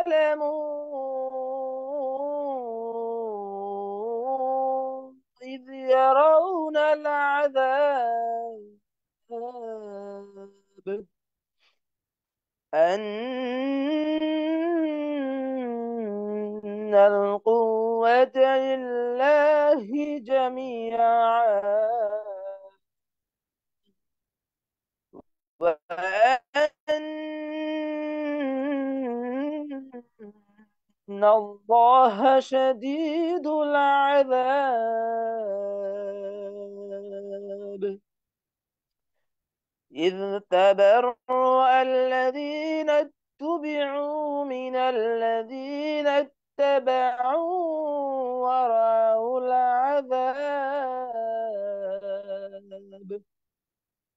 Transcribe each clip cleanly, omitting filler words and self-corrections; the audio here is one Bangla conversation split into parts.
يعلمون إذ يرون العذاب أن القوة لله جميعا وأن الله شديد العذاب إذ تبرأ الذين اتبعوا من الذين اتبعوا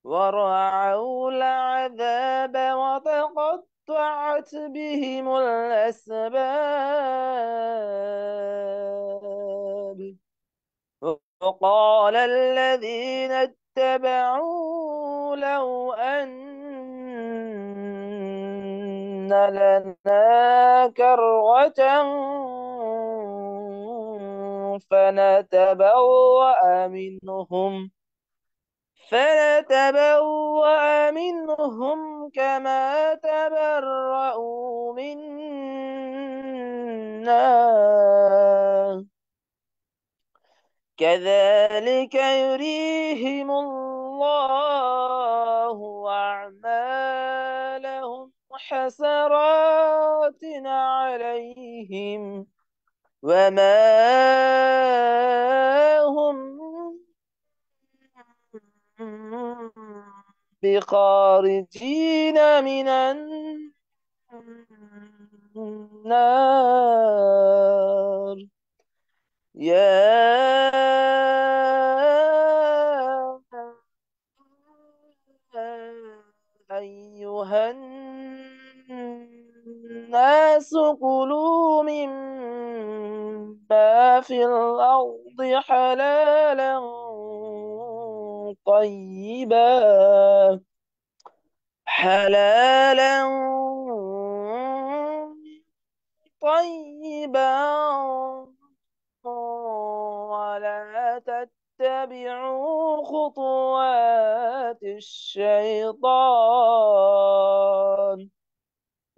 ورأوا العذاب وتقطعت بهم الأسباب وقال الذين اتبعوا لو أن لنا كرة فنتبوأ منهم كما تبرأوا منا كذلك يريهم الله أعمالهم حسرات عليهم وما هم بخارجين من النار يا أيها الناس كلوا مما في الأرض حلالا طيبا حلالا طيبا ولا تتبعوا خطوات الشيطان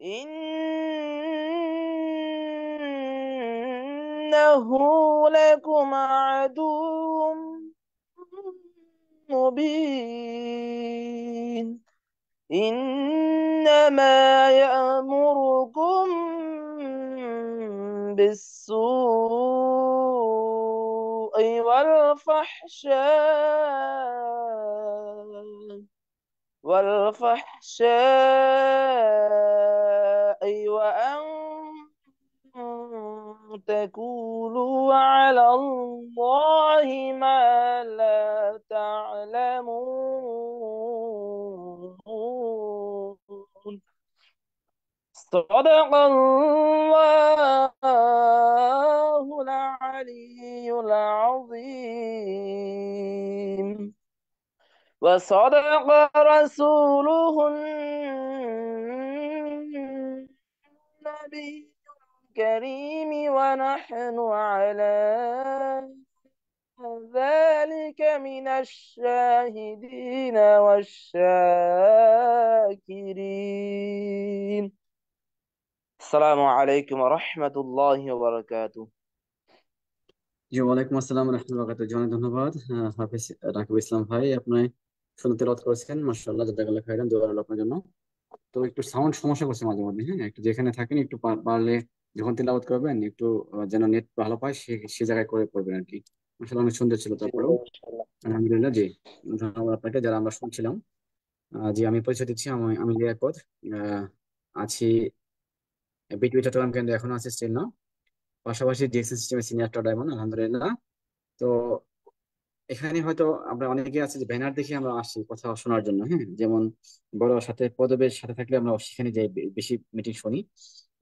إنه لكم عدو مبين إنما يأمركم بالسوء والفحشاء وأن تقولوا على الله ما لا تعلمون صدق الله العلي العظيم وصدق رسوله النبي الكريم ونحن على ذلك من الشاهدين والشاكرين السلام عليكم ورحمة الله وبركاته জি, ওয়ালাইকুম আসসালাম রহমতুল্লাহ বরকাতুহু। অনেক ধন্যবাদ হাফিজ রাকিব ইসলাম ভাই, আপনি সুন্দর তেলাওয়াত করেছেন, মাশাআল্লাহ, জাযাকাল্লাহ খাইরান, দোয়া রইল আপনার জন্য। তো একটু সাউন্ড সমস্যা করছে মাঝে মধ্যে, হ্যাঁ, একটু যেখানে থাকেন একটু পারলে যখন তেলাওয়াত করবেন একটু যেন নেট ভালো পায় সে জায়গায় করে করবেন আর কি। মাশাআল্লাহ, অনেক সুন্দর ছিল। তারপরেও আলহামদুলিল্লাহ, জি, ধন্যবাদ আপনাকে। যারা আমরা শুনছিলাম, জি, আমি পরিচয় দিচ্ছি, আমি লিয়াকত, আছি বিটিভি চট্টগ্রাম কেন্দ্রে, এখনো আছি স্টিল না, পাশাপাশি ডিএক্সএন সিস্টেমের সিনিয়র ডায়মন্ড, আলহামদুলিল্লাহ। তো এখানে হয়তো আমরা অনেকে আছে যে ব্যানার দেখে আমরা আসি কথা শোনার জন্য, হ্যাঁ, যেমন বড় সাথে পদবীর সাথে থাকলে আমরা সেখানে যাই, বেশি মিটিং শুনি।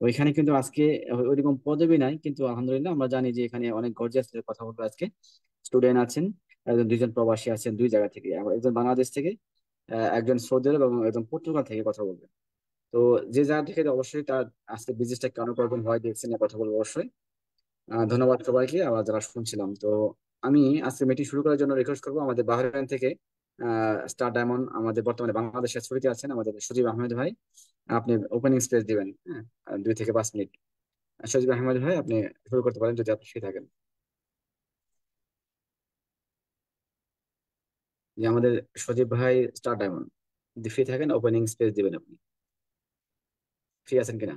ওইখানে কিন্তু আজকে ওইরকম পদবী নাই, কিন্তু আলহামদুলিল্লাহ আমরা জানি যে এখানে অনেক গর্জিয়াস কথা বলবো আজকে। স্টুডেন্ট আছেন, একজন দুইজন প্রবাসী আছেন দুই জায়গা থেকে, একজন বাংলাদেশ থেকে, একজন সৌদি আরব এবং একজন পর্তুগাল থেকে কথা বলবে। তো যে যা দেখে অবশ্যই তার আজকে বিজনেসটা কেন করবেন হয় দেখছেন কথা বলবো অবশ্যই। ধন্যবাদ সবাইকে আবার যারা শুনছিলাম। তো আমি আজকে মিটিং শুরু করার জন্য রিকোয়েস্ট করবো আমাদের বাহরাইন থেকে স্টার ডায়মন্ড, আমাদের বর্তমানে বাংলাদেশের ছুটিতে আছেন আমাদের সজীব আহমেদ ভাই। আপনি ওপেনিং স্পেস দিবেন, হ্যাঁ, 2 থেকে 5 মিনিট। সজীব আহমেদ ভাই, আপনি শুরু করতে পারেন যদি আপনি ফ্রি থাকেন। যে আমাদের সজীব ভাই স্টার ডায়মন্ড, যদি ফ্রি থাকেন ওপেনিং স্পেস দিবেন আপনি। ফ্রি আছেন কিনা?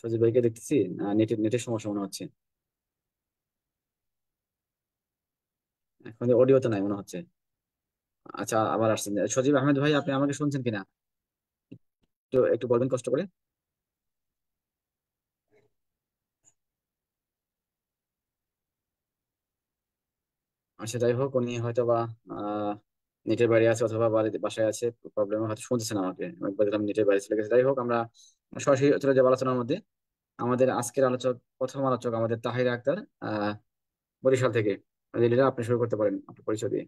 সজীব ভাইকে দেখতেছি না, নেটের নেটের সমস্যা মনে হচ্ছে। এখন অডিও তো নাই মনে হচ্ছে। আচ্ছা, আবার আসছেন সজীব আহমেদ ভাই, আপনি আমাকে শুনছেন কিনা? একটু একটু বলবেন কষ্ট করে। আচ্ছা, যাই হোক, উনি হয়তো বা নেটের বাইরে আছে অথবা বাড়িতে বাসায় আছে, প্রবলেমে হয়তো শুনতেছেন আমাকে। আমি একবার দিলাম নেটের বাইরে চলে গেছে। যাই হোক, আমরা সরাসরি চলে যাবো আলোচনার মধ্যে। আমাদের আজকের আলোচক, প্রথম আলোচক আমাদের তাহিরা আক্তার, আহ বরিশাল থেকে। লিডার, আপনি শুরু করতে পারেন আপনার পরিচয় দিয়ে।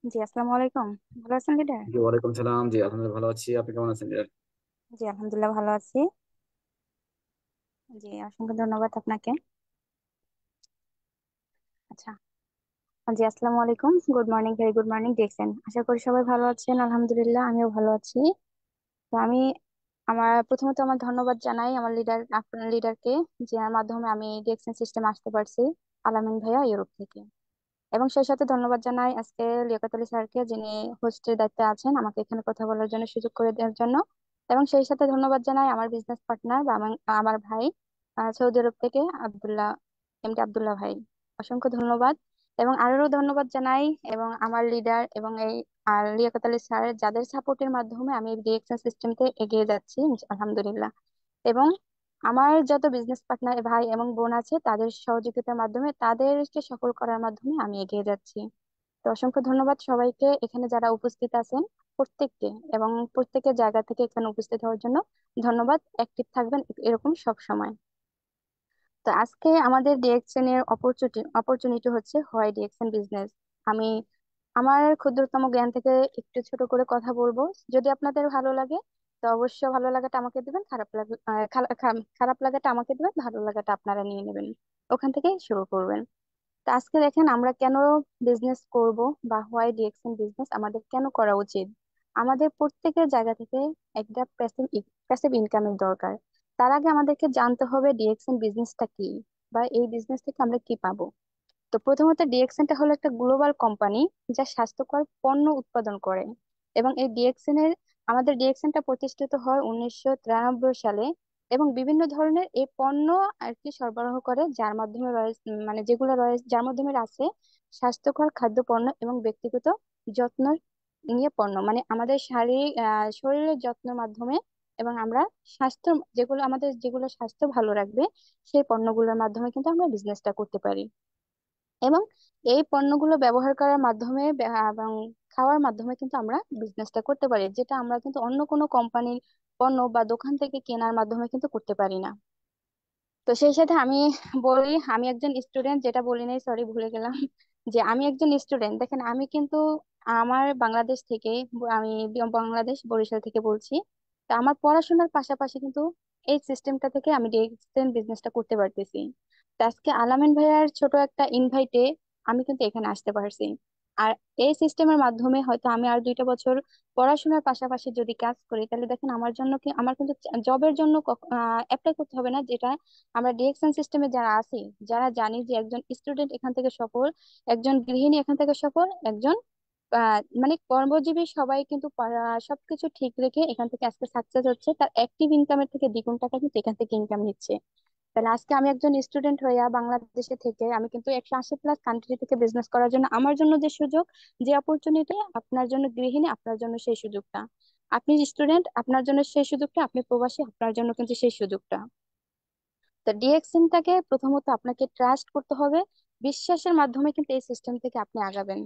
জি, আসসালামু আলাইকুম। ভালো আছেন লিডার? জি, ওয়ালাইকুম সালাম। জি, আলহামদুলিল্লাহ ভালো আছি। আপনি কেমন আছেন লিডার? জি, আলহামদুলিল্লাহ ভালো আছি। জি, অসংখ্য ধন্যবাদ আপনাকে। আচ্ছা। জি, আসসালামু আলাইকুম, good morning, very good morning দেখছেন। আশা করি সবাই ভালো আছেন, আলহামদুলিল্লাহ আমিও ভালো আছি। তো আমি প্রথমত আমার ধন্যবাদ জানাই আমার লিডার, আপনার লিডারকে, যার মাধ্যমে আমি ডিএক্সএন সিস্টেম আসতে পারছি, আলামিন ভাইয়া ইউরোপ থেকে। এবং সেই সাথে ধন্যবাদ জানাই আজকে লিয়াকত আলী স্যারকে, যিনি হোস্টের দায়িত্বে আছেন, আমাকে এখানে কথা বলার জন্য, সুযোগ করে দেওয়ার জন্য। এবং সেই সাথে ধন্যবাদ জানাই আমার বিজনেস পার্টনার বা আমার ভাই, সৌদি আরব থেকে আব্দুল্লাহ, এমডি আব্দুল্লাহ ভাই। অসংখ্য ধন্যবাদ। এবং আরো ধন্যবাদ জানাই এবং আমার লিডার এবং এই লিয়াকত আলী স্যার, যাদের সাপোর্টের মাধ্যমে আমি ডিএক্সএন সিস্টেমতে এগিয়ে যাচ্ছি আলহামদুলিল্লাহ। এবং আমার যত বিজনেস পার্টনার ভাই এবং বোন আছে, তাদের সহযোগিতার মাধ্যমে, তাদেরকে সফল করার মাধ্যমে আমি এগিয়ে যাচ্ছি। তো অসংখ্য ধন্যবাদ সবাইকে, এখানে যারা উপস্থিত আছেন প্রত্যেককে, এবং প্রত্যেকের জায়গা থেকে এখানে উপস্থিত হওয়ার জন্য ধন্যবাদ। অ্যাক্টিভ থাকবেন এরকম সব সময়। তো আজকে আমাদের ডিএকশন এর অপরচুনিটি হচ্ছে হয় ডিএকশন বিজনেস। আমি আমার ক্ষুদ্রতম জ্ঞান থেকে একটু ছোট করে কথা বলবো। যদি আপনাদের ভালো লাগে তো অবশ্য ভালো লাগাটা আমাকে দিবেন, খারাপ লাগে খারাপ লাগাটা আমাকে দিবেন, ভালো লাগাটা আপনারা নিয়ে নেবেন। ওখান থেকে শুরু করবেন। তো আজকে দেখেন আমরা কেন বিজনেস করব, বা হোয়াই ডিএক্সএন বিজনেস আমাদের কেন করা উচিত। আমাদের প্রত্যেকের জায়গা থেকে একটা প্যাসিভ ইনকামের দরকার। তার আগে আমাদেরকে জানতে হবে ডিএক্সএন বিজনেসটা কি, বা এই বিজনেস থেকে আমরা কি পাবো। তো প্রথমত ডিএক্সএনটা হলো একটা গ্লোবাল কোম্পানি, যা স্বাস্থ্যকর পণ্য উৎপাদন করে। এবং এই আমাদের ডিএক্সএনটা প্রতিষ্ঠিত হয় 1993 সালে। এবং বিভিন্ন ধরনের এই পণ্য আর কি সরবরাহ করে, যার মাধ্যমে রয়েছে, মানে যেগুলো রয়েছে, যার মাধ্যমে আছে স্বাস্থ্যকর খাদ্য পণ্য এবং ব্যক্তিগত যত্ন নিয়ে পণ্য, মানে আমাদের শরীরের যত্নের মাধ্যমে। এবং আমরা স্বাস্থ্য, যেগুলো স্বাস্থ্য ভালো রাখবে, সেই পণ্যগুলোর মাধ্যমে কিন্তু আমরা বিজনেসটা করতে পারি। এবং এই পণ্যগুলো ব্যবহার করার মাধ্যমে এবং খাওয়ার মাধ্যমে কিন্তু আমরা বিজনেসটা করতে পারি, যেটা আমরা কিন্তু অন্য কোনো কোম্পানির পণ্য বা দোকান থেকে কেনার মাধ্যমে কিন্তু করতে পারি না। তো সেই সাথে আমি বলি, আমি একজন স্টুডেন্ট, যেটা বলি নাই, সরি ভুলে গেলাম, যে আমি একজন স্টুডেন্ট। দেখেন আমি কিন্তু আমার বাংলাদেশ থেকে, বাংলাদেশ বরিশাল থেকে বলছি। তো আমার পড়াশোনার পাশাপাশি কিন্তু এই সিস্টেমটা থেকে আমি ডিএক্সএন বিজনেসটা করতে পারতেছি। তো আজকে আলামিন ভাইয়ার ছোট একটা ইনভাইটে আমি কিন্তু এখানে আসতে পারছি। আর এই সিস্টেমের মাধ্যমে হয়তো আমি আর 2টা বছর পড়াশোনার পাশাপাশি যদি কাজ করি, তাহলে দেখেন আমার জন্য কি, আমার কিন্তু জবের জন্য অ্যাপ্লাই করতে হবে না। যেটা আমরা ডিএক্সএন সিস্টেমে যারা আছি, যারা জানি যে একজন স্টুডেন্ট এখান থেকে সফল, একজন গৃহিণী এখান থেকে সফল, একজন মানে কর্মজীবী, সবাই কিন্তু সবকিছু ঠিক রেখে এখান থেকে আজকে সাকসেস হচ্ছে, তার অ্যাক্টিভ ইনকামের থেকে দ্বিগুণ টাকা কিন্তু এখান থেকে ইনকাম নিচ্ছে। তাহলে আজকে আমি একজন স্টুডেন্ট হইয়া বাংলাদেশে থেকে আমি কিন্তু 180+ কান্ট্রি থেকে বিজনেস করার জন্য, আমার জন্য যে সুযোগ, যে অপরচুনিটি, আপনার জন্য গৃহিণী, আপনার জন্য সেই সুযোগটা। আপনি স্টুডেন্ট, আপনার জন্য সেই সুযোগটা, আপনি প্রবাসী, আপনার জন্য কিন্তু সেই সুযোগটা। তো ডিএক্সএনটাকে প্রথমত আপনাকে ট্রাস্ট করতে হবে। বিশ্বাসের মাধ্যমে কিন্তু এই সিস্টেম থেকে আপনি আগাবেন।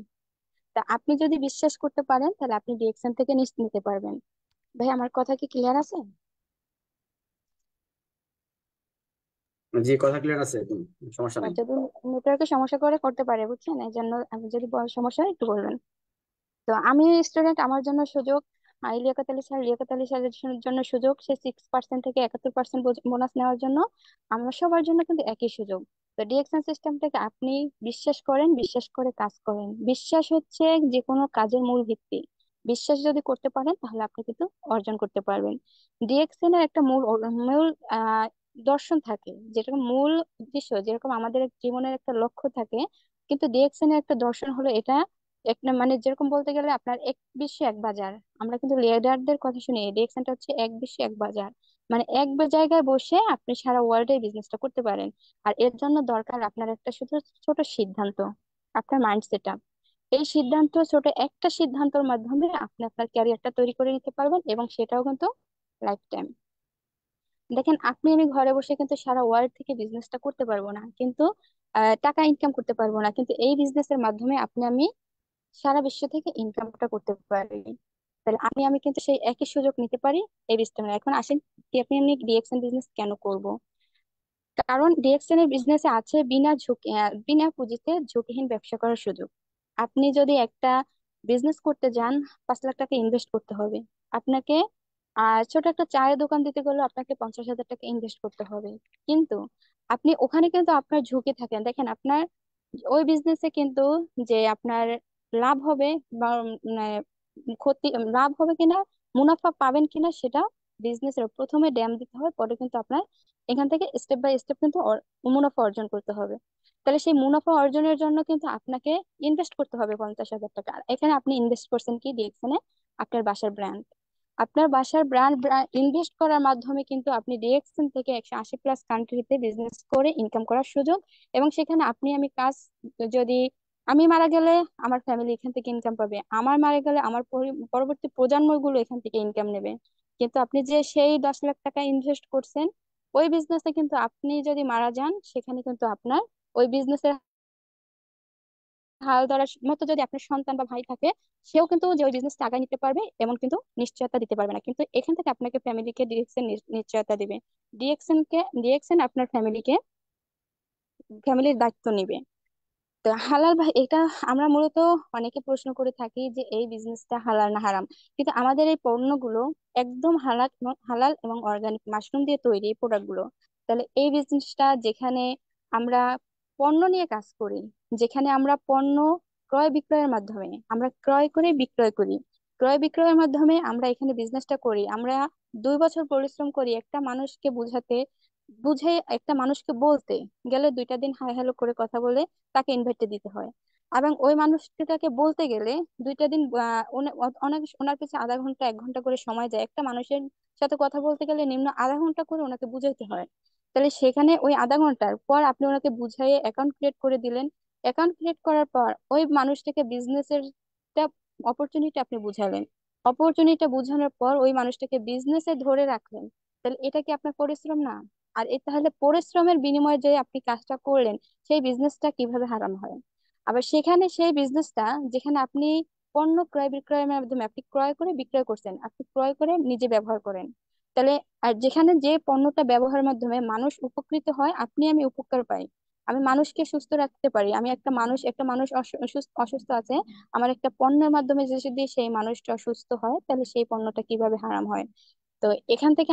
তা আপনি যদি বিশ্বাস করতে পারেন, তাহলে আপনি ডিএক্সএন থেকে নিতে পারবেন। ভাই, আমার কথা কি ক্লিয়ার আছে? জি, কথা ক্লিয়ার আছে একদম, সমস্যা আর নাই। যদি নেটওয়ার্কের সমস্যা করে করতে পারে, বুঝছেন, এই জন্য আপনি যদি সমস্যা হয় একটু বলবেন। তো আমি স্টুডেন্ট, আমার জন্য সুযোগ, লিয়াকত আলী স্যার, লিয়াকত আলী স্যারের জন্য সুযোগ সে 6% থেকে 71% বোনাস নেওয়ার জন্য। আমরা সবার জন্য কিন্তু একই সুযোগ। তো ডিএকশন সিস্টেমটাকে আপনি বিশ্বাস করেন, বিশ্বাস করে কাজ করেন। বিশ্বাস হচ্ছে যে কোনো কাজের মূল ভিত্তি। বিশ্বাস যদি করতে পারেন তাহলে আপনি কিন্তু অর্জন করতে পারবেন। ডিএকশন এর একটা মূল আহ দর্শন থাকে, যেটা মূল উদ্দেশ্য, যেরকম আমাদের জীবনের একটা লক্ষ্য থাকে, কিন্তু ডিএকশন এর একটা দর্শন হলো এটা। একটা মানে যেরকম বলতে গেলে আপনার এক বিশ্বে এক বাজার। আমরা কিন্তু লিডারদের কথা শুনি, ডিএকশনটা হচ্ছে এক বিশ্বে এক বাজার। মানে জায়গায় বসে আপনি সারা ওয়ার্ল্ডে বিজনেসটা করতে পারেন। আর এর জন্য দরকার আপনার একটা শুধু ছোট সিদ্ধান্ত, আপনার মাইন্ড সেট আপ। এই সিদ্ধান্ত, ছোট একটা সিদ্ধান্তের মাধ্যমে আপনি আপনার ক্যারিয়ারটা তৈরি করে নিতে পারবেন, এবং সেটাও কিন্তু লাইফ টাইম। দেখেন, আপনি আমি ঘরে বসে কিন্তু সারা ওয়ার্ল্ড থেকে বিজনেসটা করতে পারবো না, কিন্তু টাকা ইনকাম করতে পারবো না, কিন্তু এই বিজনেসের মাধ্যমে আপনি আমি সারা বিশ্ব থেকে ইনকামটা করতে পারি। তাহলে আমি কিন্তু সেই একই সুযোগ নিতে পারি এই বিজনেস। এখন আসেন কি, আমি ডিএকশন বিজনেস কেন করব? কারণ ডিএকশন এর বিজনেসে আছে বিনা ঝুঁকি, বিনা পুঁজিতে ঝুঁকিহীন ব্যবসা করার সুযোগ। আপনি যদি একটা বিজনেস করতে যান, 5 লাখ টাকা ইনভেস্ট করতে হবে আপনাকে। আর ছোট একটা চায়ের দোকান দিতে গেলে আপনাকে 50,000 টাকা ইনভেস্ট করতে হবে। কিন্তু আপনি ওখানে কিন্তু আপনার ঝুঁকি থাকেন, দেখেন আপনার ওই বিজনেসে কিন্তু যে আপনার লাভ হবে বা মানে ক্ষতি, লাভ হবে কিনা, মুনাফা পাবেন কিনা, সেটা বিজনেসের প্রথমে ড্যাম দিতে হবে, পরে কিন্তু আপনার এখান থেকে স্টেপ বাই স্টেপ কিন্তু মুনাফা অর্জন করতে হবে। তাহলে সেই মুনাফা অর্জনের জন্য কিন্তু আপনাকে ইনভেস্ট করতে হবে 50,000 টাকা। আর এখানে আপনি ইনভেস্ট করছেন কি ডিএকশনে? আপনার বাসার ব্র্যান্ড। আপনার বাসার ব্র্যান্ড ইনভেস্ট করার মাধ্যমে কিন্তু আপনি ডিএকশন থেকে 180+ কান্ট্রিতে বিজনেস করে ইনকাম করার সুযোগ। এবং সেখানে আপনি আমি কাজ, যদি আমি মারা গেলে আমার ফ্যামিলি এখান থেকে ইনকাম পাবে, আমার মারা গেলে আমার পরবর্তী প্রজন্মগুলো এখান থেকে ইনকাম নেবে। কিন্তু আপনি যে সেই 10 লাখ টাকা ইনভেস্ট করছেন ওই বিজনেসে, কিন্তু আপনি যদি মারা যান সেখানে কিন্তু আপনার ওই বিজনেসের হাল ধরার মতো যদি আপনার সন্তান বা ভাই থাকে, সেও কিন্তু যে ওই বিজনেসটা আগায় নিতে পারবে এমন কিন্তু নিশ্চয়তা দিতে পারবে না। কিন্তু এখান থেকে আপনাকে ফ্যামিলিকে ডিরেকশন নিশ্চয়তা দিবে। ডিরেকশন আপনার ফ্যামিলির দায়িত্ব নিবে। তো হালাল ভাই, এটা আমরা মূলত অনেকে প্রশ্ন করে থাকি যে এই বিজনেসটা হালাল না হারাম। কিন্তু আমাদের এই পণ্যগুলো একদম হালাল এবং অর্গানিক মাশরুম দিয়ে তৈরি এই প্রোডাক্ট গুলো। তাহলে এই বিজনেসটা যেখানে আমরা পণ্য নিয়ে কাজ করি, যেখানে আমরা পণ্য ক্রয় বিক্রয়ের মাধ্যমে আমরা ক্রয় করে বিক্রয় করি, ক্রয় বিক্রয়ের মাধ্যমে আমরা এখানে বিজনেসটা করি। আমরা 2 বছর পরিশ্রম করি একটা মানুষকে বুঝাতে, বুঝে একটা মানুষকে বলতে গেলে 2টা দিন হাই হ্যালো করে কথা বলে তাকে ইনভাইট দিতে হয়। এবং ওই মানুষটাকে বলতে গেলে 2টা দিন অনেক ওনার পিছনে আধা ঘন্টা 1 ঘন্টা করে সময় যায়। একটা মানুষের সাথে কথা বলতে গেলে নিম্ন আধা ঘন্টা করে ওনাকে বুঝাইতে হয়। তাহলে সেখানে ওই আধা ঘন্টার পর আপনি ওনাকে বুঝাইয়ে অ্যাকাউন্ট ক্রিয়েট করে দিলেন। অ্যাকাউন্ট ক্রিয়েট করার পর ওই মানুষটাকে বিজনেসের অপরচুনিটি আপনি বুঝালেন। অপরচুনিটি বোঝানোর পর ওই মানুষটাকে বিজনেসে ধরে রাখলেন। তাহলে এটা কি আপনার পরিশ্রম না? আর এই তাহলে পরিশ্রমের বিনিময়ে যে আপনি কাজটা করলেন, সেই বিজনেসটা কিভাবে হারাম হয়? আবার সেখানে সেই বিজনেসটা, যেখানে আপনি পণ্য ক্রয় বিক্রয়ের মাধ্যমে আপনি ক্রয় করে বিক্রয় করছেন, আপনি ক্রয় করে নিজে ব্যবহার করেন। তাহলে আর যেখানে যে পণ্যটা ব্যবহারের মাধ্যমে মানুষ উপকৃত হয়, আপনি আমি উপকার পাই, আমি মানুষকে সুস্থ রাখতে পারি। আমি একটা মানুষ অসুস্থ আছে, আমার একটা পণ্যের মাধ্যমে যদি সেই মানুষটা সুস্থ হয়, তাহলে সেই পণ্যটা কিভাবে হারাম হয়? তো এখান থেকে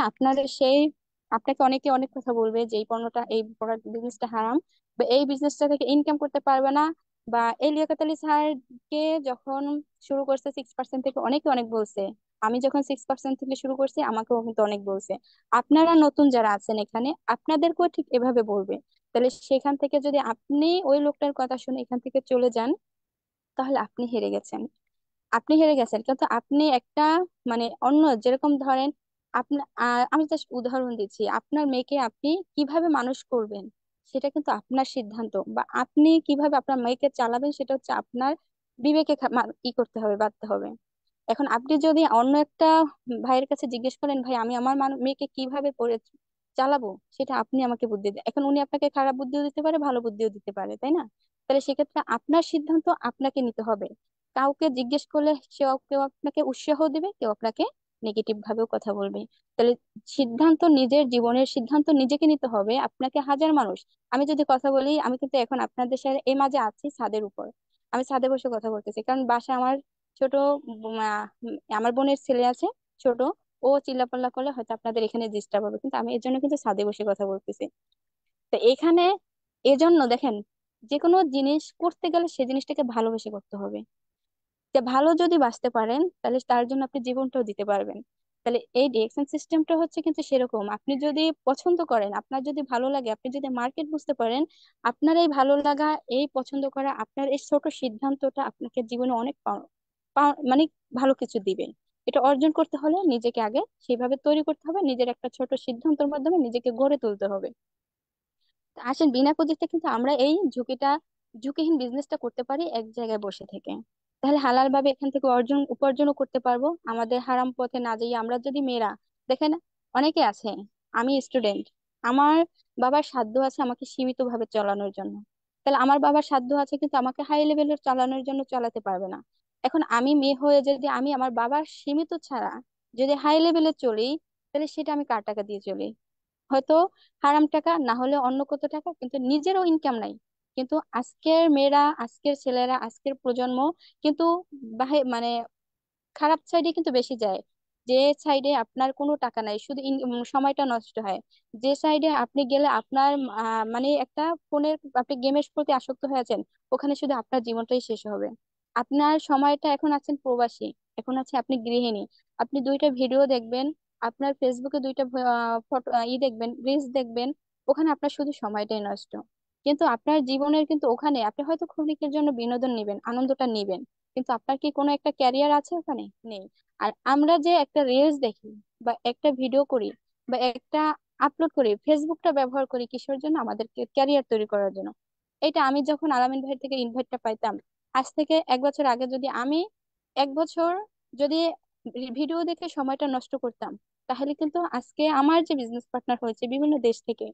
আপনাকে অনেকে অনেক কথা বলবে যে এই পণ্যটা, এই প্রোডাক্ট বিজনেসটা হারাম, বা এই বিজনেসটা থেকে ইনকাম করতে পারবে না। বা এই লিয়াকত আলী স্যারকে যখন শুরু করছে 6% থেকে, অনেকে অনেক বলছে। আমি যখন 6% থেকে শুরু করছি আমাকেও কিন্তু অনেক বলছে। আপনারা নতুন যারা আছেন এখানে, আপনাদেরকেও ঠিক এভাবে বলবে। তাহলে সেখান থেকে যদি আপনি ওই লোকটার কথা শুনে এখান থেকে চলে যান, তাহলে আপনি হেরে গেছেন। আপনি হেরে গেছেন, কিন্তু আপনি একটা মানে অন্য, যেরকম ধরেন আপনার, আমি জাস্ট উদাহরণ দিচ্ছি, আপনার মেয়েকে আপনি কিভাবে মানুষ করবেন সেটা কিন্তু আপনার সিদ্ধান্ত, বা আপনি কিভাবে আপনার মেয়েকে চালাবেন সেটা হচ্ছে আপনার বিবেকে ই করতে হবে, বাঁধতে হবে। এখন আপনি যদি অন্য একটা ভাইয়ের কাছে জিজ্ঞেস করেন, ভাই আমি আমার মেয়েকে কিভাবে করে চালাবো, সেটা আপনি আমাকে বুদ্ধি দেন, এখন উনি আপনাকে খারাপ বুদ্ধিও দিতে পারে, ভালো বুদ্ধিও দিতে পারে, তাই না? তাহলে সেক্ষেত্রে আপনার সিদ্ধান্ত আপনাকে নিতে হবে। কাউকে জিজ্ঞেস করলে কেউ আপনাকে উৎসাহ দিবে, কেউ আপনাকে নেগেটিভ ভাবেও কথা বলবে। তাহলে সিদ্ধান্ত, নিজের জীবনের সিদ্ধান্ত নিজেকে নিতে হবে। আপনাকে হাজার মানুষ, আমি যদি কথা বলি, আমি কিন্তু এখন আপনাদের সাথে এই মাঝে আছি ছাদের উপর, আমি ছাদে বসে কথা বলতেছি, কারণ বাসা আমার ছোট, আমার বোনের ছেলে আছে ছোট, ও চিল্লাপাল্লা করলে হয়তো আপনাদের এখানে ডিস্টার্ব হবে, কিন্তু আমি এর জন্য কিন্তু ছাদে বসে কথা বলতেছি। তো এখানে এজন্য দেখেন, যে কোনো জিনিস করতে গেলে সে জিনিসটাকে ভালোবেসে করতে হবে। যে ভালো যদি বাঁচতে পারেন তাহলে তার জন্য আপনি জীবনটাও দিতে পারবেন। তাহলে এই ডিরেকশন সিস্টেমটা হচ্ছে কিন্তু সেরকম, আপনি যদি পছন্দ করেন, আপনার যদি ভালো লাগে, আপনি যদি মার্কেট বুঝতে পারেন, আপনার এই ভালো লাগা, এই পছন্দ করা, আপনার এই ছোট সিদ্ধান্তটা আপনাকে জীবনে অনেক মানে ভালো কিছু দিবে। এটা অর্জন করতে হলে নিজেকে আগে সেইভাবে তৈরি করতে হবে, নিজের একটা ছোট সিদ্ধান্তের মাধ্যমে নিজেকে গড়ে তুলতে হবে। আসেন, বিনা প্রযুক্তি কিন্তু আমরা এই ঝুঁকিহীন বিজনেসটা করতে পারি এক জায়গায় বসে থেকে। তাহলে হালাল ভাবে এখান থেকে উপার্জনও করতে পারবো, আমাদের হারাম পথে না যাই। আমরা যদি মেয়েরা, দেখেন অনেকে আছে, আমি স্টুডেন্ট, আমার বাবার সাধ্য আছে আমাকে সীমিত ভাবে চালানোর জন্য, তাহলে আমার বাবার সাধ্য আছে কিন্তু আমাকে হাই লেভেলের চালানোর জন্য চালাতে পারবে না। এখন আমি মেয়ে হয়ে যদি আমি আমার বাবার সীমিত ছাড়া যদি হাই লেভেলে চলি, তাহলে সেটা আমি কার টাকা দিয়ে চলি? হয়তো হারাম টাকা, না হলে অন্য কত টাকা, কিন্তু নিজেরও ইনকাম নাই। কিন্তু আজকের মেয়েরা, আজকের ছেলেরা, আজকের প্রজন্ম কিন্তু মানে খারাপ সাইডে কিন্তু বেশি যায়। যে সাইডে আপনার কোনো টাকা নাই, শুধু সময়টা নষ্ট হয়। যে সাইডে আপনি গেলে আপনার মানে একটা ফোনের, আপনি গেমের প্রতি আসক্ত হয়ে আছেন, ওখানে শুধু আপনার জীবনটাই শেষ হবে। আপনার সময়টা, এখন আছেন প্রবাসী, এখন আছে আপনি গৃহিণী, আপনি দুইটা ভিডিও দেখবেন, আপনার ফেসবুকে দুইটা ফটো দেখবেন, রিলস দেখবেন, ওখানে আপনার শুধু সময়টাই নষ্ট। কিন্তু আপনার জীবনের কিন্তু ওখানে আপনি হয়তো ক্ষণিকের জন্য বিনোদন নেবেন, আনন্দটা নেবেন, কিন্তু আপনার কি কোনো একটা ক্যারিয়ার আছে ওখানে? নেই। আর আমরা যে একটা রিলস দেখি বা একটা ভিডিও করি বা একটা আপলোড করি, ফেসবুকটা ব্যবহার করি কিসের জন্য? আমাদের ক্যারিয়ার তৈরি করার জন্য। এটা আমি যখন আলামিন ভাই থেকে ইনভাইটটা পাইতাম, আজ থেকে 1 বছর আগে যদি আমি 1 বছর যদি ভিডিও দেখে সময়টা নষ্ট করতাম, তাহলে কিন্তু আজকে আমার যে বিজনেস পার্টনার হয়েছে বিভিন্ন দেশ থেকে,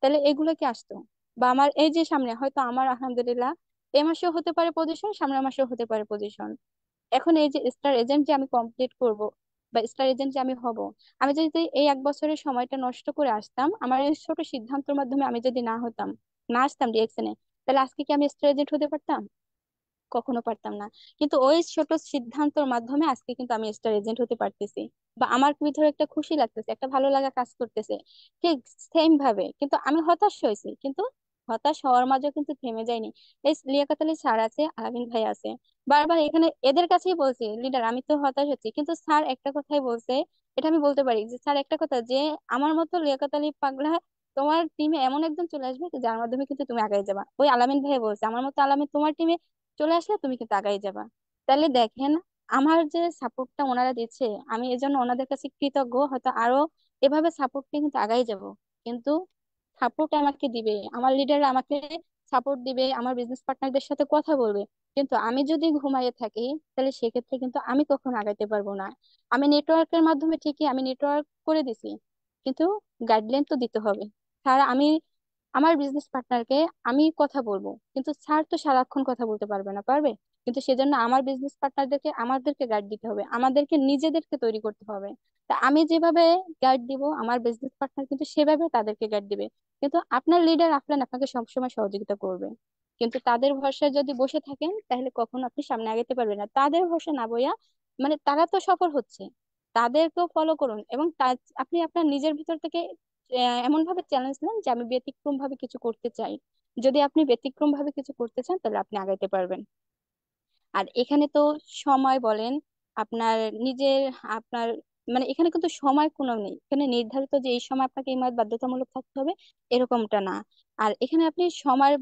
তাহলে এগুলো কি আসতো? বা আমার এই যে সামনে হয়তো আমার আলহামদুলিল্লাহ এ মাসেও হতে পারে পজিশন, সামনের মাসেও হতে পারে পজিশন। এখন এই যে স্টার এজেন্ট যে আমি কমপ্লিট করব বা স্টার এজেন্ট যে আমি হব, আমি যদি এই 1 বছরের সময়টা নষ্ট করে আসতাম, আমার এই ছোট সিদ্ধান্তের মাধ্যমে আমি যদি না হতাম, না আসতাম ডিরেকশনে, তাহলে আজকে কি আমি স্টার এজেন্ট হতে পারতাম? কখনো পারতাম না। কিন্তু ওই ছোট সিদ্ধান্তের মাধ্যমে আজকে কিন্তু আমি স্টার এজেন্ট হতে পারতেছি, বা আমার ভিতরে একটা খুশি লাগতেছে, একটা ভালো লাগা কাজ করতেছে। ঠিক সেম ভাবে কিন্তু আমি হতাশ হয়েছি, কিন্তু হতাশ হওয়ার মাঝেও কিন্তু থেমে যায়নি। এই লিয়াকত আলী স্যার আছে, আলামিন ভাই আছে, বারবার এখানে এদের কাছেই বলছি, লিডার আমি তো হতাশ হচ্ছি, কিন্তু স্যার একটা কথাই বলছে, এটা আমি বলতে পারি যে স্যার একটা কথা, যে আমার মতো লিয়াকত আলী পাগলা তোমার টিমে এমন একজন চলে আসবে যার মাধ্যমে কিন্তু তুমি আগাই যাবা। ওই আলামিন ভাই বলছে আমার মতো আলামিন তোমার টিমে চলে আসলে তুমি কিন্তু আগাই যাবা। তাহলে দেখেন, আমার যে সাপোর্টটা ওনারা দিচ্ছে, আমি এজন্য ওনাদের কাছে কৃতজ্ঞ। হয়তো আরো এভাবে সাপোর্ট নিয়ে কিন্তু আগাই যাব। কিন্তু সাপোর্ট আমাকে দিবে, আমার লিডার আমাকে সাপোর্ট দিবে, আমার বিজনেস পার্টনারদের সাথে কথা বলবে, কিন্তু আমি যদি ঘুমাইয়ে থাকি, তাহলে সেক্ষেত্রে কিন্তু আমি কখনো আগাইতে পারবো না। আমি নেটওয়ার্কের মাধ্যমে ঠিকই আমি নেটওয়ার্ক করে দিছি, কিন্তু গাইডলাইন তো দিতে হবে। স্যার, আমি আমার বিজনেস পার্টনারকে আমি কথা বলবো, কিন্তু স্যার তো সারাক্ষণ কথা বলতে পারবে না, পারবে? কিন্তু সেজন্য আমার বিজনেস পার্টনারদেরকে আমাদেরকে গাইড দিতে হবে, আমাদেরকে নিজেদেরকে তৈরি করতে হবে। তা আমি যেভাবে গাইড দিব, আমার বিজনেস পার্টনার কিন্তু সেভাবে তাদেরকে গাইড দিবে। কিন্তু আপনার লিডার আফলান আপনাকে সবসময় সহযোগিতা করবে, কিন্তু তাদের ভরসায় যদি বসে থাকেন তাহলে কখনো আপনি সামনে আগাতে পারবেন না। তাদের ভরসা না বইয়া, মানে তারা তো সফল হচ্ছে, তাদেরকেও ফলো করুন, এবং আপনি আপনার নিজের ভিতর থেকে এমন ভাবে চ্যালেঞ্জ নেন যে আমি ব্যতিক্রম ভাবে কিছু করতে চাই। যদি আপনি ব্যতিক্রম ভাবে কিছু করতে চান তাহলে আপনি আগাইতে পারবেন। আর এখানে তো সময় বলেন, আপনার নিজের, আপনার মানে এখানে কিন্তু সময় কোনো নেই, এখানে নির্ধারিত যে এই সময় আপনাকে এই মাস বাধ্যতামূলক থাকতে হবে এরকমটা না। আর এখানে আপনি সময়ের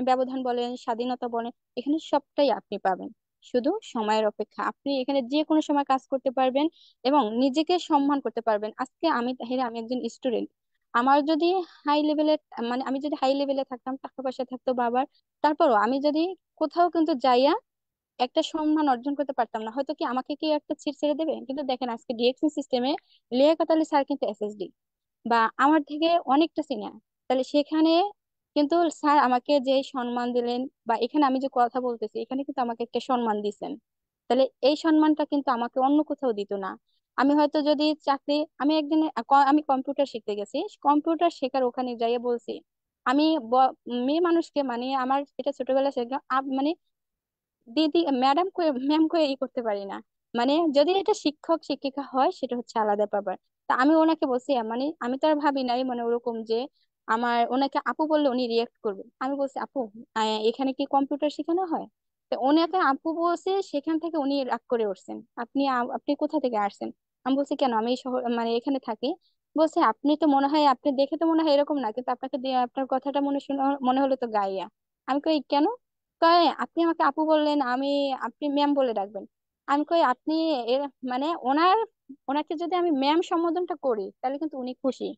ব্যবধান বলেন, স্বাধীনতা বলেন, এখানে সবটাই আপনি পাবেন। শুধু সময়ের অপেক্ষা, আপনি এখানে যে কোনো সময় কাজ করতে পারবেন এবং নিজেকে সম্মান করতে পারবেন। আজকে আমি তাহিরা, আমি একজন স্টুডেন্ট, আমার যদি হাই লেভেলের, মানে আমি যদি হাই লেভেলে থাকতাম, টাকা পয়সা থাকতো বাবার, তারপরও আমি যদি কোথাও কিন্তু যাইয়া একটা সম্মান অর্জন করতে পারতাম না, হয়তো কি আমাকে কি একটা ছিট ছেড়ে দেবে? কিন্তু দেখেন আজকে ডিএক্সি সিস্টেমে লিয়াকত আলী স্যার কিন্তু এসএসডি বা আমার থেকে অনেকটা সিনিয়র, তাহলে সেখানে কিন্তু স্যার আমাকে যে সম্মান দিলেন, বা এখানে আমি যে কথা বলতেছি এখানে কিন্তু আমাকে একটা সম্মান দিছেন, তাহলে এই সম্মানটা কিন্তু আমাকে অন্য কোথাও দিত না। আমি হয়তো যদি চাকরি, আমি একদিন আমি কম্পিউটার শিখতে গেছি, কম্পিউটার শেখার ওখানে যাইয়ে বলছি আমি মেয়ে মানুষকে, মানে আমার এটা ছোটবেলা শেখা মানে দিদি ম্যাডাম করে ম্যাম করে করতে পারি না। মানে যদি এটা শিক্ষক শিক্ষিকা হয় সেটা হচ্ছে আলাদা ব্যাপার। তা আমি ওনাকে বলছি, মানে আমি তো আর ভাবি নাই মানে ওরকম যে আমার ওনাকে আপু বললে উনি রিয়েক্ট করবে। আমি বলছি আপু, এখানে কি কম্পিউটার শেখানো হয়? তো ওনাকে আপু বলছে, সেখান থেকে উনি রাগ করে উঠছেন, আপনি আপনি কোথা থেকে আসছেন? আমি বলছি কেন, আমি এই শহর মানে এখানে থাকি। বলছে আপনি তো মনে হয়, আপনি দেখে তো মনে হয় এরকম না, কিন্তু আপনাকে দিয়ে আপনার কথাটা মনে হলো তো গাইয়া। আমি কই কেন? কয় আপনি আমাকে আপু বললেন, আমি আপনি ম্যাম বলে ডাকবেন। আমি কই আপনি এর মানে ওনাকে যদি আমি ম্যাম সম্বোধনটা করি তাহলে কিন্তু উনি খুশি।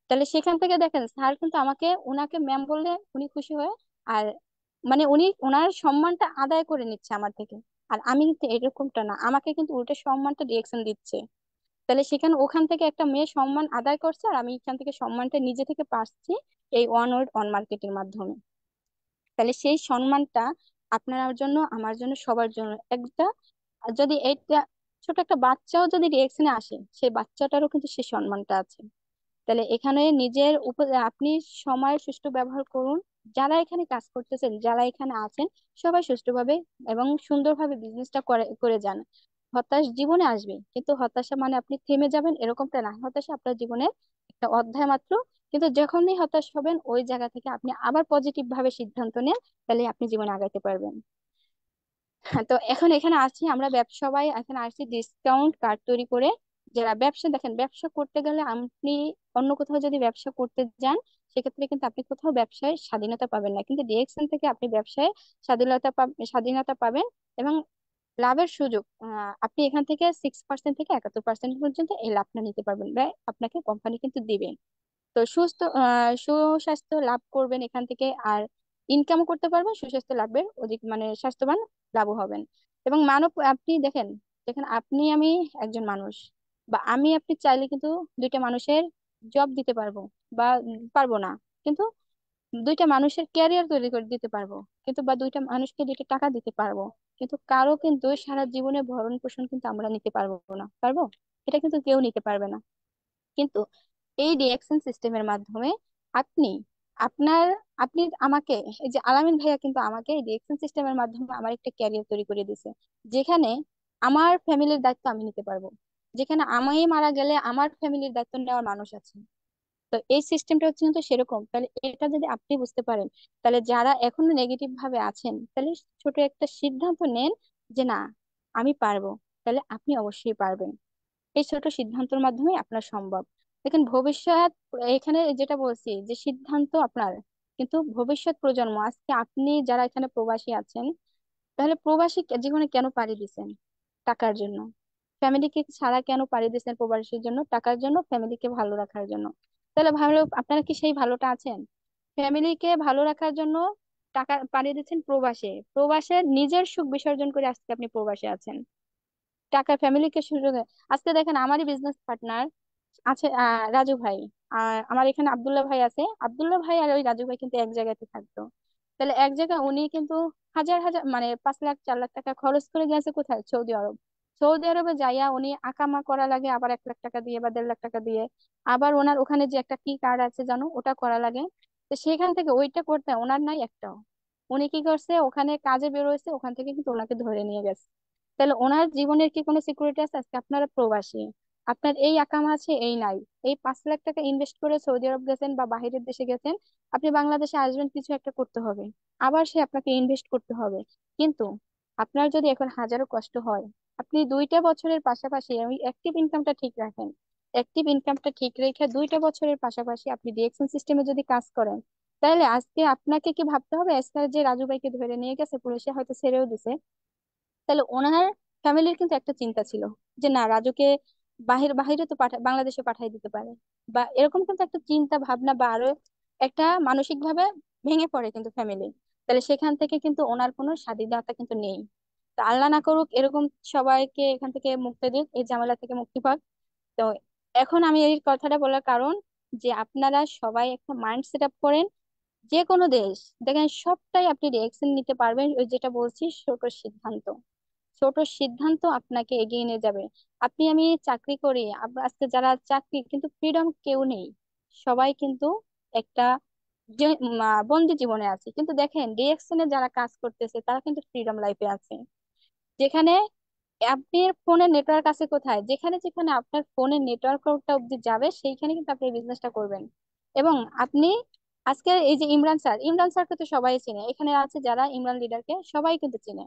তাহলে সেখান থেকে দেখেন স্যার কিন্তু আমাকে ওনাকে ম্যাম বললে উনি খুশি হয়। আর মানে উনি ওনার সম্মানটা আদায় করে নিচ্ছে আমার থেকে। আর আমি কিন্তু এরকমটা না, আমাকে কিন্তু উল্টো সম্মানটা ডিরেকশন দিচ্ছে। তাহলে সেখানে ওখান থেকে একটা মেয়ে সম্মান আদায় করছে, আর আমি এখান থেকে সম্মানটা নিজে থেকে পাচ্ছি এই ওয়ান ওয়ার্ড অন মার্কেটের মাধ্যমে। তাহলে সেই সম্মানটা আপনার জন্য, আমার জন্য, সবার জন্য একটা, যদি এটা ছোট একটা বাচ্চাও যদি রিয়েকশনে আসে সেই বাচ্চাটারও কিন্তু সেই সম্মানটা আছে। তাহলে এখানে নিজের উপর আপনি সময়ের সুষ্ঠু ব্যবহার করুন। যারা এখানে কাজ করতেছেন, যারা এখানে আছেন, সবাই সুষ্ঠুভাবে এবং সুন্দরভাবে বিজনেসটা করে করে যান। হতাশ জীবনে আসবে, কিন্তু হতাশা মানে আপনি থেমে যাবেন এরকমটা না, হতাশা আপনার জীবনের একটা অধ্যায় মাত্র। কিন্তু যখনই হতাশ হবেন ওই জায়গা থেকে আপনি আবার পজিটিভ ভাবে সিদ্ধান্ত নেন, তাহলে আপনি জীবনে আগাইতে পারবেন। হ্যাঁ, তো এখন এখানে আছি আমরা সবাই এখানে আসছি ডিসকাউন্ট কার্ড তৈরি করে। যারা ব্যবসা, দেখেন ব্যবসা করতে গেলে আপনি অন্য কোথাও যদি ব্যবসা করতে যান সেক্ষেত্রে কিন্তু আপনি কোথাও ব্যবসায় স্বাধীনতা পাবেন না, কিন্তু ডিএক্সএন থেকে আপনি ব্যবসায় স্বাধীনতা পাবেন। এবং লাভের সুযোগ, আপনি এখান থেকে 6% থেকে 71% পর্যন্ত এই লাভটা নিতে পারবেন, বা আপনাকে কোম্পানি কিন্তু দিবে। তো সুস্বাস্থ্য লাভ করবেন এখান থেকে, আর ইনকাম করতে পারবেন সুস্বাস্থ্য লাভের অধিক, মানে স্বাস্থ্যবান লাভও হবেন। এবং মানব, আপনি দেখেন, দেখেন আপনি আমি একজন মানুষ, বা আমি আপনি চাইলে কিন্তু দুইটা মানুষের জব দিতে পারবো, বা পারবো না, কিন্তু দুইটা মানুষের ক্যারিয়ার তৈরি করে দিতে পারবো, কিন্তু বা দুইটা মানুষকে দুইটা টাকা দিতে পারবো, কিন্তু কারো কিন্তু সারা জীবনে ভরণ পোষণ কিন্তু আমরা নিতে পারবো না, পারবো? এটা কিন্তু কেউ নিতে পারবে না। কিন্তু এই রিঅ্যাকশন সিস্টেমের মাধ্যমে আপনি আপনার আপনি আমাকে, এই যে আলামিন ভাইয়া কিন্তু আমাকে এই রিঅ্যাকশন সিস্টেমের মাধ্যমে আমার একটা ক্যারিয়ার তৈরি করে দিয়েছে, যেখানে আমার ফ্যামিলির দায়িত্ব আমি নিতে পারবো, যেখানে আমি মারা গেলে আমার ফ্যামিলির দায়িত্ব নেওয়ার মানুষ আছে। তো এই সিস্টেমটা হচ্ছে কিন্তু সেরকম। তাহলে এটা যদি আপনি বুঝতে পারেন, তাহলে যারা এখনো নেগেটিভ ভাবে আছেন, তাহলে ছোট একটা সিদ্ধান্ত নেন যে না, আমি পারবো। তাহলে আপনি অবশ্যই পারবেন। এই ছোট সিদ্ধান্তের মাধ্যমে আপনার সম্ভব। দেখেন ভবিষ্যৎ, এখানে যেটা বলছি যে সিদ্ধান্ত আপনার, কিন্তু ভবিষ্যৎ প্রজন্ম, আজকে আপনি যারা এখানে প্রবাসী আছেন, তাহলে প্রবাসী জীবনে কেন পাড়ি দিচ্ছেন? টাকার জন্য। ফ্যামিলিকে ছাড়া কেন পাড়ি দিচ্ছেন প্রবাসীর জন্য? টাকার জন্য, ফ্যামিলিকে ভালো রাখার জন্য। তাহলে ভালো, আপনারা কি সেই ভালোটা আছেন? ফ্যামিলিকে ভালো রাখার জন্য টাকা পাড়ি দিচ্ছেন প্রবাসে, প্রবাসে নিজের সুখ বিসর্জন করে আজকে আপনি প্রবাসে আছেন, টাকা ফ্যামিলিকে সুযোগ। আজকে দেখেন আমারই বিজনেস পার্টনার আছে রাজু ভাই, আর আমার এখানে আব্দুল্লাহ ভাই আছে, আব্দুল্লাহ ভাই আর ওই রাজু ভাই কিন্তু এক জায়গাতে থাকতো। তাহলে এক জায়গায় উনি কিন্তু হাজার হাজার মানে 5 লাখ 4 লাখ টাকা খরচ করে গেছে কোথায়? সৌদি আরব। সৌদি আরবে যাইয়া উনি আকামা করা লাগে আবার 1 লাখ টাকা দিয়ে বা 1.5 লাখ টাকা দিয়ে। আবার ওনার ওখানে যে একটা কি কার্ড আছে জানো, ওটা করা লাগে। তো সেখান থেকে ওইটা করতে ওনার নাই একটাও। উনি কি করছে, ওখানে কাজে বেরোয়েছে, ওখান থেকে কিন্তু ওনাকে ধরে নিয়ে গেছে। তাহলে ওনার জীবনের কি কোনো সিকিউরিটি আছে? আজকে আপনারা প্রবাসী, আপনার এই আকাম আছে, এই নাই, এই 5 লাখ টাকা ইনভেস্ট করে সৌদি আরব গেছেন বা বাহিরের দেশে গেছেন, আপনি বাংলাদেশে আসবেন, কিছু একটা করতে হবে, আবার সে আপনাকে ইনভেস্ট করতে হবে। কিন্তু আপনার যদি এখন হাজারো কষ্ট হয়, আপনি 2টা বছরের পাশাপাশি ওই অ্যাক্টিভ ইনকামটা ঠিক রাখেন, অ্যাক্টিভ ইনকামটা ঠিক রেখে 2টা বছরের পাশাপাশি আপনি ডিএকশন সিস্টেমে যদি কাজ করেন, তাহলে আজকে আপনাকে কি ভাবতে হবে, আজকে যে রাজু ভাইকে ধরে নিয়ে গেছে পুলিশে, হয়তো ছেড়েও দিছে, তাহলে ওনার ফ্যামিলির কিন্তু একটা চিন্তা ছিল যে না, রাজুকে বাহির বাহিরে তো বাংলাদেশে পাঠিয়ে দিতে পারে, বা এরকম কিন্তু একটা চিন্তা ভাবনা, বা আরো একটা মানসিক ভাবে ভেঙে পড়ে কিন্তু ফ্যামিলি। তাহলে সেখান থেকে কিন্তু ওনার কোনো স্বাধীনতা কিন্তু নেই। তো আল্লাহ না করুক এরকম সবাইকে এখান থেকে মুক্তি দিক, এই ঝামেলা থেকে মুক্তি পাক। তো এখন আমি এই কথাটা বলার কারণ যে আপনারা সবাই একটা মাইন্ড সেট আপ করেন। যে কোনো দেশ দেখেন সবটাই আপনি রিয়েকশন নিতে পারবেন, ওই যেটা বলছি ছোট সিদ্ধান্ত, ছোট সিদ্ধান্ত আপনাকে এগিয়ে নিয়ে যাবে। আমি চাকরি করি, আজকে যারা চাকরি কিন্তু ফ্রিডম কেউ নেই, সবাই কিন্তু একটা যে বন্দি জীবনে আছে। কিন্তু দেখেন ডিএকশনে যারা কাজ করতেছে তারা কিন্তু ফ্রিডম লাইফে আছে, যেখানে আপনার ফোনের নেটওয়ার্ক আছে কোথায়, যেখানে যেখানে আপনার ফোনের নেটওয়ার্কটা অব্দি যাবে সেইখানে কিন্তু আপনি বিজনেসটা করবেন। এবং আপনি আজকে এই যে ইমরান স্যারকে তো সবাই চিনে, এখানে আছে যারা ইমরান লিডারকে সবাই কিন্তু চিনে।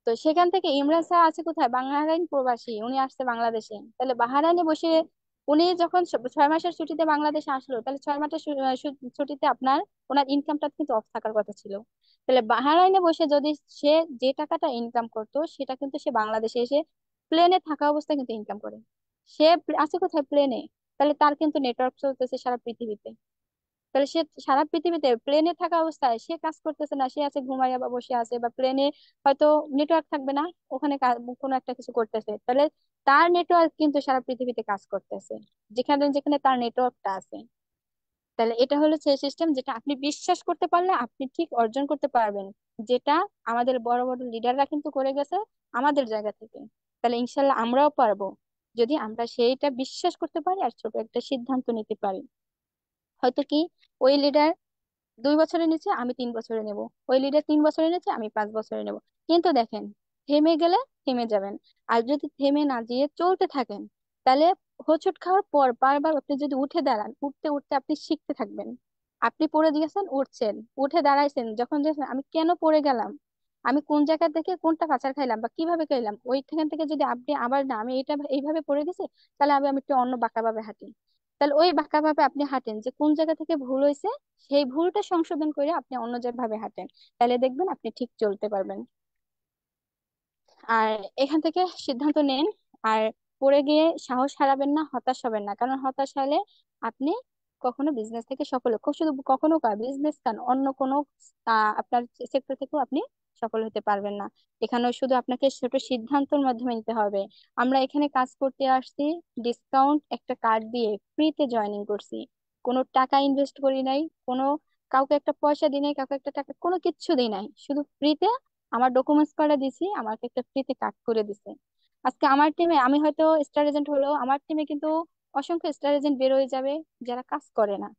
তো সেখান থেকে ইমরান স্যার আছে কোথায়, বাহরাইন প্রবাসী, উনি আসছে বাংলাদেশে। তাহলে বাহরাইনে বসে উনি যখন 6 মাসের ছুটিতে বাংলাদেশে আসলো, তাহলে 6 মাসের ছুটিতে ওনার ইনকামটা কিন্তু অফ থাকার কথা ছিল। তাহলে বাহরাইনে বসে যদি সে যে টাকাটা ইনকাম করতো সেটা কিন্তু সে বাংলাদেশে এসে প্লেনে থাকা অবস্থায় কিন্তু ইনকাম করে। সে আছে কোথায়, প্লেনে। তাহলে তার কিন্তু নেটওয়ার্ক চলতেছে সারা পৃথিবীতে। তাহলে সে সারা পৃথিবীতে প্লেনে থাকা অবস্থায় সে কাজ করতেছে না, সে আছে ঘুমাইয়া বা বসে আছে, বা প্লেনে হয়তো নেটওয়ার্ক থাকবে না, ওখানে কোনো একটা কিছু করতেছে, তাহলে তার নেটওয়ার্ক কিন্তু সারা পৃথিবীতে কাজ করতেছে, যেখানে যেখানে তার নেটওয়ার্কটা আছে। তাহলে এটা হলো সেই সিস্টেম যেটা আপনি বিশ্বাস করতে পারলে আপনি ঠিক অর্জন করতে পারবেন, যেটা আমাদের বড় বড় লিডাররা কিন্তু করে গেছে আমাদের জায়গা থেকে। তাহলে ইনশাল্লাহ আমরাও পারবো, যদি আমরা সেইটা বিশ্বাস করতে পারি আর ছোট একটা সিদ্ধান্ত নিতে পারি। হয়তো কি ওই লিডার 2 বছরের নিচে, আমি 3 বছরে নেব। ওই লিডার 3 বছরের নিচে, আমি 5 বছরে নেব। কিন্তু দেখেন, থেমে গেলে থেমে যাবেন। আর যদি থেমে না গিয়ে চলতে থাকেন, তাহলে হোঁচট খাওয়ার পর বারবার আপনি যদি উঠে দাঁড়ান, উঠতে উঠতে আপনি শিখতে থাকবেন। আপনি পড়ে গিয়েছেন, উঠছেন, উঠে দাঁড়াইছেন, যখন দেখছেন আমি কেন পড়ে গেলাম, আমি কোন জায়গা থেকে কোনটা কাঁচার খাইলাম বা কিভাবে খাইলাম, ওইখান থেকে যদি আপনি আবার না আমি এটা এইভাবে পড়ে গেছি, তাহলে আমি একটু অন্য বাঁকা ভাবে হাঁটি। তাহলে ওই বাঁকা ভাবে আপনি হাঁটেন, যে কোন জায়গা থেকে ভুল হয়েছে সেই ভুলটা সংশোধন করে আপনি অন্য ভাবে হাঁটেন, তাহলে দেখবেন আপনি ঠিক চলতে পারবেন। আর এখান থেকে সিদ্ধান্ত নেন। আর পড়ে গিয়ে সাহস হারাবেন না, হতাশ হবেন না, কারণ হতাশ হলে আপনি কখনো বিজনেস থেকে সফল শুধু কখনো বিজনেস কেন, অন্য কোনো আপনার সেক্টর থেকেও আপনি সফল হতে পারবেন না। এখানেও শুধু আপনাকে ছোট সিদ্ধান্তের মাধ্যমে নিতে হবে। আমরা এখানে কাজ করতে আসছি ডিসকাউন্ট একটা কার্ড দিয়ে, ফ্রিতে জয়েনিং করছি, কোনো টাকা ইনভেস্ট করি নাই, কোনো কাউকে একটা পয়সা দিই নাই, কাউকে একটা টাকা কোনো কিচ্ছু দিই নাই, শুধু ফ্রিতে আমার ডকুমেন্টস করা দিছি, আমাকে একটা ফ্রিতে কাট করে দিছে। আজকে আমার টিমে আমি হয়তো স্টার এজেন্ট হলেও আমার টিমে কিন্তু অসংখ্য স্টার এজেন্ট বের হয়ে যাবে যারা কাজ করে না।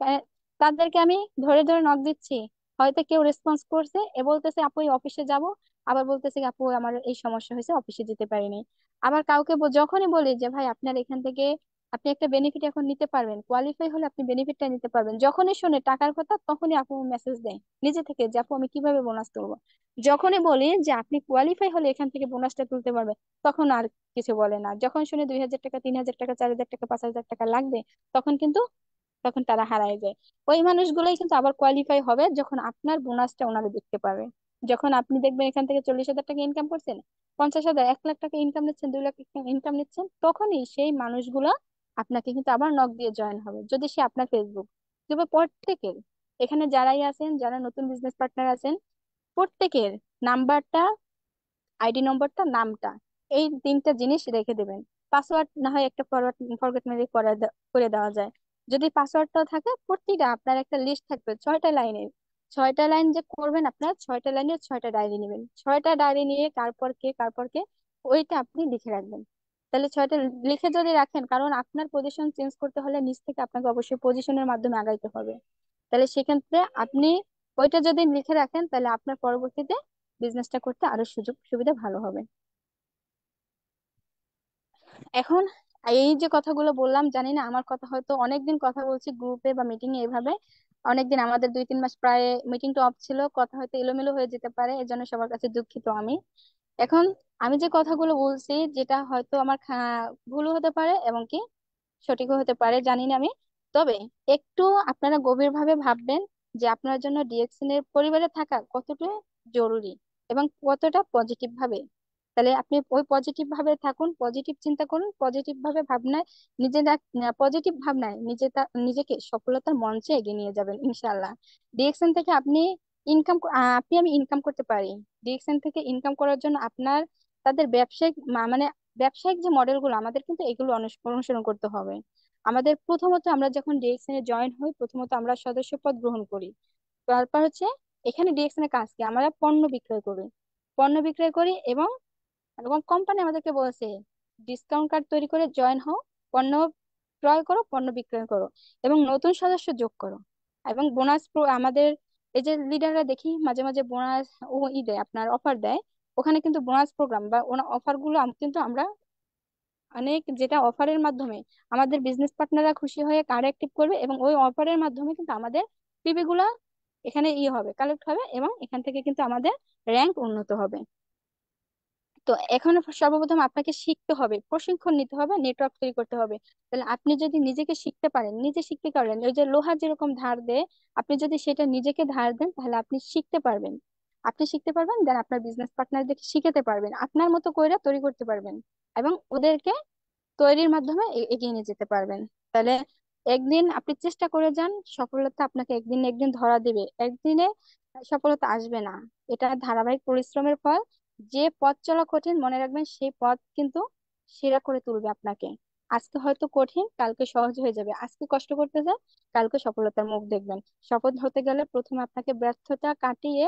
কা- তাদেরকে আমি ধরে ধরে নক দিচ্ছি, হয়তো কেউ রেসপন্স করছে, বলতেছে আপু এই অফিসে যাব, আবার বলতেছে কি, আপু আমার এই সমস্যা হয়েছে অফিসে যেতে পারিনি। আবার কাউকে যখনই বলি যে ভাই আপনার এখান থেকে আপনি একটা বেনিফিট এখন নিতে পারবেন, কোয়ালিফাই হলে আপনি বেনিফিটটা নিতে পারবেন, যখনই শুনে টাকার কথা তখনই আপু মেসেজ দেয় নিজে থেকে যে আপু আমি কিভাবে বোনাস তুলবো। যখনই বলি যে আপনি কোয়ালিফাই হলে এখান থেকে বোনাসটা তুলতে পারবে, তখন আর কিছু বলে না। যখন শুনে 2,000 টাকা, 3,000 টাকা, 4,000 টাকা, 5,000 টাকা লাগবে, তখন কিন্তু তখন তারা হারায় যায়। ওই মানুষগুলোই কিন্তু আবার কোয়ালিফাই হবে যখন আপনার বোনাসটা ওনারা দেখতে পাবে। যখন আপনি দেখবেন এখান থেকে 40,000 টাকা ইনকাম করছেন, 50,000, 1 লাখ টাকা ইনকাম নিচ্ছেন, 2 লাখ ইনকাম নিচ্ছেন, তখনই সেই মানুষগুলা আপনাকে কিন্তু আবার নক দিয়ে জয়েন হবে, যদি সে আপনার ফেসবুক। তবে প্রত্যেকের এখানে যারাই আছেন, যারা নতুন বিজনেস পার্টনার আছেন, প্রত্যেকের নাম্বারটা, আইডি নম্বরটা, নামটা, এই 3টা জিনিস রেখে দেবেন। পাসওয়ার্ড না হয় একটা ফরগেট মেরে করে দেওয়া যায়। যদি পাসওয়ার্ডটাও থাকে, প্রতিটা আপনার একটা লিস্ট থাকবে 6টা লাইনের, 6টা লাইন যে করবেন, আপনার 6টা লাইনের 6টা ডায়েরি নেবেন, 6টা ডায়েরি নিয়ে কার পর কে ওইটা আপনি লিখে রাখবেন। তাহলে 6টা লিখে যদি রাখেন, কারণ আপনার পজিশন চেঞ্জ করতে হলে নিচ থেকে আপনাকে অবশ্যই পজিশনের মাধ্যমে আগাইতে হবে। তাহলে সেক্ষেত্রে আপনি ওইটা যদি লিখে রাখেন, তাহলে আপনার পরবর্তীতে বিজনেসটা করতে আরো সুযোগ সুবিধা ভালো হবে। এখন এই যে কথাগুলো বললাম, জানি না আমার কথা হয়তো অনেকদিন কথা বলছি গ্রুপে বা মিটিং এ এভাবে, অনেকদিন আমাদের 2-3 মাস প্রায় মিটিংটা অফ ছিল, কথা হয়তো এলোমেলো হয়ে যেতে পারে, এজন্য সবার কাছে দুঃখিত আমি। এখন আমি যে কথাগুলো বলছি, যেটা হয়তো আমার ভুলও হতে পারে এবং কি সঠিকও হতে পারে, জানি না আমি। তবে একটু আপনারা গভীরভাবে ভাববেন যে আপনার জন্য ডিএক্সএন এর পরিবারে থাকা কতটা জরুরি এবং কতটা পজিটিভ ভাবে। তাহলে আপনি ওই পজিটিভ ভাবে থাকুন, পজিটিভ চিন্তা করুন, পজিটিভ ভাবে ভাবনায় নিজেরা, পজিটিভ ভাবনায় নিজেকে সফলতার মঞ্চে এগিয়ে নিয়ে যাবেন ইনশাআল্লাহ। ডিএক্সএন থেকে আমি ইনকাম করতে পারি। ডিএক্সএন থেকে ইনকাম করার জন্য আপনার তাদের ব্যবসায়িক মানে ব্যবসায়িক যে মডেলগুলো, আমাদের কিন্তু এগুলো অনুসরণ করতে হবে। আমাদের প্রথমত আমরা যখন ডিএক্সএন এ জয়েন হই, প্রথমত আমরা সদস্যপদ গ্রহণ করি। তারপর হচ্ছে এখানে ডিএক্সএন এর কাজ কি, আমরা পণ্য বিক্রয় করি, এবং এবং কোম্পানি আমাদেরকে বলছে ডিসকাউন্ট কার্ড তৈরি করে জয়েন হও, পণ্য ক্রয় করো, পণ্য বিক্রয় করো, এবং নতুন সদস্য যোগ করো। এবং বোনাস আমাদের এই যে লিডাররা দেখি মাঝে মাঝে বোনাস ও দেয়, আপনার অফার দেয়। ওখানে কিন্তু বোনাস প্রোগ্রাম বা ওনা অফার গুলো কিন্তু আমরা অনেক, যেটা অফারের মাধ্যমে আমাদের বিজনেস পার্টনাররা খুশি হয়ে কার্ড অ্যাক্টিভ করবে, এবং ওই অফারের মাধ্যমে কিন্তু আমাদের পিবি গুলা এখানে হবে, কালেক্ট হবে, এবং এখান থেকে কিন্তু আমাদের র্যাঙ্ক উন্নত হবে। তো এখন সর্বপ্রথম আপনাকে শিখতে হবে, প্রশিক্ষণ নিতে হবে, নেটওয়ার্ক তৈরি করতে হবে। তাহলে আপনি যদি নিজেকে শিখতে পারেন, নিজে শিখতে পারেন, ওই যে লোহা যেরকম ধার দেয়, আপনি যদি সেটা নিজেকে ধার দেন তাহলে আপনি শিখতে পারবেন। আপনি শিখতে পারবেন, দেন আপনার বিজনেস পার্টনারদেরকে শিখাতে পারবেন, আপনার মতো কইরা তৈরি করতে পারবেন, এবং ওদেরকে তৈরির মাধ্যমে এগিয়ে নিয়ে যেতে পারবেন। তাহলে একদিন আপনি চেষ্টা করে যান, সফলতা আপনাকে একদিন না একদিন ধরা দিবে। একদিনে সফলতা আসবে না, এটা ধারাবাহিক পরিশ্রমের ফল। যে পথ চলা কঠিন, মনে রাখবেন সেই পথ কিন্তু সেরা করে তুলবে আপনাকে। আজকে হয়তো কঠিন, কালকে সহজ হয়ে যাবে। আজকে কষ্ট করতে যান, কালকে সফলতার মুখ দেখবেন। সফল হতে গেলে প্রথমে আপনাকে ব্যর্থতা কাটিয়ে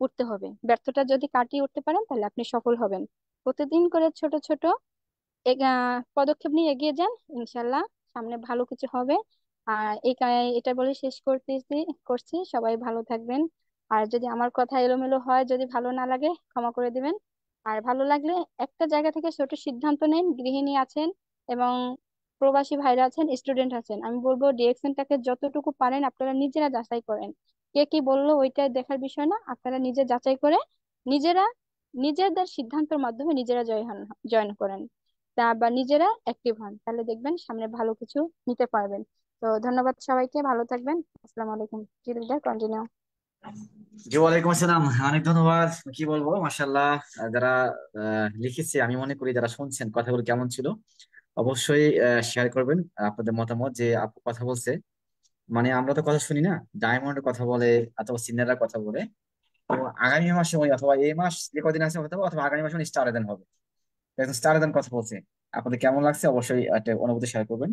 উঠতে হবে। ব্যর্থতা যদি কাটিয়ে উঠতে পারেন তাহলে আপনি সফল হবেন। প্রতিদিন করে ছোট ছোট পদক্ষেপ নিয়ে এগিয়ে যান, ইনশাল্লাহ সামনে ভালো কিছু হবে। আর এটা বলে শেষ করছি, সবাই ভালো থাকবেন। আর যদি আমার কথা এলোমেলো হয়, যদি ভালো না লাগে, ক্ষমা করে দিবেন। আর ভালো লাগলে একটা জায়গা থেকে ছোট সিদ্ধান্ত নেন। গৃহিণী আছেন এবং প্রবাসী ভাইরা আছেন, স্টুডেন্ট আছেন, আমি বলবো ডিরেকশনটাকে যতটুকু পারেন আপনারা নিজেরা যাচাই করেন। কে কি বললো ওইটা দেখার বিষয় না, আপনারা নিজে যাচাই করে নিজেরা নিজেদের সিদ্ধান্তের মাধ্যমে নিজেরা জয়েন করেন, তা বা নিজেরা অ্যাক্টিভ হন, তাহলে দেখবেন সামনে ভালো কিছু নিতে পারবেন। তো ধন্যবাদ সবাইকে, ভালো থাকবেন। আসসালামু আলাইকুম। জি লিডার, কন্টিনিউ। জি ওয়ালাইকুম আসসালাম, অনেক ধন্যবাদ। কি বলবো, মাশাল্লাহ। যারা লিখেছে, আমি মনে করি যারা শুনছেন কথাগুলো কেমন ছিল, অবশ্যই শেয়ার করবেন আপনাদের মতামত। যে আপু কথা বলছে, মানে আমরা তো কথা শুনি না, ডায়মন্ডের কথা বলে অথবা সিনিয়ররা কথা বলে। তো আগামী মাসে ওই অথবা এই মাস যে কদিন আছে হতে হবে, অথবা আগামী মাসে স্টার দেন হবে, একদম স্টার দেন কথা বলছে। আপনাদের কেমন লাগছে অবশ্যই একটা অনুভূতি শেয়ার করবেন।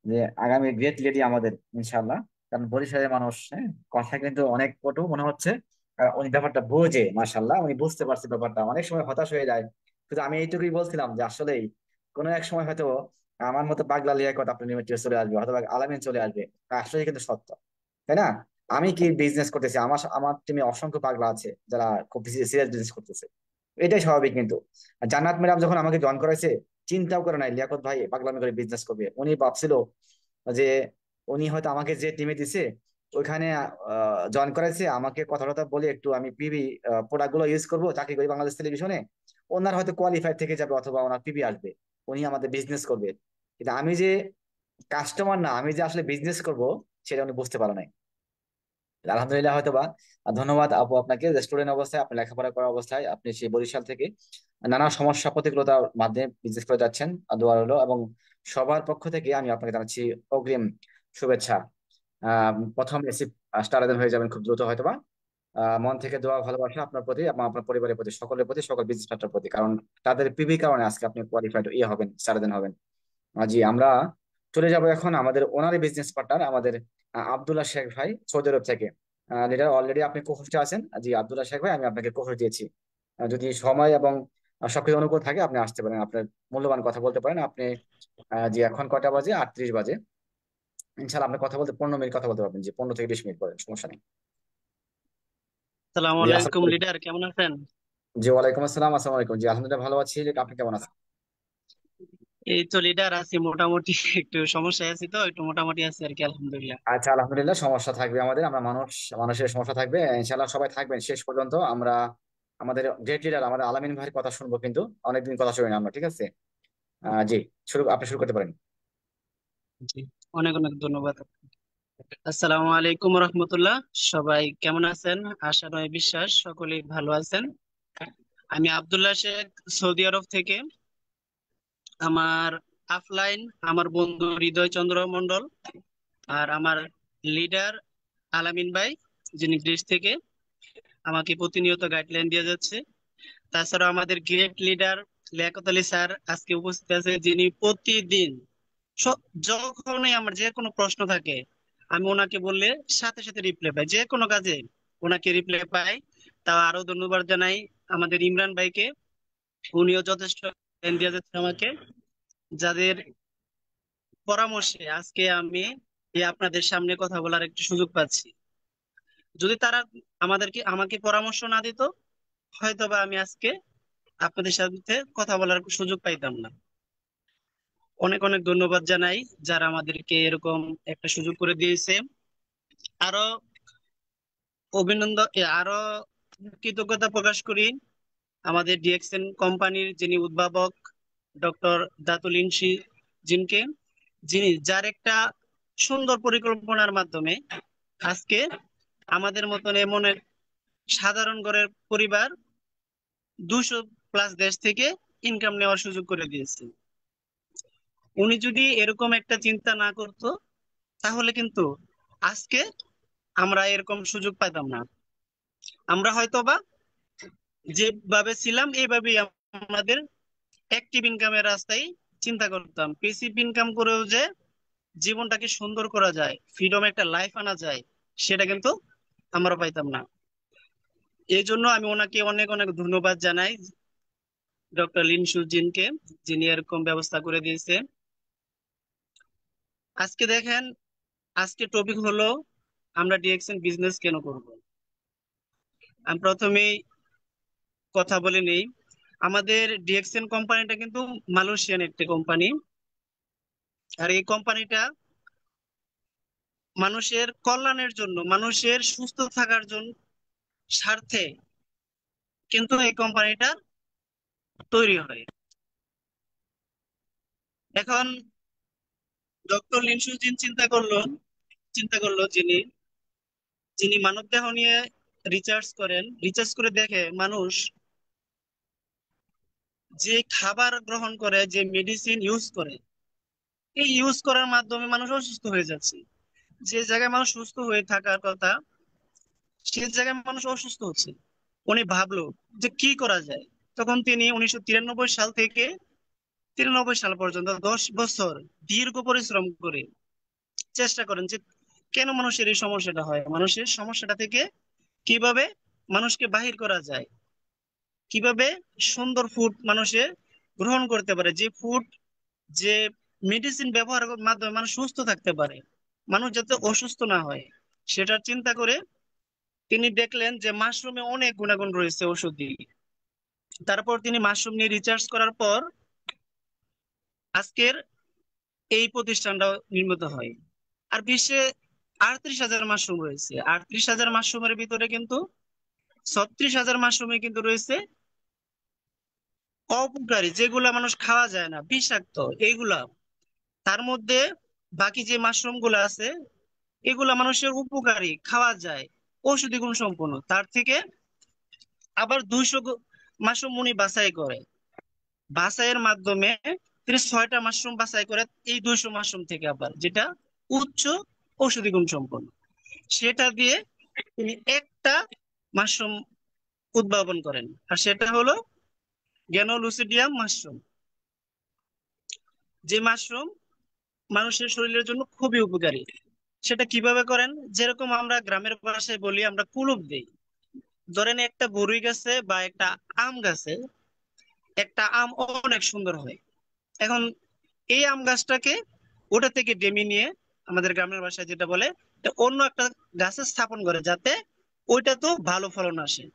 যে আগামী গ্রেট লেডি আমাদের, ইনশাল্লাহ। কারণ বরিশালের মানুষ, হ্যাঁ, কথা কিন্তু অনেক পটু মনে হচ্ছে। আর উনি ব্যাপারটা বোঝে, মাশাল্লাহ, উনি বুঝতে পারছে ব্যাপারটা। অনেক সময় হতাশ হয়ে যায়, কিন্তু আমি এইটুকুই বলছিলাম যে আসলেই কোনো এক সময় হয়তো আমার মতো পাগলা লিয়াকত আপনার নিমিত্তে চলে আসবে, হয়তো বা আলামিন চলে আসবে। আসলে কিন্তু সত্য, তাই না? আমি কি বিজনেস করতেছি, আমার আমার টিমে অসংখ্য পাগলা আছে যারা খুব সিরিয়াস বিজনেস করতেছে। এটাই স্বাভাবিক কিন্তু। আর জান্নাত ম্যাডাম যখন আমাকে জয়েন করাইছে, চিন্তাও করে নাই লিয়াকত ভাই পাগলামি করে বিজনেস করবে। উনি ভাবছিল যে উনি হয়তো আমাকে যে টিমে দিছে ওইখানে জয়েন করাইছে, আমাকে কথা কথা বলে একটু আমি পিবি প্রোডাক্ট গুলো ইউজ করবো, চাকরি করি বাংলাদেশ টেলিভিশনে, ওনার হয়তো কোয়ালিফাইড থেকে যাবে অথবা ওনার পিবি আসবে, উনি আমাদের বিজনেস করবে। কিন্তু আমি যে কাস্টমার না, আমি যে আসলে বিজনেস করব, সেটা উনি বুঝতে পারে নাই। আলহামদুলিল্লাহ, হয়তোবা। ধন্যবাদ আপু আপনাকে, যে স্টুডেন্ট অবস্থায় আপনি লেখাপড়া করা অবস্থায় আপনি সেই বরিশাল থেকে নানা সমস্যা প্রতিকূলতার মাধ্যমে বিজনেস করে যাচ্ছেন। দোয়া রইলো, এবং সবার পক্ষ থেকে আমি আপনাকে জানাচ্ছি অগ্রিম শুভেচ্ছা। প্রথম রিসিভ স্টার হয়ে যাবেন খুব দ্রুত হয়তোবা। মন থেকে দোয়া ভালোবাসা আপনার প্রতি এবং আপনার পরিবারের প্রতি, সকলের প্রতি, সকল বিজনেস পার্টনার প্রতি, কারণ তাদের পিবি কারণে আজকে আপনি কোয়ালিফাইড ইয়ে হবেন, স্টার হবেন। জি, আমরা চলে যাব এখন আমাদের ওনারই বিজনেস পার্টনার, আমাদের আব্দুল্লাহ শেখ ভাই, সৌদি আরব থেকে। লিডার অলরেডি আপনি কোহোস্টে আছেন। জি আব্দুল্লাহ শেখ ভাই, আমি আপনাকে কোহোস্ট দিয়েছি। যদি সময় এবং সবকিছু অনুকূল থাকে আপনি আসতে পারেন, আপনার মূল্যবান কথা বলতে পারেন আপনি। জি এখন কয়টা বাজে? 38 বাজে। ইনশাল্লাহ আপনি কথা বলতে 15 মিনিট কথা বলতে পারবেন, জি 15 থেকে 20 মিনিট পরে, সমস্যা নেই। সালাম জি আলাইকুম আসসালাম। লিডার, কেমন আছেন? জি ওয়ালাইকুম আসসালাম, আসসালামু আলাইকুম। জি আলহামদুলিল্লাহ ভালো আছি, আপনি কেমন আছেন? এই তো লিডার আছি মোটামুটি। একটু সমস্যায় আছি, তো একটু মোটামুটি আছি আর কি, আলহামদুলিল্লাহ। আচ্ছা, আলহামদুলিল্লাহ। সমস্যা থাকবে, আমাদের, আমরা মানুষ, মানুষের সমস্যা থাকবে, ইনশাল্লাহ সবাই থাকবেন শেষ পর্যন্ত। আমরা আমাদের গ্রেট লিডার আমাদের আলামিন ভাইয়ের কথা শুনবো কিন্তু। অনেকদিন কথা শুনি না আমরা, ঠিক আছে? জি, আপনি শুরু করতে পারেন। জি, অনেক অনেক ধন্যবাদ। আসসালামু আলাইকুম রহমতুল্লাহ। সবাই কেমন আছেন? আশা নয় বিশ্বাস সকলেই ভালো আছেন। আমি আব্দুল্লাহ শেখ, সৌদি আরব থেকে। আমার আফলাইন আমার বন্ধু হৃদয় চন্দ্র মন্ডল, আর আমার লিডার আলামিন ভাই, যিনি গ্রিস থেকে আমাকে প্রতিনিয়ত গাইডলাইন দিয়ে যাচ্ছে। তাছাড়া আমাদের great leader Liaquat Ali sir আজকে উপস্থিত আছে, যিনি প্রতিদিন যখনই আমার যে কোনো প্রশ্ন থাকে আমি ওনাকে বললে সাথে সাথে রিপ্লাই পাই, যে কোনো কাজে ওনাকে রিপ্লাই পাই। তাও আরো ধন্যবাদ জানাই আমাদের ইমরান ভাইকে, উনিও যথেষ্ট জ্ঞান দিয়ে যাচ্ছেন আমাকে, যাদের পরামর্শে আজকে আমি এই আপনাদের সামনে কথা বলার একটু সুযোগ পাচ্ছি। যদি তারা আমাকে পরামর্শ না দিত, হয়তোবা আমি আজকে আপনাদের সাথে কথা বলার সুযোগ পাইতাম না। অনেক অনেক ধন্যবাদ জানাই যারা আমাদেরকে এরকম একটা সুযোগ করে দিয়েছে। আরো আরো কৃতজ্ঞতা প্রকাশ করি আমাদের ডিএক্সএন কোম্পানির যিনি উদ্ভাবক ডক্টর দাতুল ইনসি জিনকে, যার একটা সুন্দর পরিকল্পনার মাধ্যমে আজকে আমাদের মতন এমন এক সাধারণ ঘরের পরিবার 200+ দেশ থেকে ইনকাম নেওয়ার সুযোগ করে দিয়েছে। উনি যদি এরকম একটা চিন্তা না করতো, তাহলে কিন্তু আজকে আমরা এরকম সুযোগ পাইতাম না। আমরা হয়তোবা যেভাবে ছিলাম এইভাবেই আমাদের অ্যাক্টিভ ইনকামের রাস্তায় চিন্তা করতাম। প্যাসিভ ইনকাম করেও যে জীবনটাকে সুন্দর করা যায়, ফ্রিডম একটা লাইফ আনা যায়, সেটা কিন্তু আমরা পাইতাম না। এই জন্য আমি ওনাকে অনেক অনেক ধন্যবাদ জানাই, ডক্টর লিনসু জিনকে, যিনি এরকম ব্যবস্থা করে দিয়েছে। আজকে দেখেন, আজকে টপিক হলো আমরা ডিএক্সএন বিজনেস কেন করব। আমি প্রথমেই কথা বলে নেই, আমাদের ডিএক্সএন কোম্পানিটা কিন্তু মালয়েশিয়ান একটা কোম্পানি। আর এই কোম্পানিটা মানুষের কল্যাণের জন্য, মানুষের সুস্থ থাকার জন্য স্বার্থে কিন্তু এই কোম্পানিটা তৈরি হয়। এখন ডক্টর লিনসুজিন চিন্তা করলো যিনি যিনি মানবদেহ নিয়ে রিসার্চ করে দেখে মানুষ যে খাবার গ্রহণ করে, যে মেডিসিন ইউজ করে, এই ইউজ করার মাধ্যমে মানুষ অসুস্থ হয়ে যাচ্ছে। যে জায়গায় মানুষ সুস্থ হয়ে থাকার কথা, সে জায়গায় মানুষ অসুস্থ হচ্ছে। উনি ভাবলো যে কি করা যায়। তখন তিনি 1993 সাল থেকে 93 সাল পর্যন্ত 10 বছর দীর্ঘ পরিশ্রম করে চেষ্টা করেন যে কেন মানুষের এই সমস্যাটা হয়, মানুষের সমস্যাটা থেকে কিভাবে মানুষকে বাহির করা যায়, কিভাবে সুন্দর ফুড মানুষে গ্রহণ করতে পারে, যে ফুড, যে মেডিসিন ব্যবহারের মাধ্যমে মানুষ সুস্থ থাকতে পারে, মানুষ যাতে অসুস্থ না হয়, সেটার চিন্তা করে তিনি দেখলেন যে মাশরুমে অনেক গুণাগুণ রয়েছে ঔষধি। তারপর তিনি মাশরুম নিয়ে রিসার্চ করার পর আজকের এই প্রতিষ্ঠানটা নির্মিত হয়। আর বিশ্বে 38,000 মাশরুম রয়েছে। 38,000 মাশরুমের ভিতরে কিন্তু 36,000 মাশরুমে কিন্তু রয়েছে অপকারী, যেগুলা মানুষ খাওয়া যায় না, বিষাক্ত এইগুলা। তার মধ্যে বাকি যে মাশরুম গুলা আছে, এগুলা মানুষের উপকারী, খাওয়া যায়, ঔষধি গুণ সম্পন্ন। তার থেকে আবার 200 মাশরুম উনি বাছাই করে, বাছাইয়ের মাধ্যমে তিনি 6টা মাশরুম বাছাই করে এই 200 মাশরুম থেকে, আবার যেটা উচ্চ ঔষধি গুণ সম্পন্ন, সেটা দিয়ে তিনি একটা মাশরুম উদ্ভাবন করেন। আর সেটা হলো গ্যানোলুসিডিয়াম মাশরুম, যে মাশরুম মানুষের শরীরের জন্য খুবই উপকারী। সেটা কিভাবে করেন, যেরকম আমরা গ্রামের ভাষায় বলি, আমরা কুলুপ দেই। ধরেন একটা বরই গাছে বা একটা আম গাছে একটা আম অনেক সুন্দর হয়। এখন এই আম গাছটাকে ওটা থেকে ডেমি নিয়ে, আমাদের গ্রামের ভাষায় যেটা বলে, অন্য একটা গাছে স্থাপন করে, যাতে ওইটা তো ভালো ফলন আসে।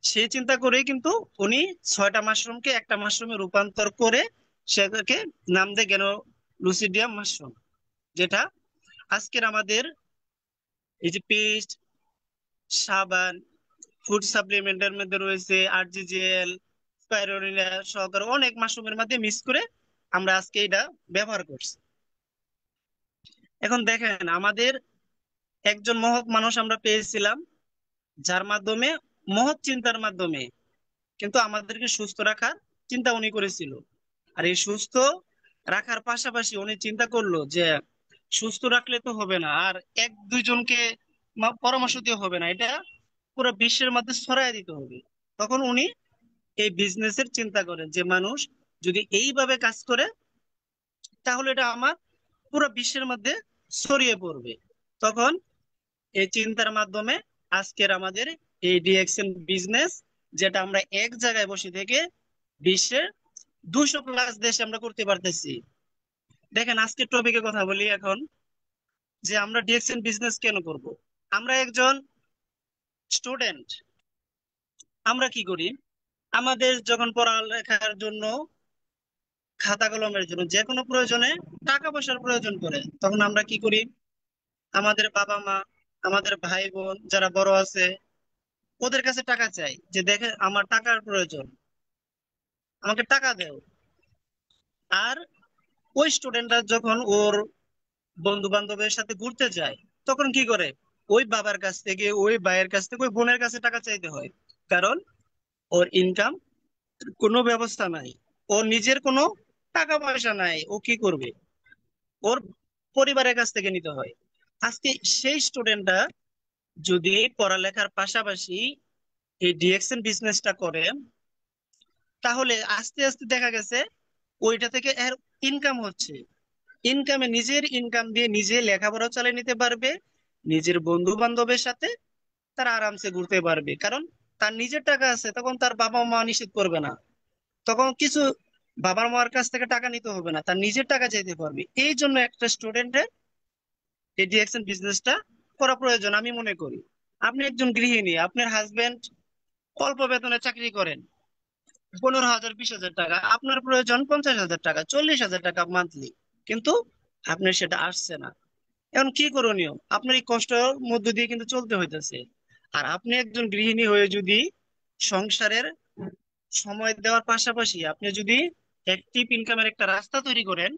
সেই চিন্তা করেই কিন্তু উনি 6টা মাশরুমকে একটা মাশরুমে রূপান্তর করে সেটাকে নাম দেয় গেনো লুসিডিয়াম মাশরুম, যেটা আজকের আমাদের এই যে পেস্ট, সাবান, ফুড সাপ্লিমেন্টের মধ্যে রয়েছে আরজিজিএল, স্পাইরুলিনা সহকারে অনেক মাশরুমের মধ্যে মিক্স করে আমরা আজকে এটা ব্যবহার করছি। এখন দেখেন, আমাদের একজন মহৎ মানুষ আমরা পেয়েছিলাম, যার মাধ্যমে, মহৎ চিন্তার মাধ্যমে কিন্তু আমাদেরকে সুস্থ রাখার চিন্তা উনি করেছিল। আর এই সুস্থ রাখার পাশাপাশি উনি চিন্তা করলো যে সুস্থ রাখলে তো হবে না, আর 1-2 জনকে পরামর্শ দিয়ে হবে না, এটা পুরো বিশ্বের মধ্যে ছড়াই দিতে হবে। তখন উনি এই বিজনেসের চিন্তা করেন যে মানুষ যদি এইভাবে কাজ করে, তাহলে এটা আমার পুরো বিশ্বের মধ্যে ছড়িয়ে পড়বে। তখন এই চিন্তার মাধ্যমে আজকের আমাদের এই ডিএক্সএন বিজনেস, যেটা আমরা এক জায়গায় বসে থেকে বিশ্বের 200+ দেশে আমরা করতে পারতেছি। দেখেন আজকে টপিকে কথা বলি এখন, যে আমরা ডিএক্সএন বিজনেস কেন করব। আমরা একজন স্টুডেন্ট, আমরা কি করি, আমাদের যখন পড়ালেখার জন্য, খাতা কলমের জন্য, যে কোনো প্রয়োজনে টাকা পয়সার প্রয়োজন পড়ে, তখন আমরা কি করি, আমাদের বাবা মা, আমাদের ভাই বোন যারা বড় আছে, ওদের কাছে টাকা চাই, যে দেখে আমার টাকার প্রয়োজন, আমাকে টাকা দেও। আর ওই স্টুডেন্টরা যখন ওর বন্ধু বান্ধবের সাথে ঘুরতে যায়, তখন কি করে, ওই বাবার কাছ থেকে, ওই ভাইয়ের কাছ থেকে, ওই বোনের কাছে টাকা চাইতে হয়। কারণ ওর ইনকাম কোনো ব্যবস্থা নাই, ওর নিজের কোনো টাকা পয়সা নাই, ও কি করবে, ওর পরিবারের কাছ থেকে নিতে হয়। আজকে সেই স্টুডেন্টরা যদি পড়ালেখার পাশাপাশি এই ডিএক্সএন বিজনেসটা করে, তাহলে আস্তে আস্তে দেখা গেছে ওইটা থেকে এর ইনকাম হচ্ছে। ইনকামে, নিজের ইনকাম দিয়ে নিজে লেখাপড়া চালিয়ে নিতে পারবে, নিজের বন্ধু বান্ধবের সাথে তারা আরামসে ঘুরতে পারবে। কারণ তার নিজের টাকা আছে, তখন তার বাবা মা নিষেধ করবে না, তখন কিছু বাবার মার কাছ থেকে টাকা নিতে হবে না, তার নিজের টাকা চাইতে পারবে। এই জন্য একটা স্টুডেন্টের এই ডিএক্সএন বিজনেসটা করা প্রয়োজন আমি মনে করি। আপনি একজন গৃহিণী, আপনার হাজবেন্ড অল্প বেতনে চাকরি করেন, 15,000 20,000 টাকা, আপনার প্রয়োজন 50,000 টাকা, 40,000 টাকা মান্থলি, কিন্তু আপনার সেটা আসছে না। এখন কি করণীয়, আপনার এই কষ্টের মধ্য দিয়ে কিন্তু চলতে হইতেছে। আর আপনি একজন গৃহিণী হয়ে যদি সংসারের সময় দেওয়ার পাশাপাশি আপনি যদি অ্যাক্টিভ ইনকামের একটা রাস্তা তৈরি করেন,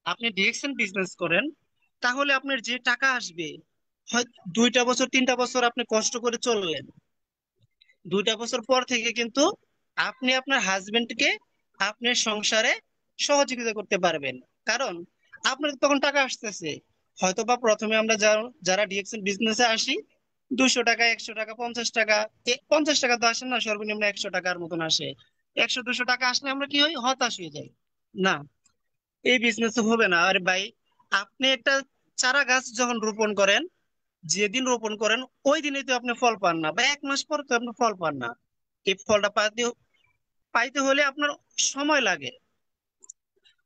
আপনি ডিরেকশন বিজনেস করেন, তাহলে আপনার যে টাকা আসবে, হয় 2টা বছর 3টা বছর আপনি কষ্ট করে চললেন, 2টা বছর পর থেকে কিন্তু আপনি আপনার হাজবেন্ডকে আপনার সংসারে সহযোগিতা করতে পারবেন। কারণ আপনার তখন টাকা আসতেছে। হয়তোবা প্রথমে আমরা যারা ডিএক্সএন বিজনেসে আসি, 200 টাকা, 100 টাকা, 50 টাকা, 50 টাকা তো আসে না, সর্বনিম্ন 100 টাকার মতন আসে। 100 200 টাকা আসলে আমরা কি হই, হতাশ হয়ে যাই। না, এই বিজনেস হবে না। আরে ভাই, আপনি একটা চারা গাছ যখন রোপণ করেন, যেদিন রোপণ করেন ওই দিনই তো আপনি ফল পান না, বা 1 মাস পর তো আপনি ফল পান না। এই ফলটা পাইতে হলে আপনার সময় লাগে,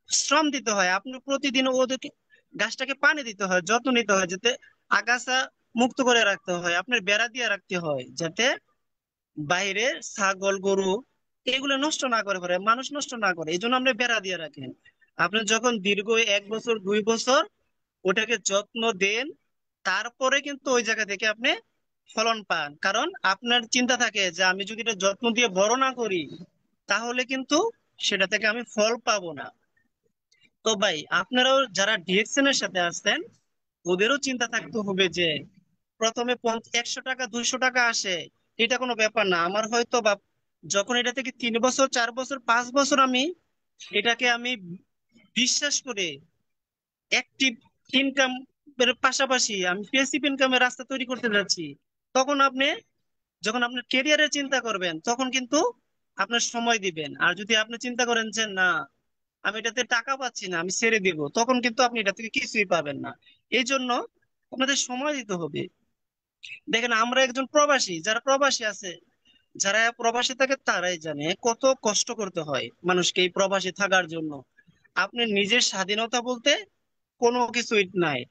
শ্রম দিতে হয়, আপনি প্রতিদিন ওদেরকে, গাছটাকে পানি দিতে হয়, যত্ন নিতে হয়, যাতে আগাছা মুক্ত করে রাখতে হয়, আপনার বেড়া দিয়ে রাখতে হয়, যাতে বাইরে ছাগল গরু এগুলো নষ্ট না করে পারে, মানুষ নষ্ট না করে, এই জন্য আপনি বেড়া দিয়ে রাখেন। আপনি যখন দীর্ঘ 1 বছর 2 বছর ওটাকে যত্ন দেন, তারপরে কিন্তু ওই জায়গা থেকে আপনি ফলন পান। কারণ আপনার চিন্তা থাকে যে আমি যদি এটা যত্ন দিয়ে বড় না করি, তাহলে কিন্তু সেটা থেকে আমি ফল পাবো না। তো ভাই, আপনারাও যারা ডিএক্সএন এর সাথে আসছেন, ওদেরও চিন্তা থাকতে হবে যে প্রথমে 100 টাকা 200 টাকা আসে, এটা কোনো ব্যাপার না। আমার হয়তো বা যখন এটা থেকে 3 বছর 4 বছর 5 বছর আমি এটাকে আমি বিশ্বাস করে অ্যাক্টিভ ইনকাম এর পাশাপাশি আমি প্যাসিভ ইনকামের রাস্তা তৈরি করতে যাচ্ছি, তখন আপনি যখন আপনার ক্যারিয়ারের চিন্তা করবেন, তখন কিন্তু আপনার সময় দিবেন। আর যদি আপনি চিন্তা করেন যে না, আমি এটাতে টাকা পাচ্ছি না, আমি ছেড়ে দিব, তখন কিন্তু আপনি এটা থেকে কিছুই পাবেন না। এই জন্য আপনাদের সময় দিতে হবে। দেখেন আমরা একজন প্রবাসী, যারা প্রবাসী আছে, যারা প্রবাসী থাকে তারাই জানে কত কষ্ট করতে হয় মানুষকে এই প্রবাসী থাকার জন্য। আপনি নিজের স্বাধীনতা বলতে কোনো কিছুই নাই।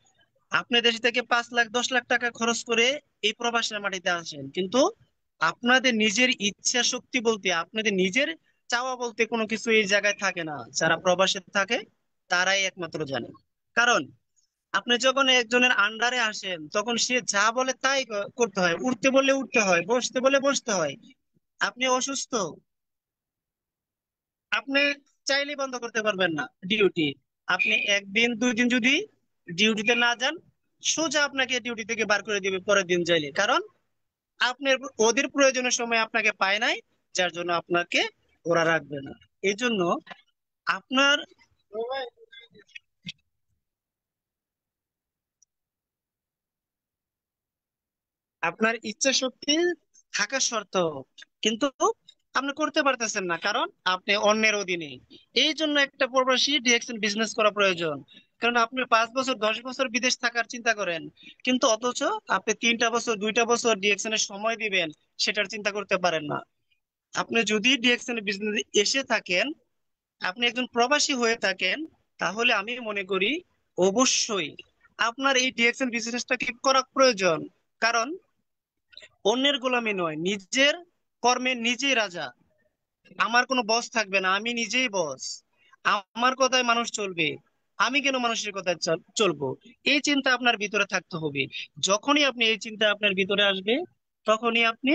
আপনি দেশ থেকে 5 লাখ 10 লাখ টাকা খরচ করে এই প্রবাসের মাটিতে আসেন, কিন্তু আপনাদের নিজের ইচ্ছা শক্তি বলতে, আপনাদের নিজের চাওয়া বলতে কোনো কিছু এই জায়গায় থাকে না। যারা প্রবাসে থাকে তারাই একমাত্র জানে। কারণ আপনি যখন একজনের আন্ডারে আসেন, তখন সে যা বলে তাই করতে হয়, উঠতে বললে উঠতে হয়, বসতে বলে বসতে হয়। আপনি অসুস্থ, আপনি চাইলে বন্ধ করতে পারবেন না ডিউটি। আপনি 1 দিন 2 দিন যদি ডিউটিতে না যান, সোজা আপনাকে ডিউটি থেকে বার করে দিবে পরের দিন চাইলে। কারণ আপনার, ওদের প্রয়োজনের সময় আপনাকে পায় নাই, যার জন্য আপনাকে ওরা রাখবে না। এই জন্য আপনার আপনার ইচ্ছা শক্তি থাকা শর্ত, কিন্তু আপনি করতে পারতেছেন না, কারণ আপনি অন্যের অধীনে। এই জন্য একটা প্রবাসী ডিরেকশন বিজনেস করা প্রয়োজন। কারণ আপনি 5 বছর 10 বছর বিদেশ থাকার চিন্তা করেন, কিন্তু অথচ আপনি 3টা বছর 2টা বছর ডিরেকশনের সময় দিবেন, সেটার চিন্তা করতে পারেন না। আপনি যদি ডিএক্সএন বিজনেস এসে থাকেন, আপনি একজন প্রবাসী হয়ে থাকেন, তাহলে আমি মনে করি অবশ্যই আপনার এই ডিএক্সএন বিজনেসটাকে করা প্রয়োজন। কারণ অন্যের গোলামি নয়, নিজের কর্মে নিজেই রাজা। আমার কোনো বস থাকবে না, আমি নিজেই বস। আমার কথায় মানুষ চলবে, আমি কেন মানুষের কথায় চলবো? এই চিন্তা আপনার ভিতরে থাকতে হবে। যখনই আপনি এই চিন্তা আপনার ভিতরে আসবে, তখনই আপনি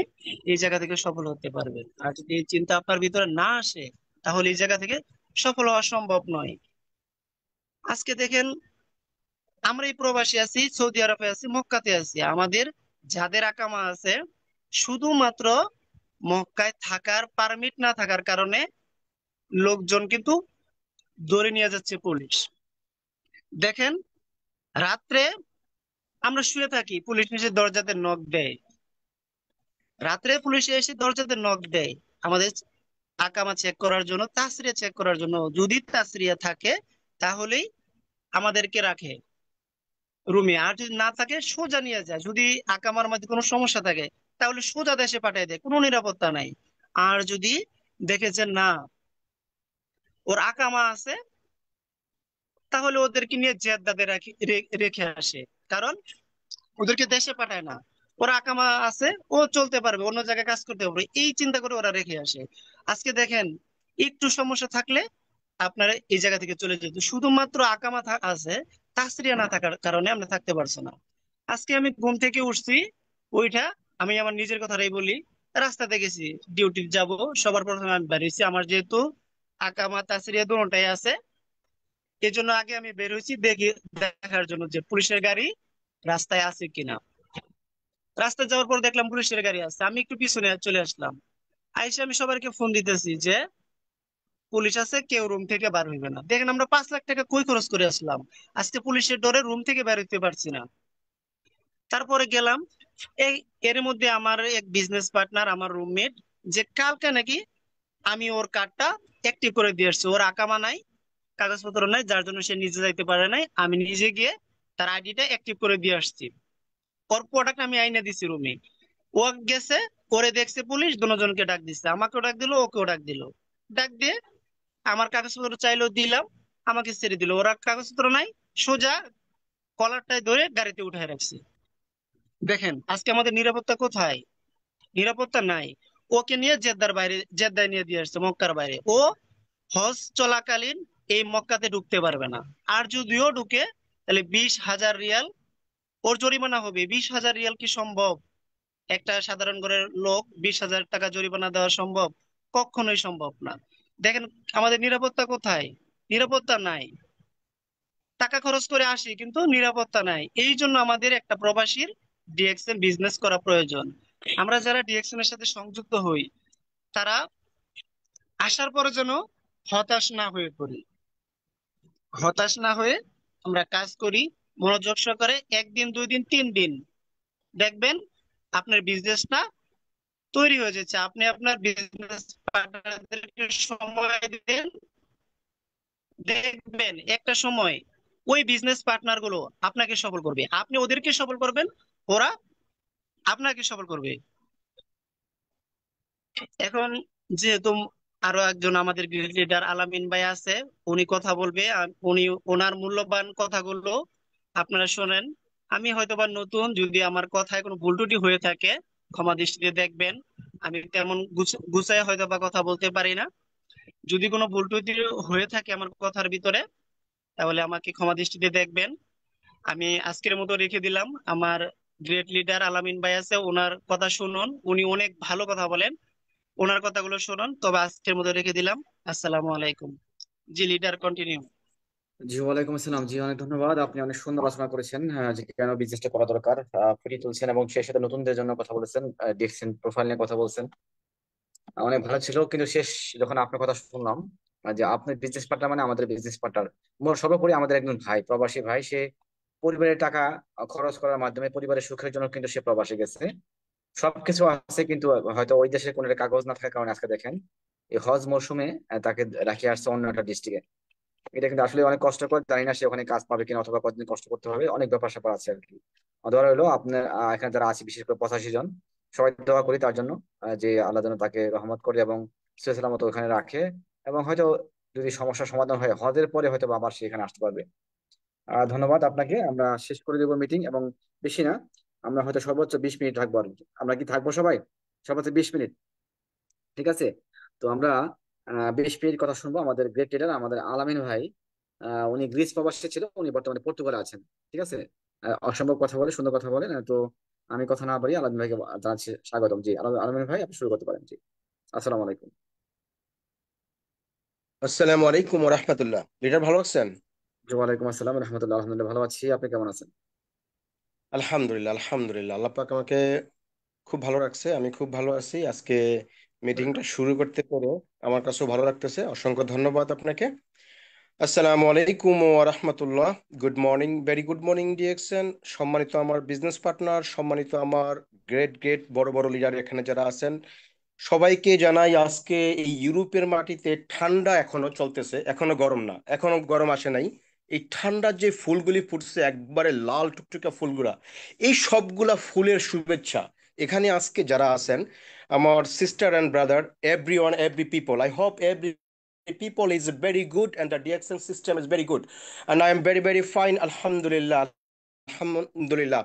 এই জায়গা থেকে সফল হতে পারবেন। আর যদি এই চিন্তা আপনার ভিতরে না আসে, তাহলে এই জায়গা থেকে সফল হওয়া সম্ভব নয়। আজকে দেখেন, আমরা এই প্রবাসী আছি, সৌদি আরবে আছি, মক্কাতে আছি, আমাদের যাদের আকামা আছে, শুধুমাত্র মক্কায় থাকার পারমিট না থাকার কারণে লোকজন কিন্তু ধরে নিয়ে যাচ্ছে পুলিশ। দেখেন, রাত্রে আমরা শুয়ে থাকি, পুলিশ এসে দরজাতে নক দেয়। রাত্রে পুলিশ এসে দরজাতে নক দেয় আমাদের আকামা চেক করার জন্য, তাসরিয়া চেক করার জন্য। যদি তাসরিয়া থাকে তাহলেই আমাদেরকে রাখে রুমে, আর যদি না থাকে সোজা নিয়ে যায়। যদি আকামার মধ্যে কোনো সমস্যা থাকে তাহলে সোজা দেশে পাঠিয়ে দেয়, কোনো নিরাপত্তা নাই। আর যদি দেখে যে না, ওর আকামা আছে, তাহলে ওদেরকে নিয়ে জেদ্দাতে রেখে আসে। কারণ ওদেরকে দেশে পাঠায় না, ওরা আকামা আছে, ও চলতে পারবে, অন্য জায়গায় কাজ করতে পারবে, এই চিন্তা করে ওরা রেখে আসে। আজকে দেখেন, একটু সমস্যা থাকলে আপনারা এই জায়গা থেকে চলে যেত, শুধুমাত্র আকামা আছে, তাসরিয়া না থাকার কারণে আমরা থাকতে পারছি না। আজকে আমি ঘুম থেকে উঠছি, ওইটা আমি আমার নিজের কথাটাই বলি, রাস্তাতে গেছি, ডিউটি যাব, সবার প্রথমে আমি বেরিয়েছি। আমার যেহেতু আকামা তাসরিয়া দুটোটাই আছে, এই জন্য আগে আমি বের হয়েছি দেখার জন্য যে পুলিশের গাড়ি রাস্তায় আছে কিনা। রাস্তায় যাওয়ার পর দেখলাম পুলিশের গাড়ি আছে, আমি একটু পিছনে চলে আসলাম। আইসা আমি সবাইকে ফোন দিতেছি যে পুলিশ আছে, কেউ রুম থেকে বার হইবে না। দেখেন, আমরা 5 লাখ টাকা কই খরচ করে আসলাম, আজকে পুলিশের ডরে রুম থেকে বের হইতে পারছি না। তারপরে গেলাম, এই এর মধ্যে আমার এক বিজনেস পার্টনার, আমার রুমমেট, যে কালকে নাকি আমি ওর কার্ডটা অ্যাক্টিভ করে দিয়ে আসছি, ওর আকামা নাই, কাগজপত্র নাই, যার জন্য সে নিজে যাইতে পারে নাই, আমি নিজে গিয়ে তার আইডিটা অ্যাক্টিভ করে দিয়ে আসছি। ওর প্রোডাক্ট আমি আইনা দিছি রুমে। ও গেছে, করে দেখছে পুলিশ, দুজনকে ডাক দিচ্ছে, আমাকেও ডাক দিল, ওকেও ডাক দিল। ডাক দিয়ে আমার কাগজপত্র চাইলো, দিলাম, আমাকে ছেড়ে দিল। ওরা কাগজপত্র নাই, সোজা কলারটায় ধরে গাড়িতে উঠায় রাখছে। দেখেন, আজকে আমাদের নিরাপত্তা কোথায়? নিরাপত্তা নাই। ওকে নিয়ে জেদ্দায় নিয়ে দিয়ে আসছে, মক্কার বাইরে। ও হজ চলাকালীন এই মক্কাতে ঢুকতে পারবে না। আর যদিও ঢুকে, তাহলে 20,000 রিয়াল ওর জরিমানা হবে। 20,000 রিয়াল কি সম্ভব? একটা সাধারণ ঘরের লোক 20,000 টাকা জরিমানা দেওয়া সম্ভব? কখনোই সম্ভব না। দেখেন, আমাদের নিরাপত্তা কোথায়? নিরাপত্তা নাই। টাকা খরচ করে আসি, কিন্তু নিরাপত্তা নাই। এই জন্য আমাদের একটা প্রবাসীর ডিএক্সএন বিজনেস করা প্রয়োজন। আমরা যারা ডিএক্সএন এর সাথে সংযুক্ত হই, তারা আসার পরে যেন হতাশ না হয়ে পড়ি। হতাশ না হয়ে আমরা কাজ করি মনোযোগ সহকারে, 1 দিন 2 দিন 3 দিন, দেখবেন আপনার বিজনেসটা তৈরি হয়ে যাচ্ছে। আপনি আপনার বিজনেস পার্টনারদেরকে সময় দেন, দেখবেন একটা সময় ওই বিজনেস পার্টনার গুলো আপনাকে সফল করবে, আপনি ওদেরকে সফল করবেন, ওরা আপনাকে সফল করবে। এখন যেহেতু আরো একজন আমাদের লিডার আলামিন ভাই আছে, উনি কথা বলবে, উনি ওনার মূল্যবান কথাগুলো আপনারা শোনেন। আমি হয়তোবা নতুন, যদি আমার কথায় কোনো ভুল ত্রুটি হয়ে থাকে ক্ষমা দৃষ্টিতে দেখবেন। আমি তেমন গুছায় হয়তোবা কথা বলতে পারি না। যদি কোনো ভুল ত্রুটি হয়ে থাকে আমার কথার ভিতরে, তাহলে আমাকে ক্ষমা দৃষ্টিতে দেখবেন। আমি আজকের মতো রেখে দিলাম। আমার গ্রেট লিডার আলামিন ভাই আছে, ওনার কথা শুনুন, উনি অনেক ভালো কথা বলেন, ওনার কথাগুলো শুনুন। তবে আজকের মতো রেখে দিলাম। আসসালামু আলাইকুম। জি লিডার, কন্টিনিউ। জি, ওয়ালাইকুম আসসালাম। জি, অনেক ধন্যবাদ। আপনি অনেক সুন্দর আলোচনা করেছেন যে কেন বিজনেসটা করা দরকার, ফুটিয়ে তুলছেন এবং সেই সাথে নতুনদের জন্য কথা বলেছেন, ডিএক্সএন প্রোফাইল নিয়ে কথা বলছেন। অনেক ভালো ছিল। কিন্তু শেষ যখন আপনার কথা শুনলাম, যে আপনার বিজনেস পার্টনার মানে আমাদের বিজনেস পার্টনার, সর্বোপরি আমাদের একজন ভাই, প্রবাসী ভাই। সে পরিবারের টাকা খরচ করার মাধ্যমে পরিবারের সুখের জন্য কিন্তু সে প্রবাসী গেছে। সবকিছু আছে, কিন্তু হয়তো ওই দেশের কোনো একটা কাগজ না থাকার কারণে আজকে দেখেন এই হজ মৌসুমে তাকে রাখিয়ে আসছে অন্য একটা ডিস্ট্রিক্টে। এটা কিন্তু আসলে অনেক কষ্টকর। জানি না সে ওখানে কাজ পাবে কিনা, অথবা কতদিন কষ্ট করতে হবে, অনেক ব্যাপার স্যাপার আছে আর কি। ধরা হলো আপনার এখানে যারা আছে, বিশেষ করে 85 জন, সবাই দোয়া করি তার জন্য, যে আল্লাহ যেন তাকে রহমত করে এবং সহি সালামত ওখানে রাখে। এবং হয়তো যদি সমস্যার সমাধান হয় হজের পরে হয়তো বা আবার সে এখানে আসতে পারবে। ধন্যবাদ আপনাকে। আমরা শেষ করে দেবো মিটিং, এবং বেশি না, আমরা হয়তো সর্বোচ্চ 20 মিনিট থাকবো আর কি। আমরা কি থাকবো সবাই? সর্বোচ্চ 20 মিনিট, ঠিক আছে? তো আমরা 20 মিনিট কথা শুনবো আমাদের গ্রেট লিডার, আমাদের আলামিন ভাই। উনি গ্রিস প্রবাসী ছিল, উনি বর্তমানে পর্তুগালে আছেন। ঠিক আছে? অসম্ভব কথা বলে, সুন্দর কথা বলে। তো আমি কথা না বাড়িয়ে আলামিন ভাইকে জানাচ্ছি স্বাগতম। জি, আলামিন ভাই, আপনি শুরু করতে পারেন। জি, আসসালামু আলাইকুম। আসসালামু আলাইকুম রহমতুল্লাহ। লিডার ভালো আছেন? জি, ওয়ালাইকুম আসসালাম রহমতুল্লাহ, আলহামদুলিল্লাহ ভালো আছি। আপনি কেমন আছেন? আলহামদুলিল্লাহ আলহামদুলিল্লাহ, আল্লাহ পাক আমাকে খুব ভালো রাখছে, আমি খুব ভালো আছি। আজকে মিটিংটা শুরু করতে পেরে আমার কাছেও ভালো লাগতেছে। অসংখ্য ধন্যবাদ আপনাকে। আসসালামু আলাইকুম ওয়া রাহমাতুল্লাহ। Good morning, very good morning DXN. সম্মানিত আমার বিজনেস পার্টনার, সম্মানিত আমার গ্রেট গ্রেট বড় বড় লিডার এখানে যারা আছেন, সবাইকে জানাই আজকে এই ইউরোপের মাটিতে ঠান্ডা এখনো চলতেছে, এখনো গরম না, এখনো গরম আসে নাই। এই ঠান্ডার যে ফুলগুলি ফুটছে একবারে লাল টুকটুকে ফুলগুলা, এই সবগুলা ফুলের শুভেচ্ছা এখানে আজকে যারা আছেন, আমার sister and brother, every one, every people, I hope every people is very good and the DXN system is very good and I am very very fine, alhamdulillah আলহামদুলিল্লাহ।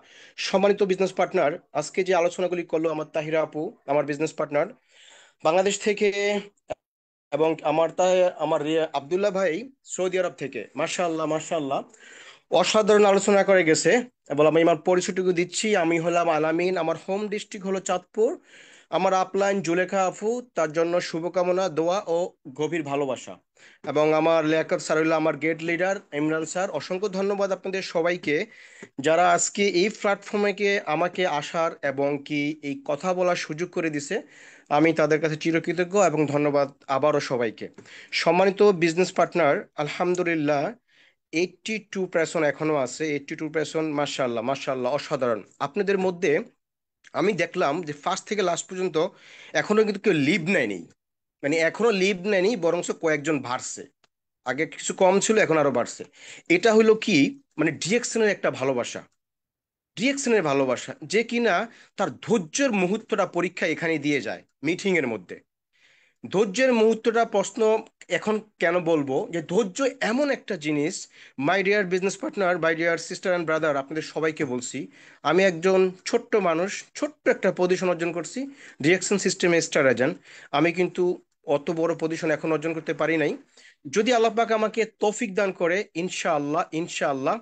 সম্মানিত বিজনেস পার্টনার, আজকে যে আলোচনাগুলি করলো আমার তাহিরা আপু, আমার বিজনেস পার্টনার বাংলাদেশ থেকে, এবং আব্দুল্লাহ ভাই সৌদি আরব থেকে, মাশাআল্লাহ মাশাআল্লাহ, অসাধারণ আলোচনা করে গেছে। এবং আমি আমার পরিচয়টুকু দিচ্ছি, আমি হলাম আলামিন, আমার হোম ডিস্ট্রিক্ট হলো চাঁদপুর, আমার আপলাইন জুলেখা আফু, তার জন্য শুভকামনা, দোয়া ও গভীর ভালোবাসা। এবং আমার লিয়াকত স্যার হইলো আমার গেট লিডার ইমরান স্যার। অসংখ্য ধন্যবাদ আপনাদের সবাইকে যারা আজকে এই প্ল্যাটফর্মে আমাকে আসার এবং কি এই কথা বলার সুযোগ করে দিছে। আমি তাদের কাছে চিরকৃতজ্ঞ এবং ধন্যবাদ আবারও সবাইকে। সম্মানিত বিজনেস পার্টনার, আলহামদুলিল্লাহ 82% এখনো আছে, 82%, মাশাআল্লাহ মাশাআল্লাহ, অসাধারণ। আপনাদের মধ্যে আমি দেখলাম যে ফার্স্ট থেকে লাস্ট পর্যন্ত এখনো কিন্তু কেউ লিভ নেয়নি, মানে এখনো লিভ নেয়নি, বরঞ্চ কয়েকজন বাড়ছে। আগে কিছু কম ছিল, এখন আরো বাড়ছে। এটা হলো কি, মানে ডিএক্সনের একটা ভালোবাসা, ডিএক্সনের ভালোবাসা, যে কিনা তার ধৈর্যের মুহূর্তটা পরীক্ষা এখানে দিয়ে যায় মিটিং এর মধ্যে। ধৈর্যের মুহূর্তটা প্রশ্ন এখন কেন বলবো যে ধৈর্য এমন একটা জিনিস। My dear business partner, my dear sister and brother, আপনাদের সবাইকে বলছি, আমি একজন ছোট্ট মানুষ, ছোট্ট একটা পজিশন অর্জন করছি ডিরেকশন সিস্টেমে স্টার এজেন্ট। আমি কিন্তু অত বড় পজিশন এখন অর্জন করতে পারি নাই। যদি আল্লাহ পাক আমাকে তৌফিক দান করে, ইনশাআল্লাহ ইনশাআল্লাহ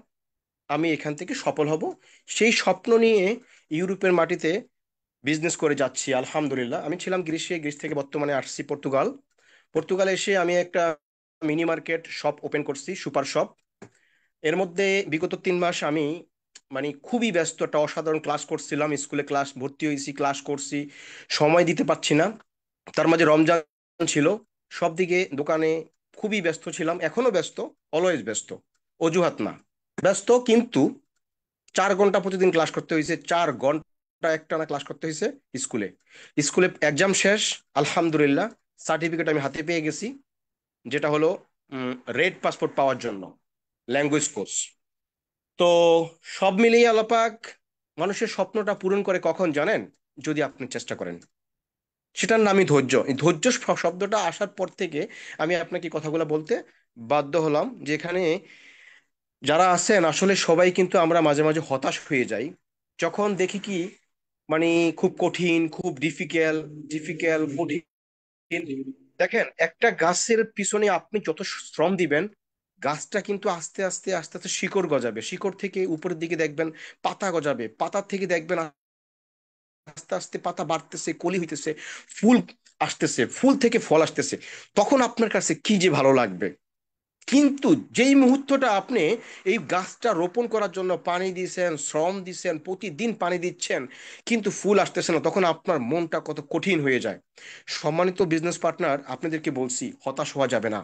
আমি এখান থেকে সফল হব। সেই স্বপ্ন নিয়ে ইউরোপের মাটিতে বিজনেস করে যাচ্ছি আলহামদুলিল্লাহ। আমি ছিলাম গ্রিসে, গ্রিস থেকে বর্তমানে আসছি পর্তুগাল। পর্তুগালে এসে আমি একটা মিনি মার্কেট শপ ওপেন করছি, সুপার শপ। এর মধ্যে বিগত 3 মাস আমি মানে খুবই ব্যস্ত, একটা অসাধারণ ক্লাস করছিলাম, স্কুলে ক্লাস ভর্তি হয়েছি, ক্লাস করছি, সময় দিতে পারছি না। তার মাঝে রমজান ছিল, সব দিকে দোকানে খুবই ব্যস্ত ছিলাম, এখনো ব্যস্ত, অলওয়েজ ব্যস্ত, অজুহাত না, ব্যস্ত। কিন্তু 4 ঘন্টা প্রতিদিন ক্লাস করতে হয়েছে, 4 ঘন্টা একটানা ক্লাস করতে হয়েছে স্কুলে। স্কুলে এক্সাম শেষ, আলহামদুলিল্লাহ সার্টিফিকেট আমি হাতে পেয়ে গেছি, যেটা হলো রেড পাসপোর্ট পাওয়ার জন্য ল্যাঙ্গুয়েজ কোর্স। তো সব মিলিয়ে আল্লাপাক মানুষের স্বপ্নটা পূরণ করে কখন জানেন? যদি আপনি চেষ্টা করেন। সেটার নামই ধৈর্য। এই ধৈর্য শব্দটা আসার পর থেকে আমি আপনাকে কথাগুলো বলতে বাধ্য হলাম, যে এখানে যারা আছেন আসলে সবাই কিন্তু আমরা মাঝে মাঝে হতাশ হয়ে যাই যখন দেখি কি, মানে খুব কঠিন, খুব ডিফিকাল্ট, কঠিন। দেখেন, একটা গাছের পিছনে আপনি যত শ্রম দিবেন, গাছটা কিন্তু আস্তে আস্তে আস্তে আস্তে শিকড় গজাবে, শিকড় থেকে উপরের দিকে দেখবেন পাতা গজাবে, পাতা থেকে দেখবেন আস্তে আস্তে পাতা বাড়তেছে, কলি হইতেছে, ফুল আসতেছে, ফুল থেকে ফল আসতেছে। তখন আপনার কাছে কি যে ভালো লাগবে। কিন্তু যেই মুহূর্তটা আপনি এই গাছটা রোপণ করার জন্য পানি দিয়েছেন, শ্রম দিচ্ছেন, প্রতিদিন পানি দিচ্ছেন, কিন্তু ফুল আসতেছে না, তখন আপনার মনটা কত কঠিন হয়ে যায়। সম্মানিত বিজনেস পার্টনার, আপনাদেরকে বলছি হতাশ হওয়া যাবে না।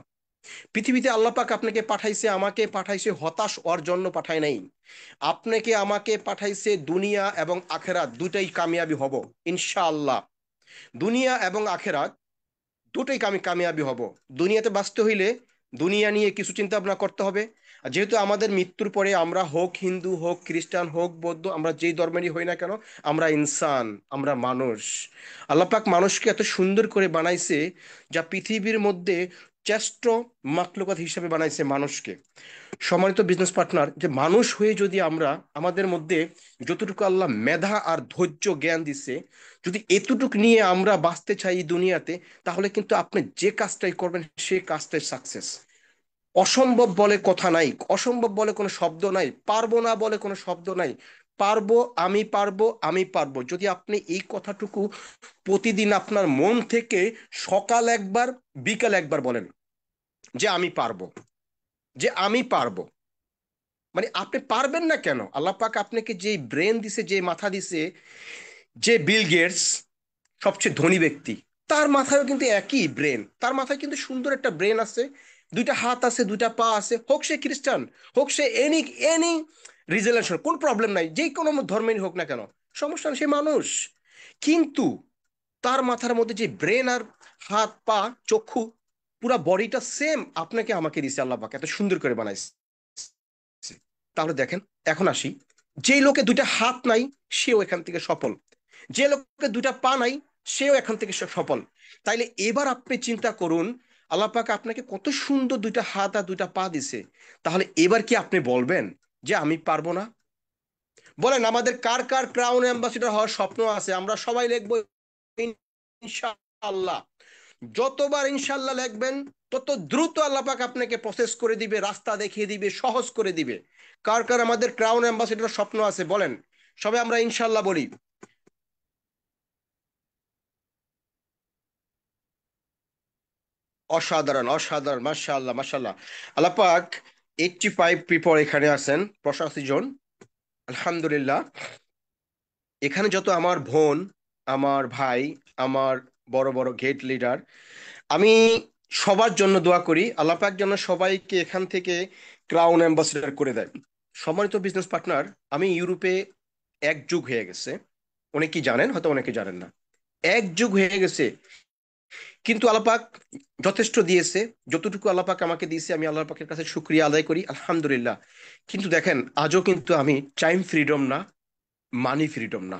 পৃথিবীতে আল্লাহ পাক আপনাকে পাঠাইছে, আমাকে পাঠাইছে হতাশ হওয়ার জন্য পাঠায় নাই। আপনাকে আমাকে পাঠাইছে দুনিয়া এবং আখেরাত দুটাই কামিয়াবি হব ইনশাআল্লাহ। দুনিয়া এবং আখেরাত দুটোই কামিয়াবি হব। দুনিয়াতে বাঁচতে হইলে দুনিয়া নিয়ে কিছু চিন্তা ভাবনা করতে হবে, আর যেহেতু আমাদের মৃত্যুর পরে আমরা হোক হিন্দু হোক খ্রিস্টান হোক বৌদ্ধ, আমরা যেই ধর্মেরই হই না কেন, আমরা ইনসান, আমরা মানুষ। আল্লাহ পাক মানুষকে এত সুন্দর করে বানাইছে, যা পৃথিবীর মধ্যে শ্রেষ্ঠ মাখলুকাত হিসেবে বানাইছে মানুষকে। সম্মানিত বিজনেস পার্টনার, যে মানুষ হয়ে যদি আমরা আমাদের মধ্যে যতটুকু আল্লাহ মেধা আর ধৈর্য জ্ঞান দিছে, যদি এতটুকু নিয়ে আমরা বাঁচতে চাই এই দুনিয়াতে, তাহলে কিন্তু আপনি যে কাজটাই করবেন সে কাজটাই সাকসেস। অসম্ভব বলে কথা নাই, অসম্ভব বলে কোনো শব্দ নাই, পারবো না বলে কোনো শব্দ নাই। পারবো, আমি পারবো, আমি পারবো, যদি আপনি এই কথাটুকু প্রতিদিন আপনার মন থেকে সকাল একবার বিকাল একবার বলেন যে আমি পারবো, যে আমি পারবো, মানে আপনি পারবেন না কেন? আল্লাহ পাক আপনাকে যে ব্রেন দিছে, যে মাথা দিছে, যে বিল গেটস সবচেয়ে ধনী ব্যক্তি, তার মাথায়ও কিন্তু একই ব্রেন, তার মাথায় কিন্তু সুন্দর একটা ব্রেন আছে, দুইটা হাত আছে, দুইটা পা আছে, হোক সে খ্রিস্টান, হোক সে এনি এনি রিজেলেশন, কোন প্রবলেম নাই, যে কোনো ধর্মেরই হোক না কেন, সমস্যা নেই, সে মানুষ। কিন্তু তার মাথার মধ্যে যে ব্রেন আর হাত পা চক্ষু, পুরা বডিটা সেম আপনাকে আমাকে দিছে আল্লাহ পাক, এত সুন্দর করে বানাইছে। তাহলে দেখেন, এখন আসি, যে লোকে দুইটা হাত নাই সেও এখান থেকে সফল, যে লোকের দুইটা পা নাই সেও এখান থেকে সফল। তাইলে এবার আপনি চিন্তা করুন, আল্লাহ পাক আপনাকে কত সুন্দর দুইটা হাত আর দুইটা পা দিছে, তাহলে এবার কি আপনি বলবেন যে আমি পারবো না? বলেন, আমাদের কার কার ক্রাউন অ্যাম্বাসিডর হওয়ার স্বপ্ন আছে? আমরা সবাই লিখবো ইনশাআল্লাহ। যতবার ইনশাআল্লাহ লিখবেন তত দ্রুত আল্লাহ পাক আপনাকে প্রসেস করে দিবে, রাস্তা দেখিয়ে দিবে, সহজ করে দিবে। কার কার আমাদের ক্রাউন অ্যাম্বাসিডর স্বপ্ন আছে বলেন, সবাই আমরা ইনশাআল্লাহ বলি। অসাধারণ, অসাধারণ, মাশাআল্লাহ, মাশাআল্লাহ। আল্লাহ পাক 85 পিপল এখানে আছেন, প্রশাসী জন, আলহামদুলিল্লাহ। এখানে যত আমার বোন, আমার ভাই, আমার বড় বড় গেট লিডার, আমি সবার জন্য দোয়া করি আল্লাহ পাক যেন সবাইকে এখান থেকে ক্রাউন অ্যাম্বাসেডর করে দেয়। সম্মানিত বিজনেস পার্টনার, আমি ইউরোপে এক যুগ হয়ে গেছে, অনেকেই জানেন, হয়তো অনেকে জানেন না, এক যুগ হয়ে গেছে। কিন্তু আল্লাহ পাক যথেষ্ট দিয়েছে, যতটুকু আল্লাহ পাক আমাকে দিয়েছে আমি আল্লাহ পাকের কাছে শুকরিয়া আদায় করি, আলহামদুলিল্লাহ। কিন্তু দেখেন, আজও কিন্তু আমি টাইম ফ্রিডম না, মানি ফ্রিডম না,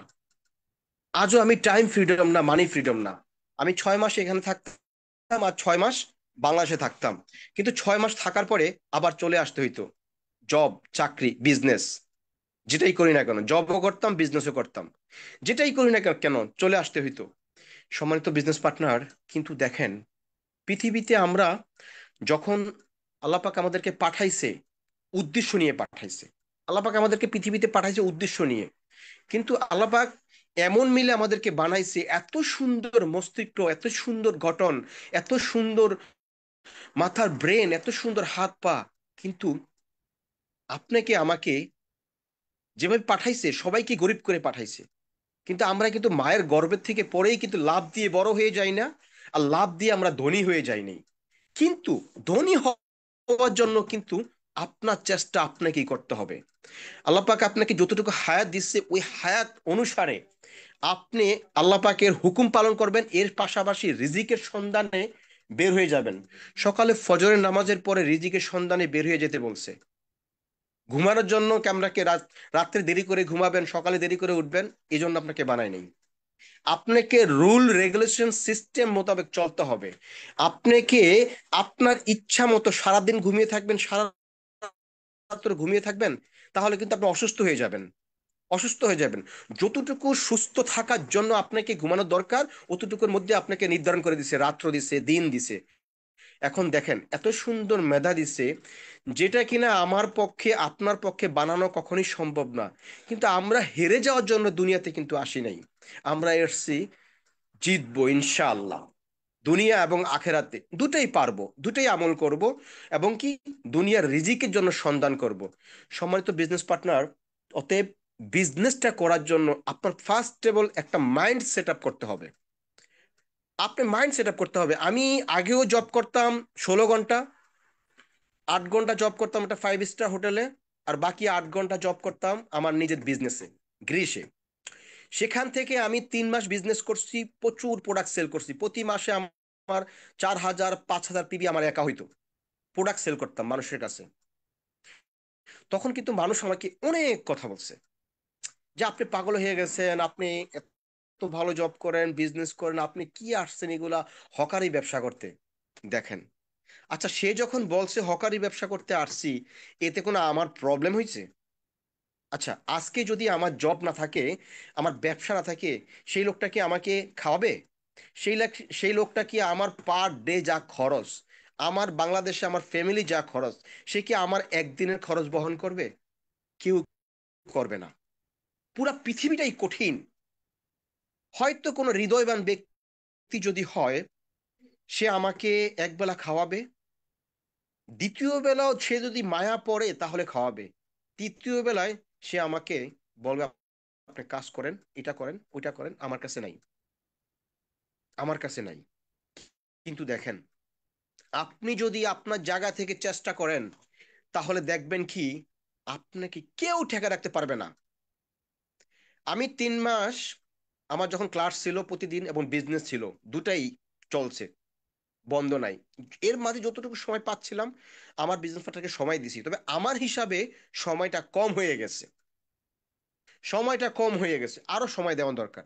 আজও আমি টাইম ফ্রিডম না, মানি ফ্রিডম না। আমি 6 মাস এখানে থাকতাম আর 6 মাস বাংলাদেশে থাকতাম, কিন্তু 6 মাস থাকার পরে আবার চলে আসতে হইতো। জব, চাকরি, বিজনেস, যেটাই করি না কেন, জবও করতাম, বিজনেসও করতাম, যেটাই করি না কেন কেন চলে আসতে হইতো। সম্মানিত বিজনেস পার্টনার, কিন্তু দেখেন, পৃথিবীতে আমরা যখন আল্লাহ পাক আমাদেরকে পাঠাইছে, উদ্দেশ্য নিয়ে পাঠাইছে। আল্লাহ পাক আমাদেরকে পৃথিবীতে পাঠাইছে উদ্দেশ্য নিয়ে, কিন্তু আল্লাহ পাক এমন মিলে আমাদেরকে বানাইছে, এত সুন্দর মস্তিষ্ক, এত সুন্দর গঠন, এত সুন্দর মাথার ব্রেন, এত সুন্দর হাত পা, কিন্তু আপনাকে আমাকে যেভাবে পাঠাইছে সবাইকে গরিব করে পাঠাইছে। কিন্তু আমরা কিন্তু মায়ের গর্ভের থেকে পরেই কিন্তু লাভ দিয়ে বড় হয়ে যাই না, আর লাভ দিয়ে আমরা ধনী হয়ে যাইনি। কিন্তু ধনী হওয়ার জন্য কিন্তু আপনার চেষ্টা আপনাকেই করতে হবে। আল্লাহ পাক আপনাকে যতটুকু হায়াত দিচ্ছে, ওই হায়াত অনুসারে আপনি আল্লাহ পাকের হুকুম পালন করবেন, এর পাশাপাশি রিজিকের সন্ধানে বের হয়ে যাবেন। সকালে ফজরের নামাজের পরে রিজিকের সন্ধানে বের হয়ে যেতে বলছে। ঘুমানোর জন্য আপনাকে রাত্রে দেরি করে ঘুমাবেন, সকালে দেরি করে উঠবেন, এই জন্য আপনাকে বানায় নেই। আপনাকে রুল রেগুলেশন সিস্টেম মোতাবেক চলতে হবে। আপনাকে আপনার ইচ্ছা মতো সারাদিন ঘুমিয়ে থাকবেন, সারা রাত্র ঘুমিয়ে থাকবেন, তাহলে কিন্তু আপনি অসুস্থ হয়ে যাবেন, অসুস্থ হয়ে যাবেন। যতটুকু সুস্থ থাকার জন্য আপনাকে ঘুমানোর দরকার, অতটুকুর মধ্যে আপনাকে নির্ধারণ করে দিছে, রাত্র দিছে, দিন দিছে। এখন দেখেন, এত সুন্দর মেধা দিছে, যেটা কিনা আমার পক্ষে আপনার পক্ষে বানানো কখনোই সম্ভব না। কিন্তু আমরা হেরে যাওয়ার জন্য দুনিয়াতে কিন্তু আসি নাই, আমরা এসছি জিতবো ইনশাআল্লাহ। দুনিয়া এবং আখেরাতে দুটাই পারবো, দুটাই আমল করব, এবং কি দুনিয়ার রিজিকের জন্য সন্ধান করব। সম্মানিত বিজনেস পার্টনার, অতএব বিজনেসটা করার জন্য আপনার ফার্স্ট টেবল একটা মাইন্ড সেট আপ করতে হবে। আপনি মাইন্ড সেট আপ করতে হবে। আমি আগেও জব করতাম 16 ঘন্টা, 8 ঘন্টা জব করতাম একটা 5 স্টার হোটেলে, আর বাকি 8 ঘন্টা জব করতাম আমার নিজের বিজনেসে, গ্রিসে। সেখান থেকে আমি 3 মাস বিজনেস করছি, প্রচুর প্রোডাক্ট সেল করছি, প্রতি মাসে আমার 4,000 5,000 পিবি আমার একা হইতো, প্রোডাক্ট সেল করতাম মানুষের কাছে। তখন কিন্তু মানুষ আমাকে অনেক কথা বলছে যে আপনি পাগল হয়ে গেছেন, আপনি এত ভালো জব করেন, বিজনেস করেন, আপনি কি আসছেন এগুলা হকারি ব্যবসা করতে। দেখেন, আচ্ছা সে যখন বলছে হকারি ব্যবসা করতে আসছি, এতে কোনো আমার প্রবলেম হয়েছে? আচ্ছা আজকে যদি আমার জব না থাকে, আমার ব্যবসা না থাকে, সেই লোকটা কি আমাকে খাওয়াবে? সেই লোকটা কি আমার পার ডে যা খরচ, আমার বাংলাদেশে আমার ফ্যামিলি যা খরচ, সে কি আমার একদিনের খরচ বহন করবে? কেউ করবে না। পুরা পৃথিবীটাই কঠিন। হয়তো কোনো হৃদয়বান ব্যক্তি যদি হয়, সে আমাকে একবেলা খাওয়াবে, দ্বিতীয় বেলাও সে যদি মায়া পড়ে তাহলে খাওয়াবে, তৃতীয় বেলায় সে আমাকে বলবে আপনি কাজ করেন, এটা করেন, ওইটা করেন, আমার কাছে নাই, আমার কাছে নাই। কিন্তু দেখেন, আপনি যদি আপনার জায়গা থেকে চেষ্টা করেন, তাহলে দেখবেন কি আপনাকে কেউ ঠেকা রাখতে পারবে না। আমি 3 মাস আমার যখন ক্লাস ছিল প্রতিদিন এবং বিজনেস ছিল, দুটাই চলছে, বন্ধ নাই। এর মাঝে যতটুকু সময় পাচ্ছিলাম আমার বিজনেস পার্টনারকে সময় দিছি, তবে আমার হিসাবে সময়টা কম হয়ে গেছে, সময়টা কম হয়ে গেছে, আরো সময় দেওয়া দরকার।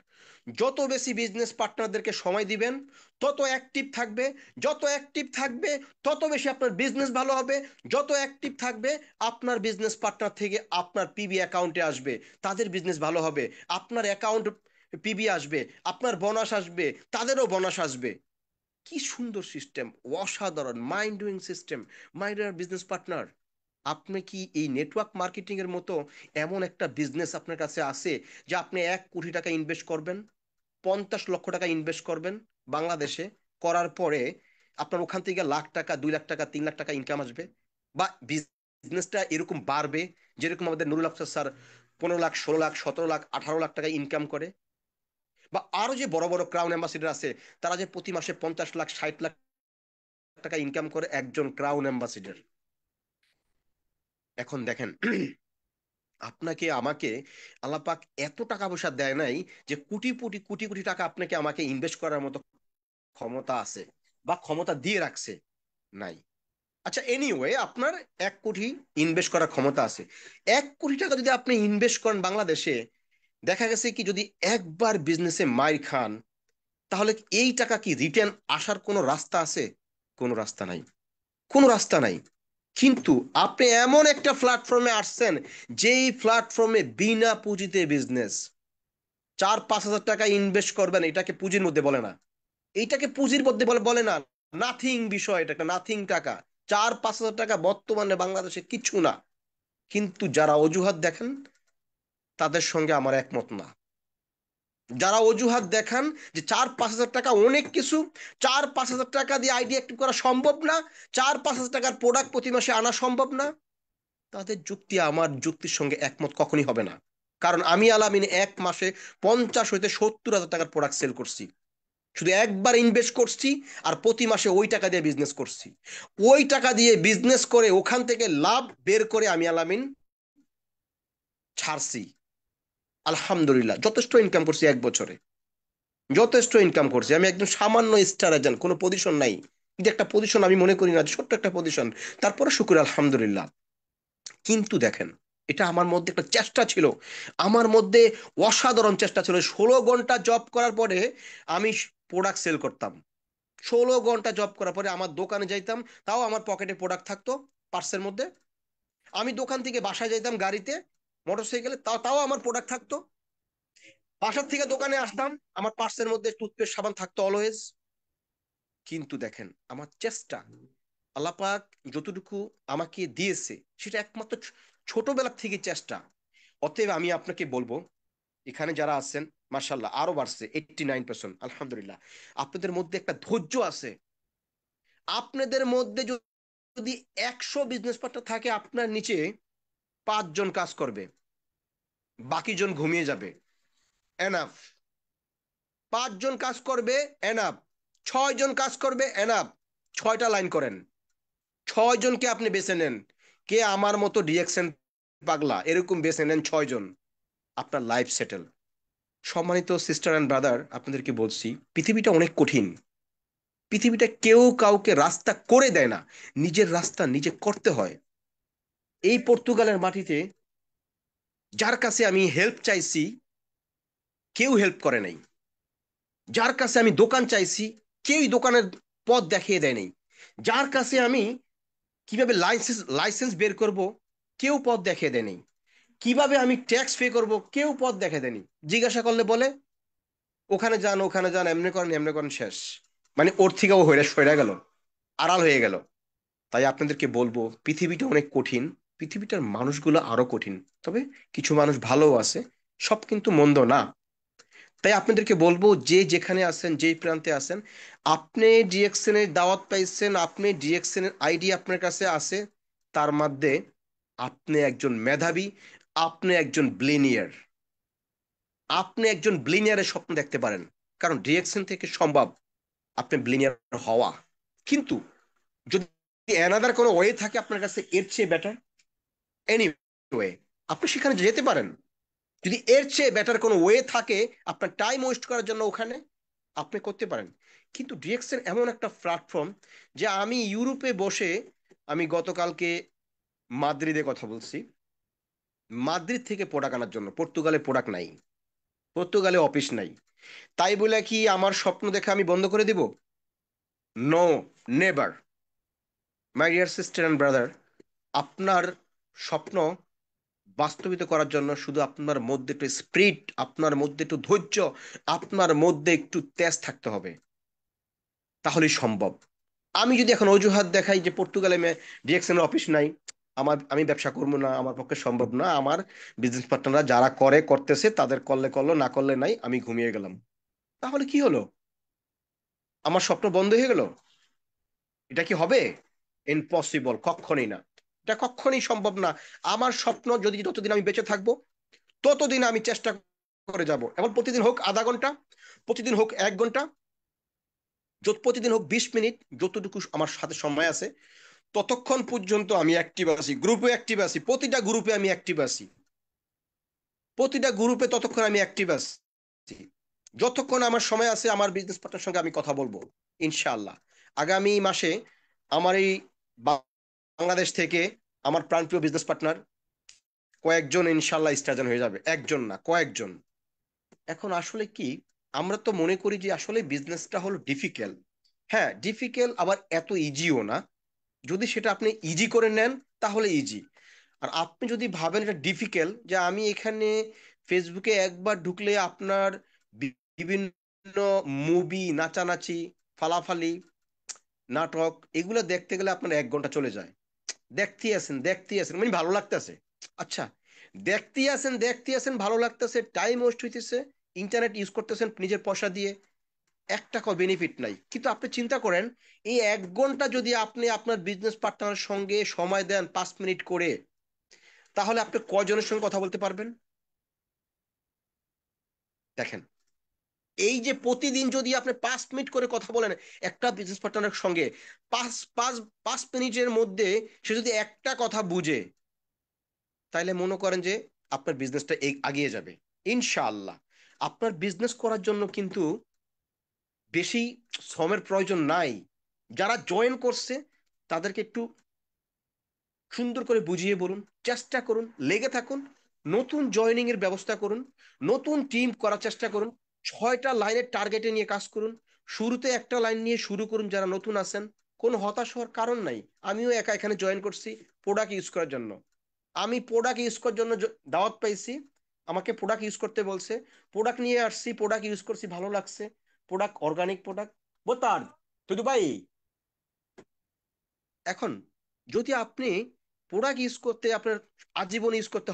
যত বেশি বিজনেস পার্টনারদেরকে সময় দিবেন, তত অ্যাক্টিভ থাকবে, যত অ্যাক্টিভ থাকবে তত বেশি আপনার বিজনেস ভালো হবে, যত অ্যাক্টিভ থাকবে আপনার বিজনেস পার্টনার থেকে আপনার পিবি অ্যাকাউন্টে আসবে, তাদের বিজনেস ভালো হবে, আপনার অ্যাকাউন্ট পিবি আসবে, আপনার বোনাস আসবে, তাদেরও বোনাস আসবে। কি সুন্দর সিস্টেম, অসাধারণ mind doing system, mind business partner. আপনি কি এই নেটওয়ার্ক মার্কেটিং এর মতো এমন একটা বিজনেস আপনার কাছে আছে যে আপনি 1 কোটি টাকা ইনভেস্ট করবেন, 50 লক্ষ টাকা ইনভেস্ট করবেন বাংলাদেশে, করার পরে আপনার ওখান থেকে লাখ টাকা, 2 লাখ টাকা, 3 লাখ টাকা ইনকাম আসবে, বা বিজনেসটা এরকম বাড়বে যেরকম আমাদের নুরুল আফসার স্যার 15 লাখ, 16 লাখ, 17 লাখ, 18 লাখ টাকা ইনকাম করে, বা আরো যে বড় বড় ক্রাউন অ্যাম্বাসিডার আছে, তারা যে প্রতি মাসে 50 লাখ, 60 লাখ টাকা ইনকাম করে একজন ক্রাউন অ্যাম্বাসিডার। এখন দেখেন, আপনাকে আমাকে আল্লাহ পাক এত টাকা পয়সা দেয় নাই যে কোটি কোটি কোটি কোটি টাকা আপনাকে আমাকে ইনভেস্ট করার মতো ক্ষমতা আছে বা ক্ষমতা দিয়ে রাখছে, নাই। আচ্ছা এনিওয়ে, আপনার 1 কোটি ইনভেস্ট করার ক্ষমতা আছে। 1 কোটি টাকা যদি আপনি ইনভেস্ট করেন বাংলাদেশে, দেখা গেছে কি যদি একবার বিজনেসে মাইর খান, তাহলে এই টাকা কি রিটার্ন আসার কোনো রাস্তা আছে? কোনো রাস্তা নাই, কোনো রাস্তা নাই। কিন্তু আপনি এমন একটা প্ল্যাটফর্মে আসছেন, যেই প্ল্যাটফর্মে বিনা পুঁজিতে বিজনেস, 4-5 হাজার টাকা ইনভেস্ট করবেন, এটাকে পুঁজির মধ্যে বলে না, এইটাকে পুঁজির মধ্যে বলে বলে না, নাথিং বিষয়, এটা একটা নাথিং টাকা। 4-5 হাজার টাকা বর্তমানে বাংলাদেশে কিছু না। কিন্তু যারা অজুহাত দেখেন, তাদের সঙ্গে আমার একমত না। যারা অজুহাত দেখান যে 4-5 হাজার টাকা অনেক কিছু, 4-5 হাজার টাকা দিয়ে আইডি অ্যাক্টিভ করা সম্ভব না, 4-5 হাজার টাকার প্রোডাক্ট প্রতি মাসে আনা সম্ভব না, তাদের যুক্তি আমার যুক্তির সঙ্গে একমত কখনই হবে না। কারণ আমি আলামিন 1 মাসে 50 হইতে 70 হাজার টাকার প্রোডাক্ট সেল করছি, শুধু একবার ইনভেস্ট করছি, আর প্রতি মাসে ওই টাকা দিয়ে বিজনেস করছি। ওই টাকা দিয়ে বিজনেস করে ওখান থেকে লাভ বের করে আমি আলামিন ছাড়ছি। আলহামদুলিল্লাহ যথেষ্ট ইনকাম করছি 1 বছরে, যথেষ্ট ইনকাম করছি। আমি একদম সামান্য স্টার এজেন্ট, কোনো পজিশন নাই, কিন্তু একটা পজিশন আমি মনে করি না, ছোট্ট একটা পজিশন, তারপরে শুক্র আলহামদুলিল্লাহ। কিন্তু দেখেন, এটা আমার মধ্যে একটা চেষ্টা ছিল, আমার মধ্যে অসাধারণ চেষ্টা ছিল। 16 ঘন্টা জব করার পরে আমি প্রোডাক্ট সেল করতাম। 16 ঘন্টা জব করার পরে আমার দোকানে যাইতাম, তাও আমার পকেটে প্রোডাক্ট থাকতো, পার্সের মধ্যে। আমি দোকান থেকে বাসায় যাইতাম গাড়িতে, মোটরসাইকেলে, তাও তাও আমার প্রোডাক্ট থাকতো। বাসার থেকে দোকানে আসতাম, আমার পার্সের মধ্যে টুথপেস্ট, সাবান থাকতো অলওয়েজ। কিন্তু দেখেন, আমার চেষ্টা, আল্লাহ পাক যতটুকু আমাকে দিয়েছে, সেটা একমাত্র ছোটবেলা থেকে চেষ্টা। অতএব আমি আপনাকে বলবো, এখানে যারা আছেন মার্শাল্লাহ আরো বাড়ছে 89%, আলহামদুলিল্লাহ। আপনাদের মধ্যে একটা ধৈর্য আছে। আপনাদের মধ্যে যদি 100 বিজনেস পার্টনার থাকে, আপনার নিচে 5 জন কাজ করবে, বাকি জন ঘুমিয়ে যাবে, এনাফ। 5 জন কাজ করবে, এনাফ। 6 জন কাজ করবে, এনাফ। 6টা লাইন করেন, 6 জনকে আপনি বেছে নেন, কে আমার মতো ডিএকশন পাগলা, এরকম বেছে নেন 6 জন, আপনার লাইফ সেটেল। সম্মানিত সিস্টার অ্যান্ড ব্রাদার, আপনাদেরকে বলছি, পৃথিবীটা অনেক কঠিন। পৃথিবীটা কেউ কাউকে রাস্তা করে দেয় না, নিজের রাস্তা নিজে করতে হয়। এই পর্তুগালের মাটিতে যার কাছে আমি হেল্প চাইছি কেউ হেল্প করে নাই, যার কাছে আমি দোকান চাইছি কেউই দোকানের পথ দেখিয়ে দেয় নাই, যার কাছে আমি কিভাবে লাইসেন্স লাইসেন্স বের করব কেউ পথ দেখিয়ে দেয় নাই, কিভাবে আমি ট্যাক্স পে করব কেউ পথ দেখে দেয়নি। জিজ্ঞাসা করলে বলে ওখানে যান এমনি করেন শেষ। মানে ওর থেকে ও হয়ে গেল, আড়াল হয়ে গেল। তাই আপনাদেরকে বলবো পৃথিবীটা অনেক কঠিন, পৃথিবীটার মানুষগুলো আরো কঠিন, তবে কিছু মানুষ ভালো আছে, সব কিন্তু মন্দ না। তাই আপনাদেরকে বলবো যে যেখানে আছেন যেই প্রান্তে আছেন, আপনি ডিএক্সএন এর দাওয়াত পাইছেন, আপনি ডিএক্সএন এর আইডি আপনার কাছে আছে, তার মধ্যে আপনি একজন মেধাবী, আপনি একজন ব্লিনিয়ার, আপনি একজন ব্লিনিয়ারের স্বপ্ন দেখতে পারেন। কারণ ডিএক্সএন থেকে সম্ভব আপনি ব্লিনিয়ার হওয়া। কিন্তু যদি অ্যানাদার কোনো ওয়ে থাকে আপনার কাছে এর চেয়ে বেটার, এনি ওয়ে আপনি সেখানে যেতে পারেন। যদি এর চেয়ে বেটার কোনো ওয়ে থাকে আপনার টাইম ওয়েস্ট করার জন্য ওখানে, আপনি করতে পারেন। কিন্তু ডিএক্সএন এমন একটা প্ল্যাটফর্ম যে আমি ইউরোপে বসে, আমি গতকালকে মাদ্রিদে কথা বলছি, মাদ্রিদ থেকে প্রোডাক্ট আনার জন্য পর্তুগালে প্রোডাক্ট নাই, পর্তুগালে অফিস নাই। তাই বলে কি আমার স্বপ্ন দেখে আমি বন্ধ করে দিব? No, never. My dear sister and brother, আপনার স্বপ্ন বাস্তবিত করার জন্য শুধু আপনার মধ্যে একটু স্পিরিট, আপনার মধ্যে একটু ধৈর্য, আপনার মধ্যে একটু তেজ থাকতে হবে, তাহলেই সম্ভব। আমি যদি এখন অজুহাত দেখাই যে পর্তুগালে ডিএক্সএন অফিস নাই, আমি ব্যবসা করবো না, আমার পক্ষে সম্ভব না, আমার বিজনেস পার্টনাররা যারা করতেছে তাদের করলে করলো, না করলে নাই, আমি ঘুমিয়ে গেলাম, তাহলে কি হলো? আমার স্বপ্ন বন্ধ হয়ে গেল? এটা কি হবে? ইম্পসিবল, কখনই না, এটা কখনই সম্ভব না। আমার স্বপ্ন যদি যতদিন আমি বেঁচে থাকবো ততদিন আমি চেষ্টা করে যাব, এবং প্রতিদিন হোক আধা ঘন্টা, প্রতিদিন হোক 1 ঘন্টা, প্রতিদিন হোক 20 মিনিট, যতটুকু আমার সাথে সময় আছে ততক্ষণ পর্যন্ত আমি অ্যাক্টিভ আছি, গ্রুপে অ্যাক্টিভ আছি, প্রতিটা গ্রুপে আমি অ্যাক্টিভ আছি, প্রতিটা গ্রুপে ততক্ষণ আমি অ্যাক্টিভ আছি যতক্ষণ আমার সময় আছে। আমার বিজনেস পার্টনার সঙ্গে আমি কথা বলবো ইনশাআল্লাহ। আগামী মাসে আমার এই বাংলাদেশ থেকে আমার প্রাণপ্রিয় বিজনেস পার্টনার কয়েকজন ইনশাআল্লাহ স্টার্জন হয়ে যাবে, একজন না কয়েকজন। এখন আসলে কি, আমরা তো মনে করি যে আসলে বিজনেসটা হলো ডিফিকাল্ট। হ্যাঁ ডিফিকাল্ট, আবার এত ইজিও না। যদি সেটা আপনি ইজি করে নেন তাহলে ইজি। আর আপনি যদি ভাবেন এটা ডিফিকাল্ট, যে আমি এখানে ফেসবুকে একবার ঢুকলে আপনার বিভিন্ন মুভি, নাচানাচি, ফালাফালি, নাটক, এগুলো দেখতে গেলে আপনার 1 ঘন্টা চলে যায়। দেখতেই আছেন মানে ভালো লাগতেছে, আচ্ছা, দেখতেই আছেন ভালো লাগতেছে, টাইম ওয়েস্ট হইতেছে, ইন্টারনেট ইউজ করতেছেন নিজের পয়সা দিয়ে, 1 টাকাও বেনিফিট নাই। কিন্তু আপনি চিন্তা করেন, এই 1 ঘন্টা যদি আপনি আপনার বিজনেস পার্টনারের সঙ্গে সময় দেন 5 মিনিট করে, তাহলে আপনি কয়জনের সঙ্গে কথা বলতে পারবেন? দেখেন, এই যে প্রতিদিন যদি আপনি 5 মিনিট করে কথা বলেন একটা বিজনেস পার্টনারের সঙ্গে, পাঁচ পাঁচ 5 মিনিটের মধ্যে সে যদি একটা কথা বুঝে, তাইলে মনে করেন যে আপনার বিজনেসটা আগিয়ে যাবে ইনশাআল্লাহ। আপনার বিজনেস করার জন্য কিন্তু বেশি শ্রমের প্রয়োজন নাই। যারা জয়েন করছে তাদেরকে একটু সুন্দর করে বুঝিয়ে বলুন, চেষ্টা করুন, লেগে থাকুন, নতুন জয়েনিং এর ব্যবস্থা করুন, নতুন টিম করার চেষ্টা করুন, 6টা লাইনের টার্গেটে নিয়ে কাজ করুন, শুরুতে একটা লাইন নিয়ে শুরু করুন। যারা নতুন আছেন কোনো হতাশ হওয়ার কারণ নাই। আমিও একা এখানে জয়েন করছি প্রোডাক্ট ইউজ করার জন্য, আমি প্রোডাক্ট ইউজ করার জন্য দাওয়াত পাইছি, আমাকে প্রোডাক্ট ইউজ করতে বলছে, প্রোডাক্ট নিয়ে আসছি, প্রোডাক্ট ইউজ করছি, ভালো লাগছে, প্রোডাক্ট অর্গানিক প্রোডাক্ট বোতার তুই ভাই। এখন যদি আপনি প্রোডাক্ট ইউজ করতে আপনার আজীবন ইউজ করতে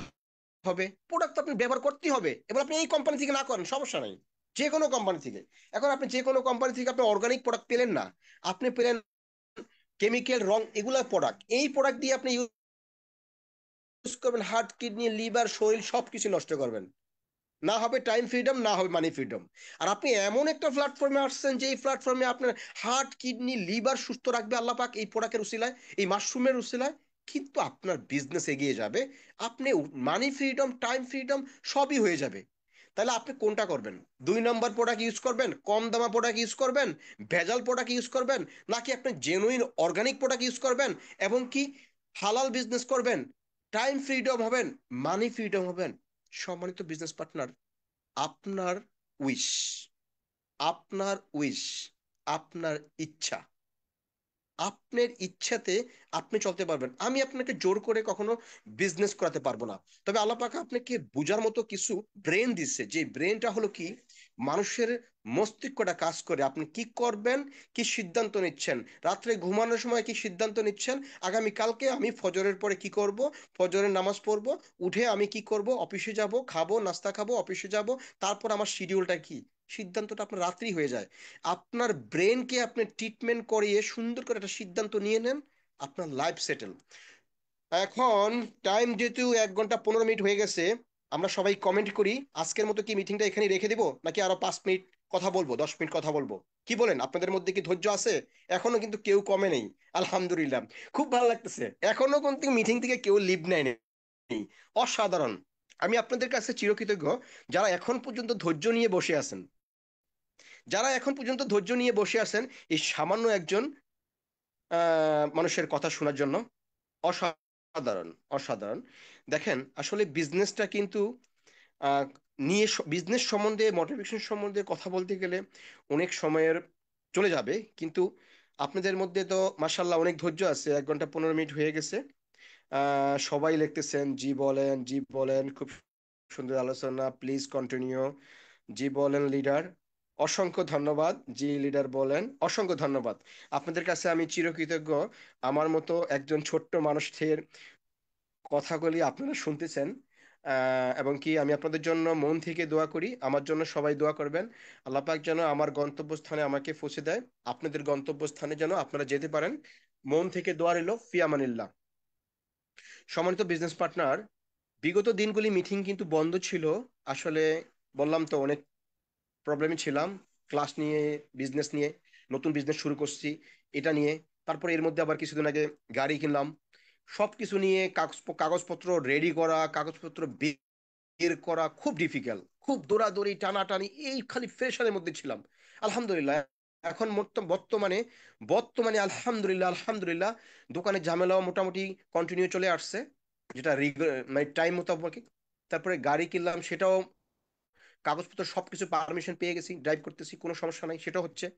হবে, প্রোডাক্ট আপনি ব্যবহার করতেই হবে। এবার আপনি এই কোম্পানি থেকে না করেন সমস্যা নাই, যে কোনো কোম্পানি থেকে। এখন আপনি যে কোনো কোম্পানি থেকে আপনি অর্গানিক প্রোডাক্ট পেলেন না, আপনি পেলেন কেমিক্যাল রং এগুলা প্রোডাক্ট, এই প্রোডাক্ট দিয়ে আপনি ইউজ করবেন, হার্ট, কিডনি, লিভার, শরীর সবকিছু নষ্ট করবেন। না হবে টাইম ফ্রিডম, না হবে মানি ফ্রিডম। আর আপনি এমন একটা প্ল্যাটফর্মে আসছেন যে এই প্ল্যাটফর্মে আপনার হার্ট, কিডনি, লিভার সুস্থ রাখবে আল্লাহ পাক এই প্রোডাক্টের উসিলায়, এই মাশরুমের উসিলায়। কিন্তু আপনার বিজনেস এগিয়ে যাবে, আপনি মানি ফ্রিডম, টাইম ফ্রিডম সবই হয়ে যাবে। তাহলে আপনি কোনটা করবেন? 2 নম্বর প্রোডাক্ট ইউজ করবেন, কম দামা প্রোডাক্ট ইউজ করবেন, ভেজাল প্রোডাক্ট ইউজ করবেন, নাকি আপনি জেনুইন অর্গানিক প্রোডাক্ট ইউজ করবেন এবং কি হালাল বিজনেস করবেন? টাইম ফ্রিডম হবেন, মানি ফ্রিডম হবেন। সম্মানিত বিজনেস পার্টনার, আপনার উইশ, আপনার উইশ, আপনার ইচ্ছা, আপনার ইচ্ছাতে আপনি চলতে পারবেন। আমি আপনাকে জোর করে কখনো বিজনেস করাতে পারবো না। তবে আল্লাহ পাক আপনাকে বোঝার মতো কিছু ব্রেন দিচ্ছে, যে ব্রেনটা হলো কি, মানুষের মস্তিষ্কটা কাজ করে। আপনি কি করবেন, কি সিদ্ধান্ত নিচ্ছেন, রাত্রে ঘুমানোর সময় কি সিদ্ধান্ত নিচ্ছেন, আগামী কালকে আমি ফজরের পরে কি করব, ফজরের নামাজ পড়ব, উঠে আমি কি করব, অফিসে যাব, খাবো, নাস্তা খাবো, অফিসে যাব, তারপর আমার শিডিউলটা কি, সিদ্ধান্তটা আপনার রাত্রি হয়ে যায়। আপনার ব্রেনকে আপনি ট্রিটমেন্ট করিয়ে সুন্দর করে একটা সিদ্ধান্ত নিয়ে নেন, আপনার লাইফ সেটেল। এখন টাইম যেহেতু 1 ঘন্টা 15 মিনিট হয়ে গেছে, আমরা সবাই কমেন্ট করি। আজকের মতো কি মিটিংটা এখানে রেখে দিব, নাকি আরো 5 মিনিট কথা বলবো, 10 মিনিট কথা বলবো? কি বলেন, আপনাদের মধ্যে কি ধৈর্য আছে? এখনো কিন্তু কেউ কমে নেই, আলহামদুলিল্লাহ। খুব ভালো লাগতেছে, এখনো কিন্তু মিটিং থেকে কেউ লিভ নেয় নেই। অসাধারণ। আমি আপনাদের কাছে চিরকৃতজ্ঞ, যারা এখন পর্যন্ত ধৈর্য নিয়ে বসে আছেন, যারা এখন পর্যন্ত ধৈর্য নিয়ে বসে আছেন এই সামান্য একজন মানুষের কথা শোনার জন্য। অসাধারণ, অসাধারণ। দেখেন, আসলে বিজনেসটা কিন্তু আহ, নিয়ে, বিজনেস সম্বন্ধে, মোটিভেশন সম্বন্ধে কথা বলতে গেলে অনেক সময়ের চলে যাবে, কিন্তু আপনাদের মধ্যে তো মাশাল্লাহ অনেক ধৈর্য আছে। 1 ঘন্টা 15 মিনিট হয়ে গেছে। সবাই লিখতেছেন জি বলেন, জি বলেন, খুব সুন্দর আলোচনা, প্লিজ কন্টিনিউ, জি বলেন লিডার। অসংখ্য ধন্যবাদ, জি লিডার বলেন, অসংখ্য ধন্যবাদ। আপনাদের কাছে আমি চিরকৃতজ্ঞ, আমার মতো একজন ছোট্ট মানুষের কথাগুলি আপনারা শুনতেছেন। এবং কি আমি আপনাদের জন্য মন থেকে দোয়া করি, আমার জন্য সবাই দোয়া করবেন। আল্লাহ পাক যেন আমার গন্তব্যস্থানে আমাকে পৌঁছে দেয়, আপনাদের গন্তব্যস্থানে যেন আপনারা যেতে পারেন। মন থেকে দোয়া রইল, ফিয়ামানিল্লাহ। সম্মানিত বিজনেস পার্টনার, বিগত দিনগুলি মিটিং কিন্তু বন্ধ ছিল। আসলে বললাম তো, অনেক প্রবলেমে ছিলাম, ক্লাস নিয়ে, বিজনেস নিয়ে, নতুন বিজনেস শুরু করছি এটা নিয়ে। তারপরে এর মধ্যে আবার কিছুদিন আগে গাড়ি কিনলাম। সবকিছু নিয়ে কাগজপত্র রেডি করা, কাগজপত্র বের করা খুব ডিফিকাল্ট, খুব দৌড়াদৌড়ি, টানাটানি, এই খালি প্রেশারের মধ্যে ছিলাম। আলহামদুলিল্লাহ, এখন বর্তমানে বর্তমানে আলহামদুলিল্লাহ, আলহামদুলিল্লাহ, দোকানের ঝামেলাও মোটামুটি কন্টিনিউ চলে আসছে, যেটা মানে টাইম মোতাবেক। তারপরে গাড়ি কিনলাম, সেটাও কাগজপত্র সবকিছু পারমিশন পেয়ে গেছি, ড্রাইভ করতেছি, কোনো সমস্যা নাই, সেটা হচ্ছে।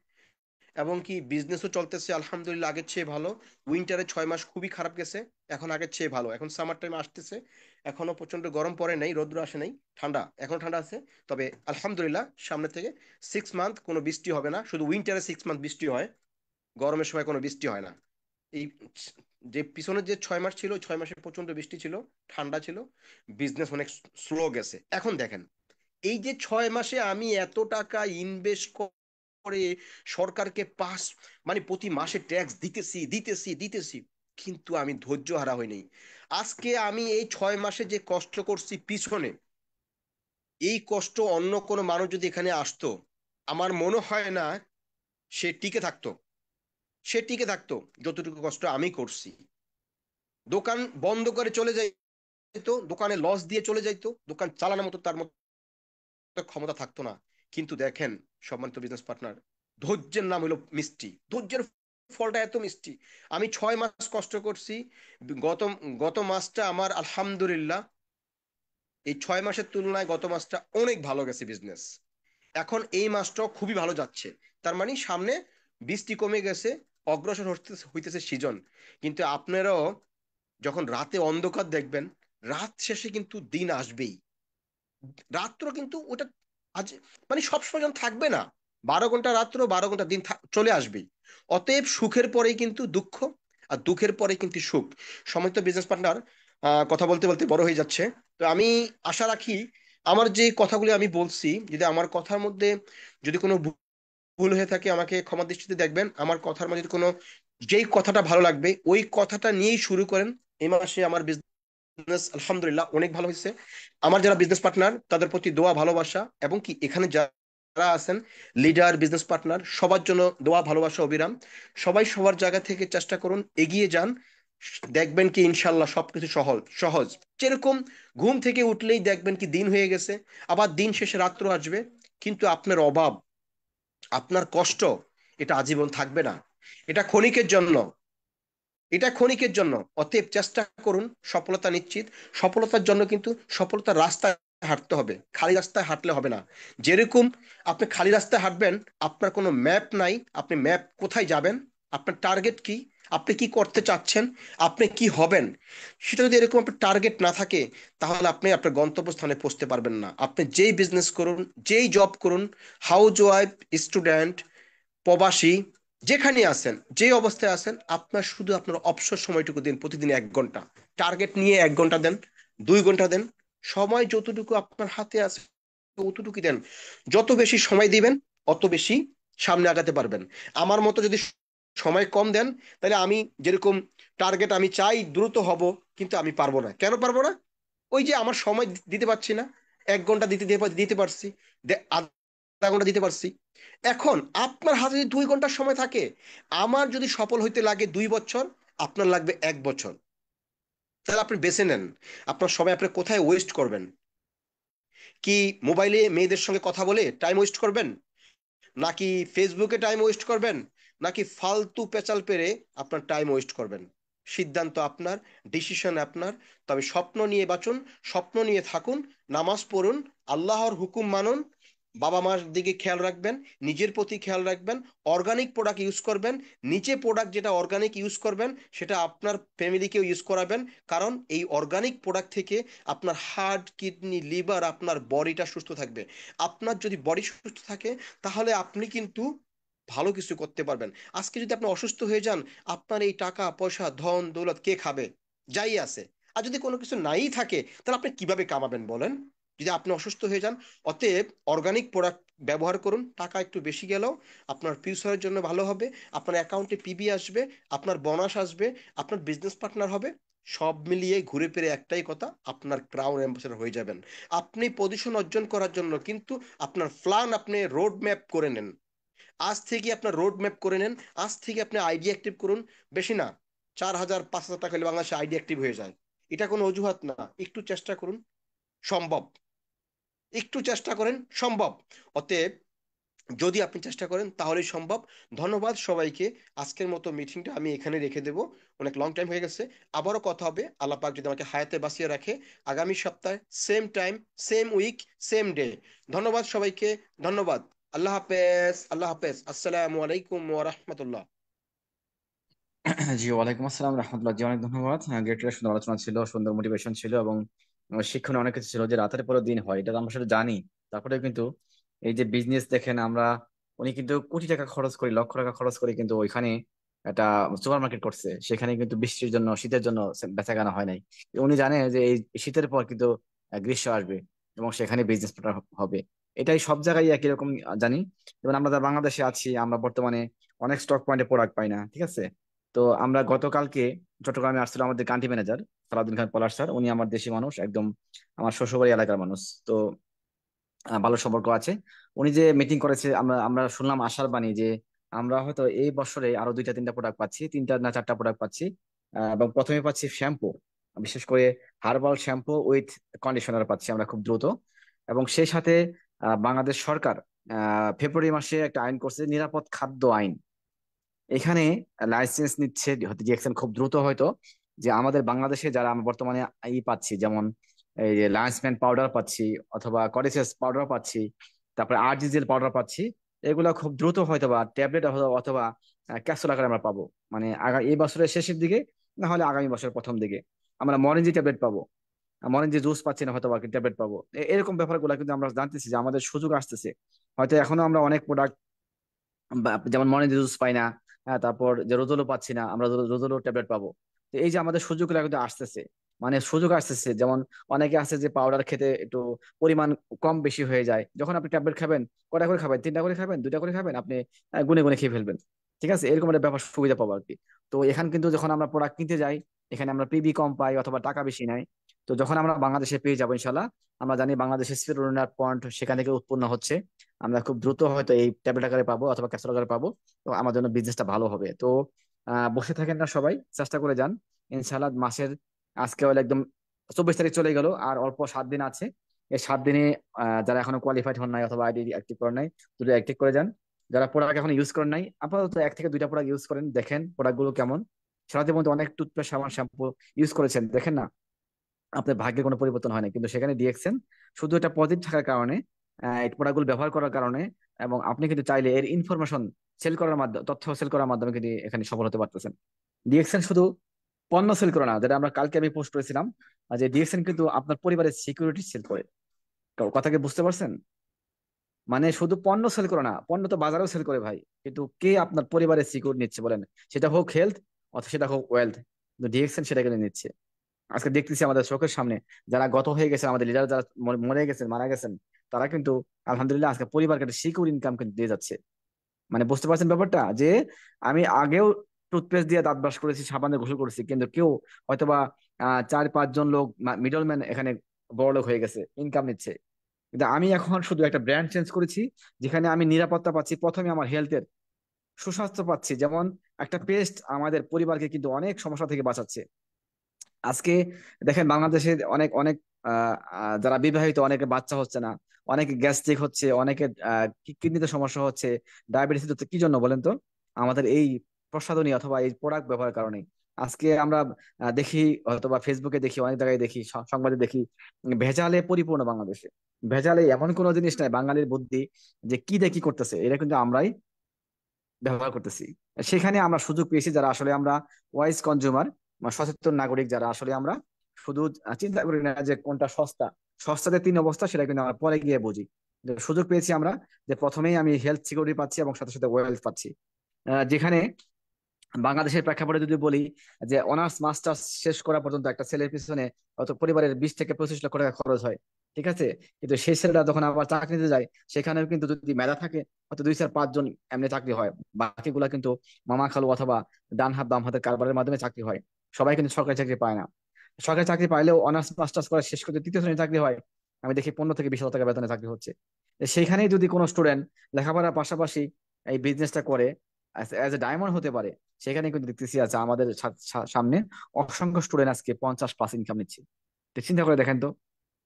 এবং কি বিজনেসও চলতেছে আলহামদুলিল্লাহ আগের চেয়ে ভালো। উইন্টারে 6 মাস খুবই খারাপ গেছে, এখন আগের চেয়ে ভালো। এখন সামার টাইম আসতেছে, এখনো প্রচন্ড গরম পড়ে নাই, রৌদ্র আসে নাই, ঠান্ডা, এখন ঠান্ডা আছে। তবে আলহামদুলিল্লাহ সামনে থেকে 6 মান্থ কোনো বৃষ্টি হবে না, শুধু উইন্টারে 6 মান্থ বৃষ্টি হয়, গরমের সময় কোনো বৃষ্টি হয় না। এই যে পিছনের যে 6 মাস ছিল, ওই 6 মাসে প্রচন্ড বৃষ্টি ছিল, ঠান্ডা ছিল, বিজনেস অনেক স্লো গেছে। এখন দেখেন, এই যে 6 মাসে আমি এত টাকা ইনভেস্ট করে সরকারকে মানে প্রতি মাসে ট্যাক্স দিতেছি দিতেছি দিতেছি, কিন্তু আমি ধৈর্য হারা হইনি। আজকে আমি এই 6 মাসে যে কষ্ট করছি পিছনে, এই কষ্ট অন্য কোনো মানুষ যদি এখানে আসতো, আমার মনে হয় না সে টিকে থাকতো, সে টিকে থাকতো যতটুকু কষ্ট আমি করছি। দোকান বন্ধ করে চলে যাইতো, দোকানে লস দিয়ে চলে যাইতো, দোকান চালানোর মতো তার মতো ক্ষমতা থাকতো না। কিন্তু দেখেন সম্মানিত বিজনেস পার্টনার, ধৈর্যের নাম হলো মিষ্টি, ধৈর্যের ফলটা এত মিষ্টি। আমি 6 মাস কষ্ট করছি, গত গত মাসটা আমার আলহামদুলিল্লাহ, এই 6 মাসের তুলনায় গত মাসটা অনেক ভালো গেছে বিজনেস। এখন এই মাসটাও খুবই ভালো যাচ্ছে। তার মানে সামনে বৃষ্টি কমে গেছে, অগ্রসর হইতেছে সিজন। কিন্তু আপনারাও যখন রাতে অন্ধকার দেখবেন, রাত শেষে কিন্তু দিন আসবেই। রাত্র কিন্তু ওটা আজ, মানে সবসময় যেন থাকবে না, 12 ঘন্টা রাত্র, 12 ঘন্টা দিন চলে আসবেই। অতএব সুখের পরেই কিন্তু দুঃখ, আর দুঃখের পরে কিন্তু সুখ। সমস্ত বিজনেস পার্টনার, কথা বলতে বলতে বড় হয়ে যাচ্ছে। তো আমি আশা রাখি, আমার যে কথাগুলি আমি বলছি, যদি আমার কথার মধ্যে যদি কোনো ভুল হয়ে থাকে আমাকে ক্ষমা দৃষ্টিতে দেখবেন। আমার কথার মধ্যে যদি কোনো, যেই কথাটা ভালো লাগবে ওই কথাটা নিয়েই শুরু করেন। এই মাসে আমার বিজনেস আলহামদুলিল্লাহ অনেক ভালো হয়েছে। আমার যারা বিজনেস পার্টনার তাদের প্রতি দোয়া, ভালোবাসা, এবং কি এখানে যারা আছেন লিডার, বিজনেস পার্টনার, সবার জন্য দোয়া, ভালোবাসা অবিরাম। সবাই সবার জায়গা থেকে চেষ্টা করুন, এগিয়ে যান, দেখবেন কি ইনশাল্লাহ সবকিছু সহজ সহজ। যেরকম ঘুম থেকে উঠলেই দেখবেন কি দিন হয়ে গেছে, আবার দিন শেষে রাত্র আসবে, কিন্তু আপনার অভাব, আপনার কষ্ট, এটা আজীবন থাকবে না, এটা ক্ষণিকের জন্য। এটা ক্ষণিকের জন্য। অতএব চেষ্টা করুন, সফলতা নিশ্চিত। সফলতার জন্য কিন্তু সফলতার রাস্তায় হাঁটতে হবে, খালি রাস্তায় হাঁটলে হবে না। যেরকম আপনি খালি রাস্তায় হাঁটবেন, আপনার কোনো ম্যাপ নাই, আপনি ম্যাপ কোথায় যাবেন, আপনার টার্গেট কি, আপনি কি করতে চাচ্ছেন, আপনি কি হবেন, সেটা যদি এরকম আপনার টার্গেট না থাকে, তাহলে আপনি আপনার গন্তব্যস্থানে পৌঁছতে পারবেন না। আপনি যেই বিজনেস করুন, যেই জব করুন, হাউস ওয়াইফ, স্টুডেন্ট, প্রবাসী, যেখানে আছেন, যে অবস্থায় আছেন, আপনার শুধু আপনার অবসর সময়টুকু দিন, প্রতিদিন 1 ঘন্টা। টার্গেট নিয়ে 1 ঘন্টা দেন, 2 ঘন্টা দেন, সময় যতটুকু আপনার হাতে আছে অতটুকু দেন। যত বেশি সময় দিবেন, অত বেশি সামনে আগাতে পারবেন। আমার মতো যদি সময় কম দেন, তাহলে আমি যেরকম টার্গেট আমি চাই দ্রুত হব, কিন্তু আমি পারবো না। কেন পারবো না? ওই যে আমার সময় দিতে পারছি না। 1 ঘন্টা দিতে দিতে পারছি, আধা ঘন্টা দিতে পারছি। এখন আপনার হাতে যদি 2 ঘন্টার সময় থাকে, আমার যদি সফল হইতে লাগে 2 বছর, আপনার লাগবে 1 বছর। তাহলে আপনি বেছে নেন, আপনার সময় আপনি কোথায় ওয়েস্ট করবেন। কি মোবাইলে মেয়েদের সঙ্গে কথা বলে টাইম ওয়েস্ট করবেন, নাকি ফেসবুকে টাইম ওয়েস্ট করবেন, নাকি ফালতু পেচাল পেরে আপনার টাইম ওয়েস্ট করবেন? সিদ্ধান্ত আপনার, ডিসিশন আপনার। তবে স্বপ্ন নিয়ে বাঁচুন, স্বপ্ন নিয়ে থাকুন, নামাজ পড়ুন, আল্লাহর হুকুম মানুন, বাবা মার দিকে খেয়াল রাখবেন, নিজের প্রতি খেয়াল রাখবেন, অর্গানিক প্রোডাক্ট ইউজ করবেন। নিচে প্রোডাক্ট যেটা অর্গানিক ইউজ করবেন, সেটা আপনার ফ্যামিলিকেও ইউজ করাবেন। কারণ এই অর্গানিক প্রোডাক্ট থেকে আপনার হার্ট, কিডনি, লিভার, আপনার বডিটা সুস্থ থাকবে। আপনার যদি বডি সুস্থ থাকে, তাহলে আপনি কিন্তু ভালো কিছু করতে পারবেন। আজকে যদি আপনি অসুস্থ হয়ে যান, আপনার এই টাকা পয়সা ধন দৌলত কে খাবে? যাই আছে। আর যদি কোনো কিছু নাই থাকে, তাহলে আপনি কিভাবে কামাবেন বলেন, যদি আপনি অসুস্থ হয়ে যান? অতএব অর্গানিক প্রোডাক্ট ব্যবহার করুন। টাকা একটু বেশি গেলেও আপনার ফিউচারের জন্য ভালো হবে, আপনার অ্যাকাউন্টে পিবি আসবে, আপনার বোনাস আসবে, আপনার বিজনেস পার্টনার হবে। সব মিলিয়ে ঘুরে ফিরে একটাই কথা, আপনার ক্রাউন অ্যাম্বাসেডর হয়ে যাবেন। আপনি পজিশন অর্জন করার জন্য কিন্তু আপনার প্ল্যান, আপনি রোড ম্যাপ করে নেন। আজ থেকে আপনার রোড ম্যাপ করে নেন, আজ থেকে আপনি আইডি অ্যাক্টিভ করুন। বেশি না, 4,000 5,000 টাকা হলে বাংলাদেশে আইডি অ্যাক্টিভ হয়ে যায়। এটা কোনো অজুহাত না, একটু চেষ্টা করুন, সম্ভব। একটু চেষ্টা করেন, সম্ভব। অতএব যদি আপনি চেষ্টা করেন তাহলেই সম্ভব। ধন্যবাদ সবাইকে। আজকের মতো মিটিংটা আমি এখানে রেখে দেব, অনেক লং টাইম হয়ে গেছে। আবারও কথা হবে, আল্লাহ পাক যদি আমাকে হায়াতে বাঁচিয়ে রাখে, আগামী সপ্তাহে same time, same week, same day. ধন্যবাদ সবাইকে, ধন্যবাদ। আল্লাহ হাফেজ, আল্লাহ হাফেজ, আসসালামু আলাইকুম ওয়া রাহমাতুল্লাহ। জি, ওয়ালাইকুম আসসালাম রহমতুল্লাহ। জি, অনেক ধন্যবাদ। গ্রেট, সুন্দর আলোচনা ছিল, সুন্দর মোটিভেশন ছিল, এবং শিক্ষণীয় অনেক কিছু ছিল। যে রাতের পরে দিন হয়, এটা তো আমরা সেটা জানি। তারপরে কিন্তু এই যে বিজনেস দেখেন আমরা, উনি কিন্তু কোটি টাকা খরচ করি, লক্ষ টাকা খরচ করে কিন্তু ওইখানে একটা সুপার মার্কেট করছে। সেখানে কিন্তু বৃষ্টির জন্য, শীতের জন্য বেচা কেনা হয় নাই। উনি জানে যে এই শীতের পর কিন্তু গ্রীষ্ম আসবে, এবং সেখানে বিজনেস হবে। এটাই সব জায়গায় একই রকম জানি। যেমন আমরা যারা বাংলাদেশে আছি, আমরা বর্তমানে অনেক স্টক পয়েন্টে প্রোডাক্ট পাই না, ঠিক আছে? তো আমরা গতকালকে চট্টগ্রামে আসছিল আমাদের কান্ট্রি ম্যানেজার সালাউদ্দিন খান পলাশ স্যার। উনি আমার দেশি মানুষ, একদম আমার শ্বশুরবাড়ি এলাকার মানুষ। তো ভালো সম্পর্ক আছে। উনি যে মিটিং করেছে, আমরা আমরা শুনলাম আশার বাণী যে আমরা হয়তো এই বছরে আরো 2টা 3টা প্রোডাক্ট পাচ্ছি, 3টা না 4টা প্রোডাক্ট পাচ্ছি। এবং প্রথমে পাচ্ছি শ্যাম্পু, বিশেষ করে হার্বাল শ্যাম্পু উইথ কন্ডিশনার পাচ্ছি আমরা খুব দ্রুত। এবং সেই সাথে বাংলাদেশ সরকার ফেব্রুয়ারি মাসে একটা আইন করছে, নিরাপদ খাদ্য আইন। এখানে লাইসেন্স নিচ্ছে, হয়তো ডিএক্সএন খুব দ্রুত হয়তো, যে আমাদের বাংলাদেশে যারা আমরা বর্তমানে পাচ্ছি, যেমন এই যে লায়ন্সম্যান পাউডার পাচ্ছি, অথবা করিসেস পাউডার পাচ্ছি, তারপরে আরজিজেল পাউডার পাচ্ছি, এগুলো খুব দ্রুত হয়তো বা ট্যাবলেট অথবা ক্যাপসুল আকারে আমরা পাবো। মানে এই বছরের শেষের দিকে, না হলে আগামী বছরের প্রথম দিকে আমরা মরেনজি ট্যাবলেট পাবো। মরেনজি জুস পাচ্ছি না, হয়তো বা ট্যাবলেট পাবো। এরকম ব্যাপারগুলো কিন্তু আমরা জানতেছি যে আমাদের সুযোগ আসতেছে। হয়তো এখনো আমরা অনেক প্রোডাক্ট, যেমন মর্নিং জুস পাই না, হ্যাঁ, তারপর যে রোজোলো পাচ্ছি না, আমরা রোজোলো ট্যাবলেট পাবো। তো এই যে আমাদের সুযোগগুলো কিন্তু আসতেছে, মানে সুযোগ আসতেছে। যেমন অনেকে আছে যে পাউডার খেতে একটু পরিমাণ কম বেশি হয়ে যায়, যখন আপনি ট্যাবলেট খাবেন, কটা করে খাবেন, 3টা করে খাবেন, 2টা করে খাবেন, আপনি গুনে গুনে খেয়ে ফেলবেন। ঠিক আছে, এরকম একটা ব্যাপার সুবিধা পাবো আর কি। তো এখানে কিন্তু যখন আমরা প্রোডাক্ট কিনতে যাই, এখানে আমরা পিবি কম পাই অথবা টাকা বেশি নাই। তো যখন আমরা বাংলাদেশে পেয়ে যাবো ইনশাল্লাহ, আমরা জানি বাংলাদেশের স্পিরুলিনা পয়েন্ট সেখান থেকে উৎপন্ন হচ্ছে, আমরা খুব দ্রুত হয়তো এই ট্যাবলেট আকারে পাবো অথবা ক্যাপসুল আকারে পাবো। তো আমার জন্য বিজনেসটা ভালো হবে। তো বসে থাকেন না, সবাই চেষ্টা করে যান। ইনশাল্লাহ মাসের আজকে হলো একদম 24 তারিখ চলে গেল, আর অল্প 7 দিন আছে। এই 7 দিনে যারা এখনো কোয়ালিফাইড হন নাই অথবা আইডি অ্যাক্টিভ করেন নাই, দুটো অ্যাক্টিভ করে যান। যারা প্রোডাক্ট এখন ইউজ করেন নাই, আপাতত 1 থেকে 2টা প্রোডাক্ট ইউজ করেন, দেখেন প্রোডাক্ট গুলো কেমন। সারা জীবন তো অনেক টুথপেস্ট, সাবান, শ্যাম্পু ইউজ করেছেন, দেখেন না আপনার ভাগ্যের কোনো পরিবর্তন হয় না, কিন্তু সেখানে ডিএক্সএন শুধু এটা পজিটিভ থাকার কারণে, এই প্রোডাক্টগুলো ব্যবহার করার কারণে, এবং আপনি কিন্তু চাইলে এর ইনফরমেশন সেল করার মাধ্যমে, তথ্য সেল করার মাধ্যমে কিন্তু এখানে সফল হতে পারতেছেন। ডিএক্সএন শুধু পণ্য সেল করে না, যেটা আমরা কালকে আমি পোস্ট করেছিলাম, যে ডিএক্সএন কিন্তু আপনার পরিবারের সিকিউরিটি সেল করে। কথা কি বুঝতে পারছেন? মানে শুধু পণ্য সেল করে না, পণ্য তো বাজারেও সেল করে ভাই, কিন্তু কে আপনার পরিবারের সিকিউরিটি নিচ্ছে বলেন? সেটা হোক হেলথ অথবা সেটা হোক ওয়েলথ, কিন্তু ডিএক্সএন সেটা কিন্তু নিচ্ছে। আজকে দেখতেছি আমাদের চোখের সামনে যারা গত হয়ে গেছেন, আমাদের লিডার যারা মরে গেছেন, মারা গেছেন, তারা কিন্তু আলহামদুলিল্লাহ আজকে পরিবারকে একটা সিকিউর ইনকাম কিন্তু দিয়ে যাচ্ছে। মানে বুঝতে পারছেন ব্যাপারটা, যে আমি আগেও টুথপেস্ট দিয়ে দাঁত ব্রাশ করেছি, সাবান দিয়ে গোসল করেছি, কিন্তু কেউ হয়তোবা 4-5 জন লোক, মিডল ম্যান এখানে বড় লোক হয়ে গেছে, ইনকাম নিচ্ছে। কিন্তু আমি এখন শুধু একটা ব্র্যান্ড চেঞ্জ করেছি, যেখানে আমি নিরাপত্তা পাচ্ছি, প্রথমে আমার হেলথের সুস্বাস্থ্য পাচ্ছি। যেমন একটা পেস্ট আমাদের পরিবারকে কিন্তু অনেক সমস্যা থেকে বাঁচাচ্ছে। আজকে দেখেন বাংলাদেশে অনেক অনেক যারা বিবাহিত, অনেকে বাচ্চা হচ্ছে না, অনেকে গ্যাস্ট্রিক হচ্ছে, অনেকে কিডনিতে সমস্যা হচ্ছে, ডায়াবেটিস হচ্ছে। কি জন্য বলেন তো? আমাদের এই প্রসাধনী অথবা এই প্রোডাক্ট ব্যবহারের কারণে। আজকে আমরা দেখি, অথবা ফেসবুকে দেখি, অনেক জায়গায় দেখি, সংবাদে দেখি, ভেজালে পরিপূর্ণ বাংলাদেশে। ভেজালে এমন কোনো জিনিস নাই, বাঙালির বুদ্ধি যে কি দিয়ে কি করতেছে, এটা কিন্তু আমরাই ব্যবহার করতেছি। সেখানে আমরা সুযোগ পেয়েছি, যারা আসলে আমরা ওয়াইজ কনজিউমার, সচেতন নাগরিক, যারা আসলে আমরা শুধু চিন্তা করি না যে কোনটা সস্তা, সস্তাতে 3 অবস্থা, সেটা কিন্তু আমরা পরে গিয়ে বুঝি। যে সুযোগ পেয়েছি আমরা, যে প্রথমেই আমি হেলথ সিকিউরিটি পাচ্ছি এবং সাথে সাথে ওয়েলথ পাচ্ছি। যেখানে বাংলাদেশের প্রেক্ষাপটে যদি বলি, যে অনার্স মাস্টার্স শেষ করা পর্যন্ত একটা ছেলের পিছনে অত পরিবারের 20 থেকে 25 লক্ষ টাকা খরচ হয়, ঠিক আছে? কিন্তু সেই ছেলেটা যখন আবার চাকরিতে যায়, সেখানেও কিন্তু যদি মেধা থাকে, হয়তো 2-4-5 জন এমনি চাকরি হয়, বাকিগুলা কিন্তু মামা খালু অথবা ডান হাত বাম হাতের কারবারের মাধ্যমে চাকরি হয়। সবাই কিন্তু সরকারি চাকরি পায় না। সরকারি চাকরি পাইলেও অনার্স মাস্টার্স করে শেষ করতে 3য় শ্রেণীর চাকরি হয়, আমি দেখি 15 থেকে 20 হাজার টাকা বেতনে চাকরি হচ্ছে। সেইখানেই যদি কোনো স্টুডেন্ট লেখাপড়ার পাশাপাশি এই বিজনেসটা করে, অ্যাজ এ ডায়মন্ড হতে পারে, সেখানে কিন্তু দেখতেছি আছে আমাদের সামনে অসংখ্য স্টুডেন্ট আজকে 50+ ইনকাম নিচ্ছে। তো চিন্তা করে দেখেন তো,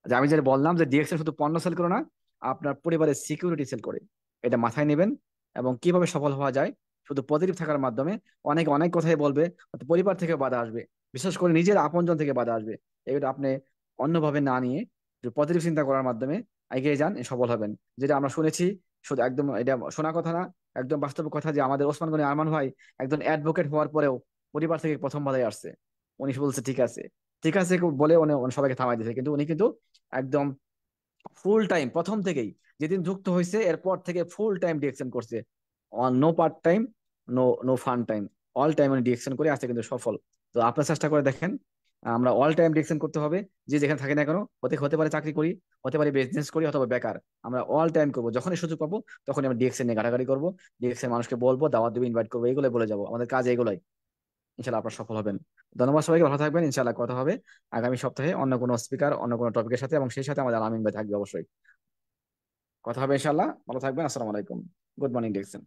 যে আমি যেটা বললাম যে ডিএক্সএল শুধু পণ্য সেল করে না, আপনার পরিবারের সিকিউরিটি সেল করে। এটা মাথায় নেবেন। এবং কিভাবে সফল হওয়া যায়, শুধু পজিটিভ থাকার মাধ্যমে। অনেকে অনেক কথাই বলবে, হয়তো পরিবার থেকে বাধা আসবে, বিশেষ করে নিজের আপনজন থেকে বাধা আসবে। এগুলো আপনি অন্যভাবে না নিয়ে পজিটিভ চিন্তা করার মাধ্যমে এগিয়ে যান, সফল হবেন। যেটা আমরা শুনেছি, শুধু একদম এটা শোনা কথা না, একদম বাস্তব কথা, যে আমাদের ওসমান গনি আরমান ভাই একজন অ্যাডভোকেট হওয়ার পরেও পরিবার থেকে প্রথম বাধাই আসছে, উনি বলছে ঠিক আছে, ঠিক আছে বলে উনি উনি সবাইকে থামাই দিয়েছে, কিন্তু উনি কিন্তু একদম ফুল টাইম প্রথম থেকেই, যেদিন যুক্ত হয়েছে এরপর থেকে ফুল টাইম ডিরেকশন করছে। No part time, no no fun time, all time উনি ডিরেকশন করে আসছে, কিন্তু সফল। তো আপনার চেষ্টা করে দেখেন, আমরা অল টাইম ডিরেকশন করতে হবে। যে যেখানে থাকি না কেন, হতে হতে পারে চাকরি করি, হতে পারে বিজনেস করি, অথবা বেকার, আমরা অল টাইম করবো। যখনই সুযোগ পাবো তখনই আমরা ডিরেকশন নিয়ে ঘাটাঘাটি করবো, ডিরেকশন মানুষকে বলবো, দাওয়াত দেবো, ইনভাইট করবো, এগুলোই বলে যাবো, আমাদের কাজ এগুলোই। ইনশাল্লাহ আপনারা সফল হবেন। ধন্যবাদ সবাইকে, ভালো থাকবেন। ইনশাল্লাহ কথা হবে আগামী সপ্তাহে অন্য কোনো স্পিকার, অন্য কোনো টপিকের সাথে, এবং সেই সাথে আমাদের আমিন ভাই থাকবে অবশ্যই। কথা হবে ইনশাল্লাহ। ভালো থাকবেন। আসসালামু আলাইকুম। Good morning Dickson.